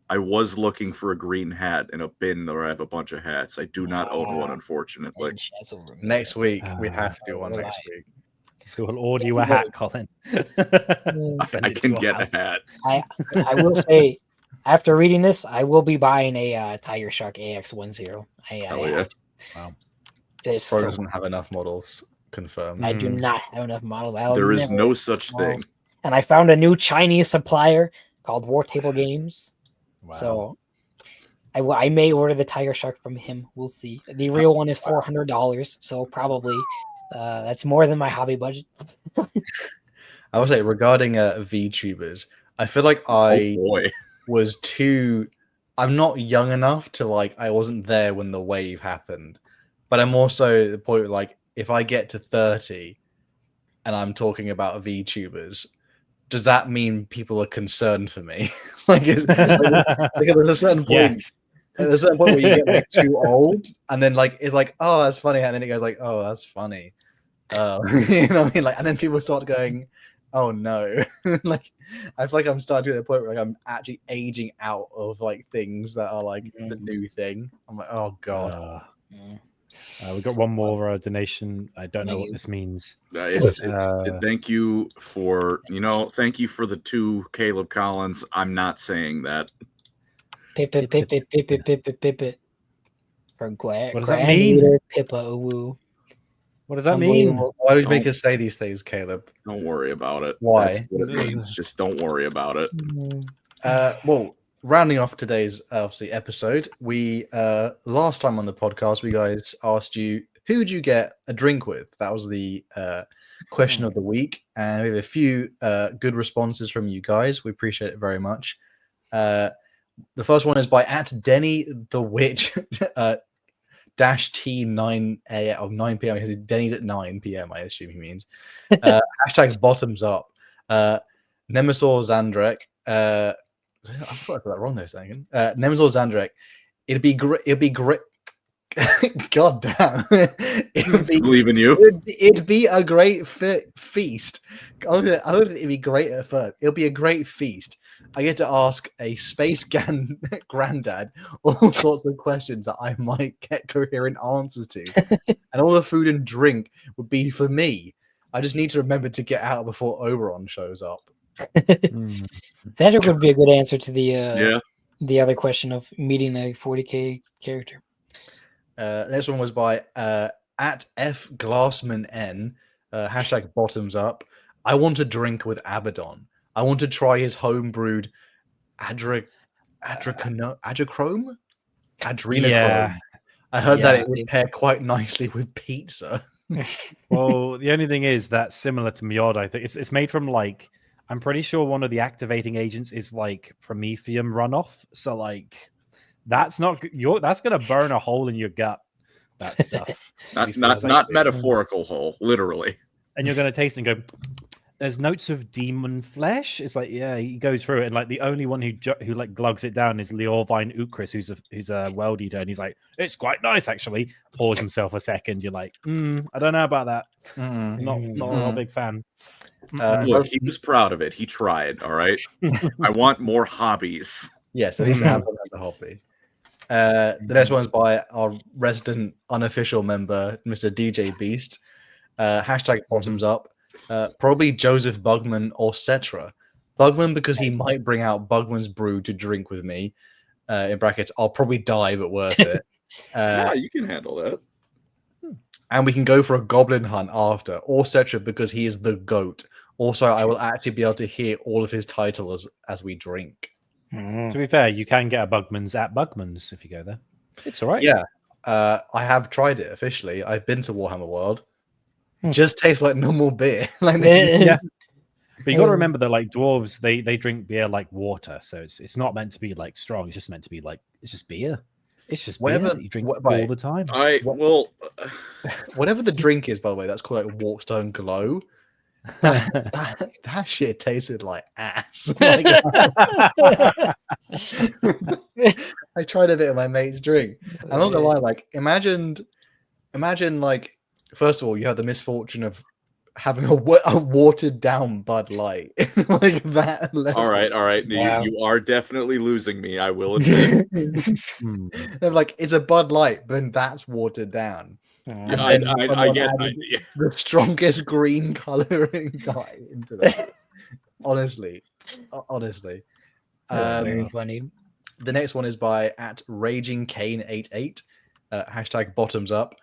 I was looking for a green hat in a bin where I have a bunch of hats. I do not own one, unfortunately. And Shaz over me. Next week, we have to do one we're next live. week. We will order you a hat, Colin. Send I it to can your get house. a hat. I will say, after reading this, I will be buying a Tiger Shark AX10. Hell yeah. Wow. It's Pro so- doesn't have enough models confirmed. I do Mm. not have enough models. I'll There is never no have such models. thing. And I found a new Chinese supplier called War Table Games. Wow. So I may order the Tiger Shark from him. We'll see. The real one is $400, so probably that's more than my hobby budget. I would say regarding VTubers, I feel like I Oh boy. was too. I'm not young enough to I wasn't there when the wave happened, but I'm also at the point where, if I get to 30 and I'm talking about VTubers, does that mean people are concerned for me? There's a certain point. Yes. There's a certain point where you get too old, and then it's oh, that's funny, and then it goes oh, that's funny. You know what I mean? And then people start going, oh no. I feel like I'm starting to get to the point where I'm actually aging out of things that are the new thing. I'm like, oh god. We got one more donation. I don't know Thank what you. this means. Thank you for the 2 Caleb Collins. I'm not saying that. Pippa, Pippa, Pippa, Pippa, Pippa. For What does that Grand mean? Leader Pippa Uwu. What does that mean? Unbelievable. Why would you make Don't- us say these things, Caleb? Don't worry about it. Why? That's what it means. Just don't worry about it. Well, rounding off today's obviously episode, we last time on the podcast, we guys asked you who'd you get a drink with. That was the question of the week, and we have a few good responses from you guys. We appreciate it very much. The first one is by @Denny the Witch -T9 a.m. or 9 p.m. Denny's at 9 p.m. I assume he means. Hashtag bottoms up. Nemesaur Zandrek. I thought I said that wrong there a second. Nemesaur Zandrek. It'd be great. It'd be great. God damn. Believe in you. It'd be a great feast. I don't think it'd be great at first. It'll be a great feast. I get to ask a space granddad all sorts of questions that I might get coherent answers to. And all the food and drink would be for me. I just need to remember to get out before Oberon shows up. Cedric would be a good answer to Yeah. the other question of meeting a 40k character. Next one was by @FGlassmanN. Hashtag bottoms up. I want to drink with Abaddon. I want to try his homebrewed adrenochrome. Yeah. I heard that Yeah. it would pair quite nicely with pizza. Well, the only thing is that's similar to Miod. I think it's made from like I'm pretty sure one of the activating agents is like promethium runoff. So like that's not that's gonna burn a hole in your gut. That stuff. Not metaphorical hole, literally. And you're gonna taste and go. There's notes of demon flesh. It's like yeah, he goes through it, and like the only one who like glugs it down is Leorvine Ukris, who's a world eater, and he's like, it's quite nice actually. Pours himself a second. You're like, I don't know about that. Not a big fan. Look, he was proud of it. He tried. All right. I want more hobbies. Yes, at least Abaddon has a hobby. The next one's by our resident unofficial member, Mr. DJ Beast. Hashtag bottoms up. Probably Joseph Bugman or Cetra. Bugman because he might bring out Bugman's brew to drink with me. In brackets, I'll probably die, but worth it. Yeah, you can handle that. And we can go for a goblin hunt after, or Cetra because he is the goat. Also, I will actually be able to hear all of his titles as we drink. To be fair, you can get a Bugman's at Bugman's if you go there. It's all right. Yeah, I have tried it officially. I've been to Warhammer World. Just tastes like normal beer. Like Yeah. But you got to remember that like dwarves, they drink beer like water, so it's not meant to be like strong. It's just meant to be like it's just beer. It's just Whatever- beer that you drink what- all right. the time. I will. whatever the drink is, by the way, that's called like Warpstone Glow. That shit tasted like ass. Like, I tried a bit of my mate's drink. I'm not gonna lie, like imagine like first of all, you have the misfortune of having a watered down Bud Light. Like that level. All right. Wow. You are definitely losing me. I will admit. They're like it's a Bud Light, but then that's watered down. Yeah, And then I someone get. added the strongest green coloring dye into that. Honestly. That's very funny. The next one is by @RagingCane88. Hashtag bottoms up.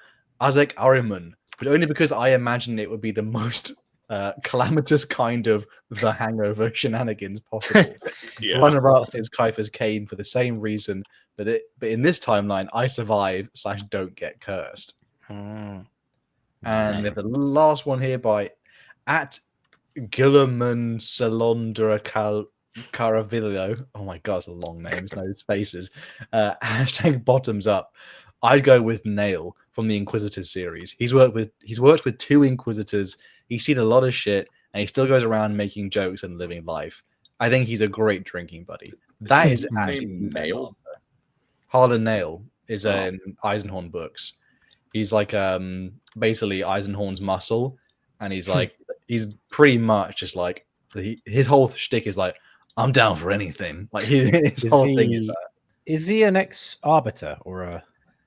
Azek Ariman, but only because I imagine it would be the most calamitous kind of the hangover shenanigans possible. Yeah. Runner-up is Kiefer's Kane for the same reason, but in this timeline, I survive / don't get cursed. And the last one here by @Gillerman Salondra Caravillo. Oh my god, it's a long name, no spaces. Hashtag bottoms up. I'd go with Nail from the Inquisitor series. He's worked with 2 Inquisitors. He's seen a lot of shit, and he still goes around making jokes and living life. I think he's a great drinking buddy. That is actually Nail. Harlan Nail is in Eisenhorn books. He's like basically Eisenhorn's muscle, and he's like he's pretty much just like his whole shtick is like I'm down for anything. Like his whole thing is that. Is he an ex-arbiter or a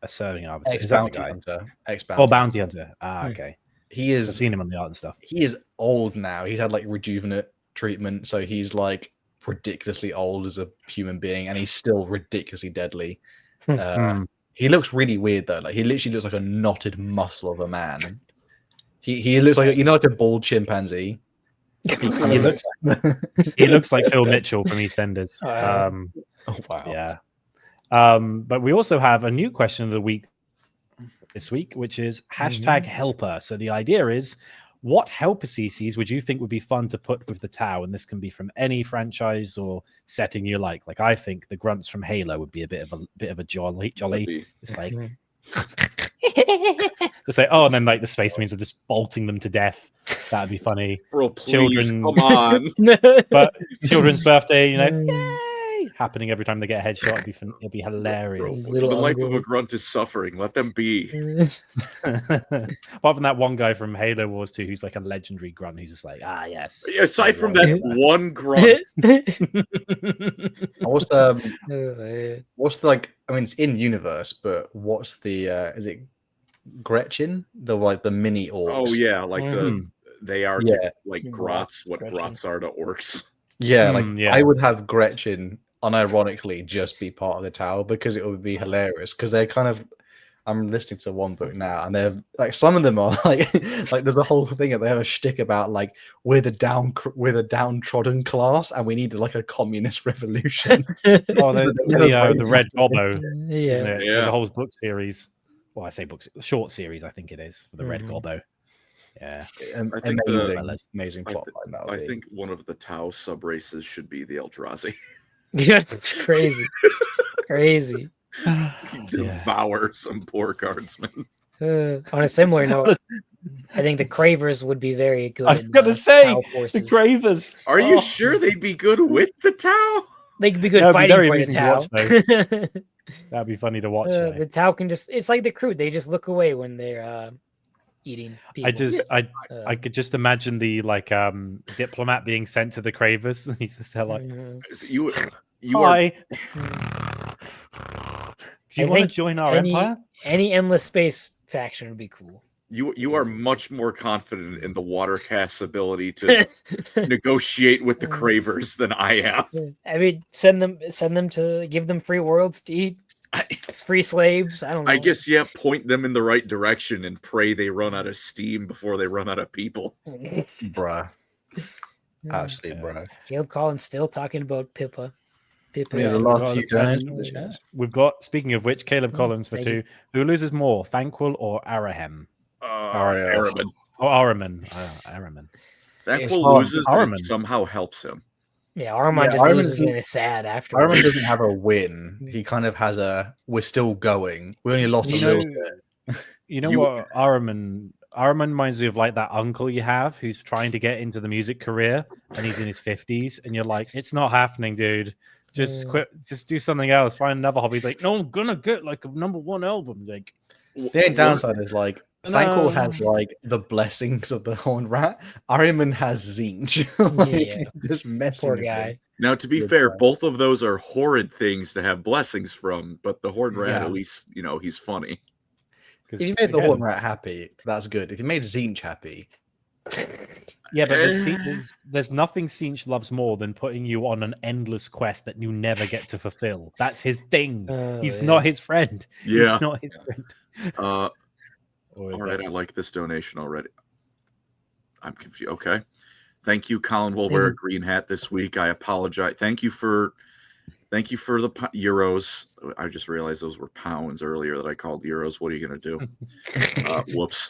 serving arbiter? Is that the Ex-bounty guy? hunter. Oh, bounty hunter. Ah, okay. He I've seen him on the art and stuff. He is old now. He's had like rejuvenate treatment, so he's like ridiculously old as a human being, and he's still ridiculously deadly. Hmm. He looks really weird though. Like he literally looks like a knotted muscle of a man. He looks like like a bald chimpanzee. He looks like Phil Mitchell from EastEnders. Oh wow. Yeah. But we also have a new question of the week this week, which is #helper. So the idea is, what helper CCs would you think would be fun to put with the Tau? And this can be from any franchise or setting you like. Like I think the grunts from Halo would be a bit of a jolly. It's like to say, oh, and then like the Space Marines are just bolting them to death. That'd be funny. Bro, please, Children, come on. but children's birthday, yay, happening every time they get a headshot. It'd be hilarious. Bro, the life of a grunt is suffering. Let them be. Apart from that one guy from Halo Wars 2 who's like a legendary grunt, who's just like, yes. Aside from that one grunt, what's the like? I mean, it's in universe, but what's the? Is it Gretchen? The mini orcs. oh yeah, like they are Yeah. to like grots. What grots are to orcs? Yeah, yeah. I would have Gretchen unironically just be part of the Tau because it would be hilarious. Because they're kind of, I'm listening to one book now, and they're like some of them are like there's a whole thing that they have a shtick about like we're the downtrodden class, and we need like a communist revolution. Oh, the Red Gobbo, isn't Yeah. it? There's a whole book series. Well, I say books, short series, I think it is for the Red Gobbo. Yeah, I think amazing plot line. I think one of the Tau sub races should be the Eldrazi. Yeah, crazy. Devour some poor guardsmen. On a similar note, I think the Cravers would be very good. I was gonna say Tau the forces. Cravers. Are you sure they'd be good with the Tau? They could be good That'd be fighting very for the amusing to Tau. watch, That'd be funny to watch. The Tau can just—it's like the crew. They just look away when they're eating people. I could just imagine the like diplomat being sent to the Cravers. He's just there like, You hi. Do you I want to think join our empire? Any endless space faction would be cool. You are much more confident in the Watercast's ability to negotiate with the Cravers than I am. I mean, send them to give them free worlds to eat. Free slaves. I don't know. I guess point them in the right direction and pray they run out of steam before they run out of people. Bruh. Absolutely, bruh. Caleb Collins still talking about Pippa. There's a lot of few We've got, speaking of which, Caleb Collins for 2. Who loses more, Thanquil or Arahem? Araman. Oh, Araman. Araman. Thanquil loses and somehow helps him. Yeah, Armand just loses and is sad after. Armand doesn't have a win. He kind of has we're still going. We only lost a little bit. You know what, Araman reminds me of like that uncle you have who's trying to get into the music career and he's in his 50s and you're like, it's not happening, dude. Just quit. Just do something else. Find another hobby. He's like, no, I'm gonna get like a #1 album. Like, the only downside is like Thanquil has like the blessings of the Horned Rat. Ariman has Zinch. Just messing. Poor guy. Now, to be fair, both of those are horrid things to have blessings from, but the Horned Rat, at least, he's funny. If you made the Horned Rat happy, that's good. If you made Zinch happy. Yeah, but there's nothing Zinch loves more than putting you on an endless quest that you never get to fulfill. That's his thing. He's not his friend. Yeah. He's not his friend. All right, I like this donation already. I'm confused. Okay. Thank you, Colin. We'll wear a green hat this week. I apologize. Thank you for the euros. I just realized those were pounds earlier that I called euros. What are you going to do? Whoops.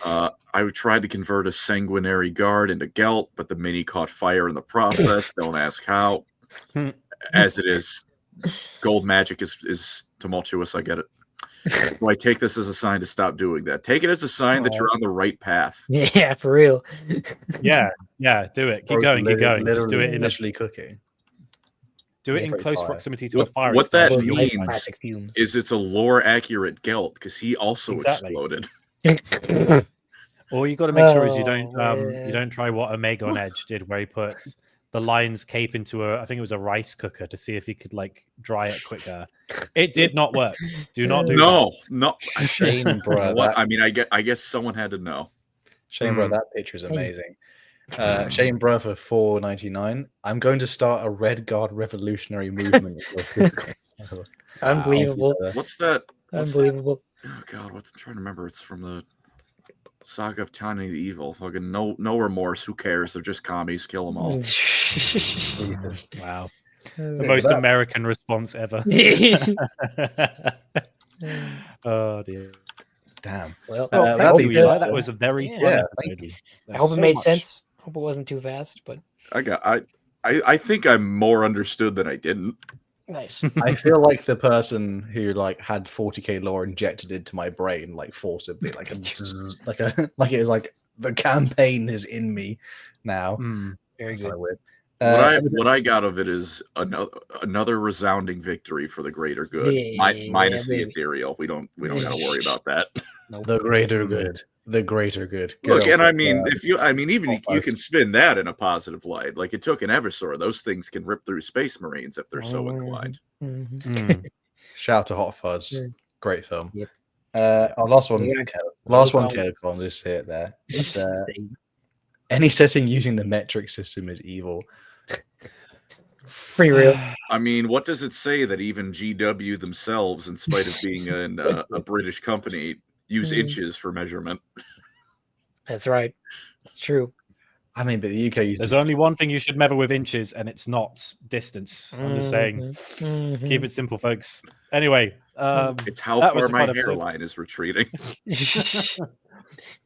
I tried to convert a sanguinary guard into Gelt, but the mini caught fire in the process. Don't ask how. As it is, gold magic is tumultuous. I get it. So I take this as a sign to stop doing that. Take it as a sign that you're on the right path. Yeah, for real. yeah, do it. Keep going. Just do it initially cooking. Do it in close proximity to a fire. What that means is it's a lore accurate Gelt because he also exploded. All you got to make sure is you don't try what Omega on Edge did, where he puts the lion's cape into I think it was a rice cooker to see if he could like dry it quicker. It did not work. Do not do no. Shame, bro. I mean, I guess someone had to know. Shame, bro. That picture is amazing. Shane Brother 499. I'm going to start a Red Guard revolutionary movement. Unbelievable. What's that? Unbelievable. Oh God, I'm trying to remember. It's from the Saga of Tiny the Evil. Fucking no remorse. Who cares? They're just commies. Kill them all. Jesus. Wow. The most American response ever. Oh dear. Damn. Well, Thank you, be Eli. good. That was a very Yeah, fun Yeah, episode. thank you. I hope it made sense. Hope it wasn't too fast, but I think I'm more understood than I didn't. nice. I feel like the person who like had 40k lore injected into my brain like forcibly, like it was like the campaign is in me now. Very That's good. kinda weird. What I got of it is another resounding victory for the greater good. Minus the baby. ethereal. We don't got to worry about that. The greater good. The greater good. Good Look, old, and I mean, even you Almost. can spin that in a positive light. Like it took an Eversor; those things can rip through Space Marines if they're so inclined. shout out to Hot Fuzz. Yeah. Great film. Yep. Our last one, Yeah. Caleb, I'll just hit it there. It's, any setting using the metric system is evil. Pretty real. I mean, what does it say that even GW themselves, in spite of being a British company, use inches for measurement? That's right. It's true. I mean, but the UK uses There's only one thing you should measure with inches, and it's not distance. I'm just saying. Keep it simple, folks. Anyway, It's how that far was a my fun episode. hairline is retreating.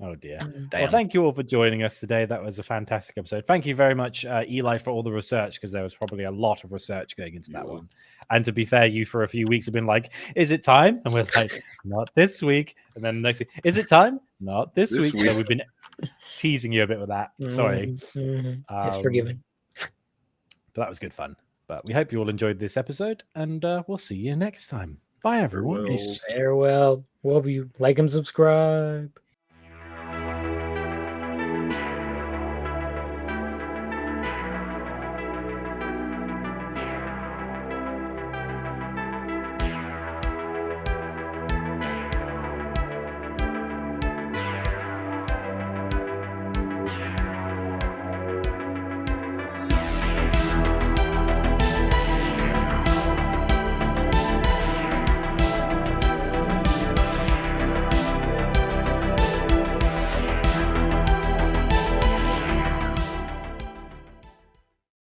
Oh dear. Damn. Well, thank you all for joining us today. That was a fantastic episode. Thank you very much, Eli, for all the research, because there was probably a lot of research going into that one. And to be fair, you for a few weeks have been like, "Is it time?" And we're like, "Not this week." And then the next week, "Is it time?" "Not this week." So we've been teasing you a bit with that. Sorry. It's forgiven. But that was good fun. But we hope you all enjoyed this episode, and we'll see you next time. Bye, everyone. Farewell. Farewell. Love you. Like and subscribe.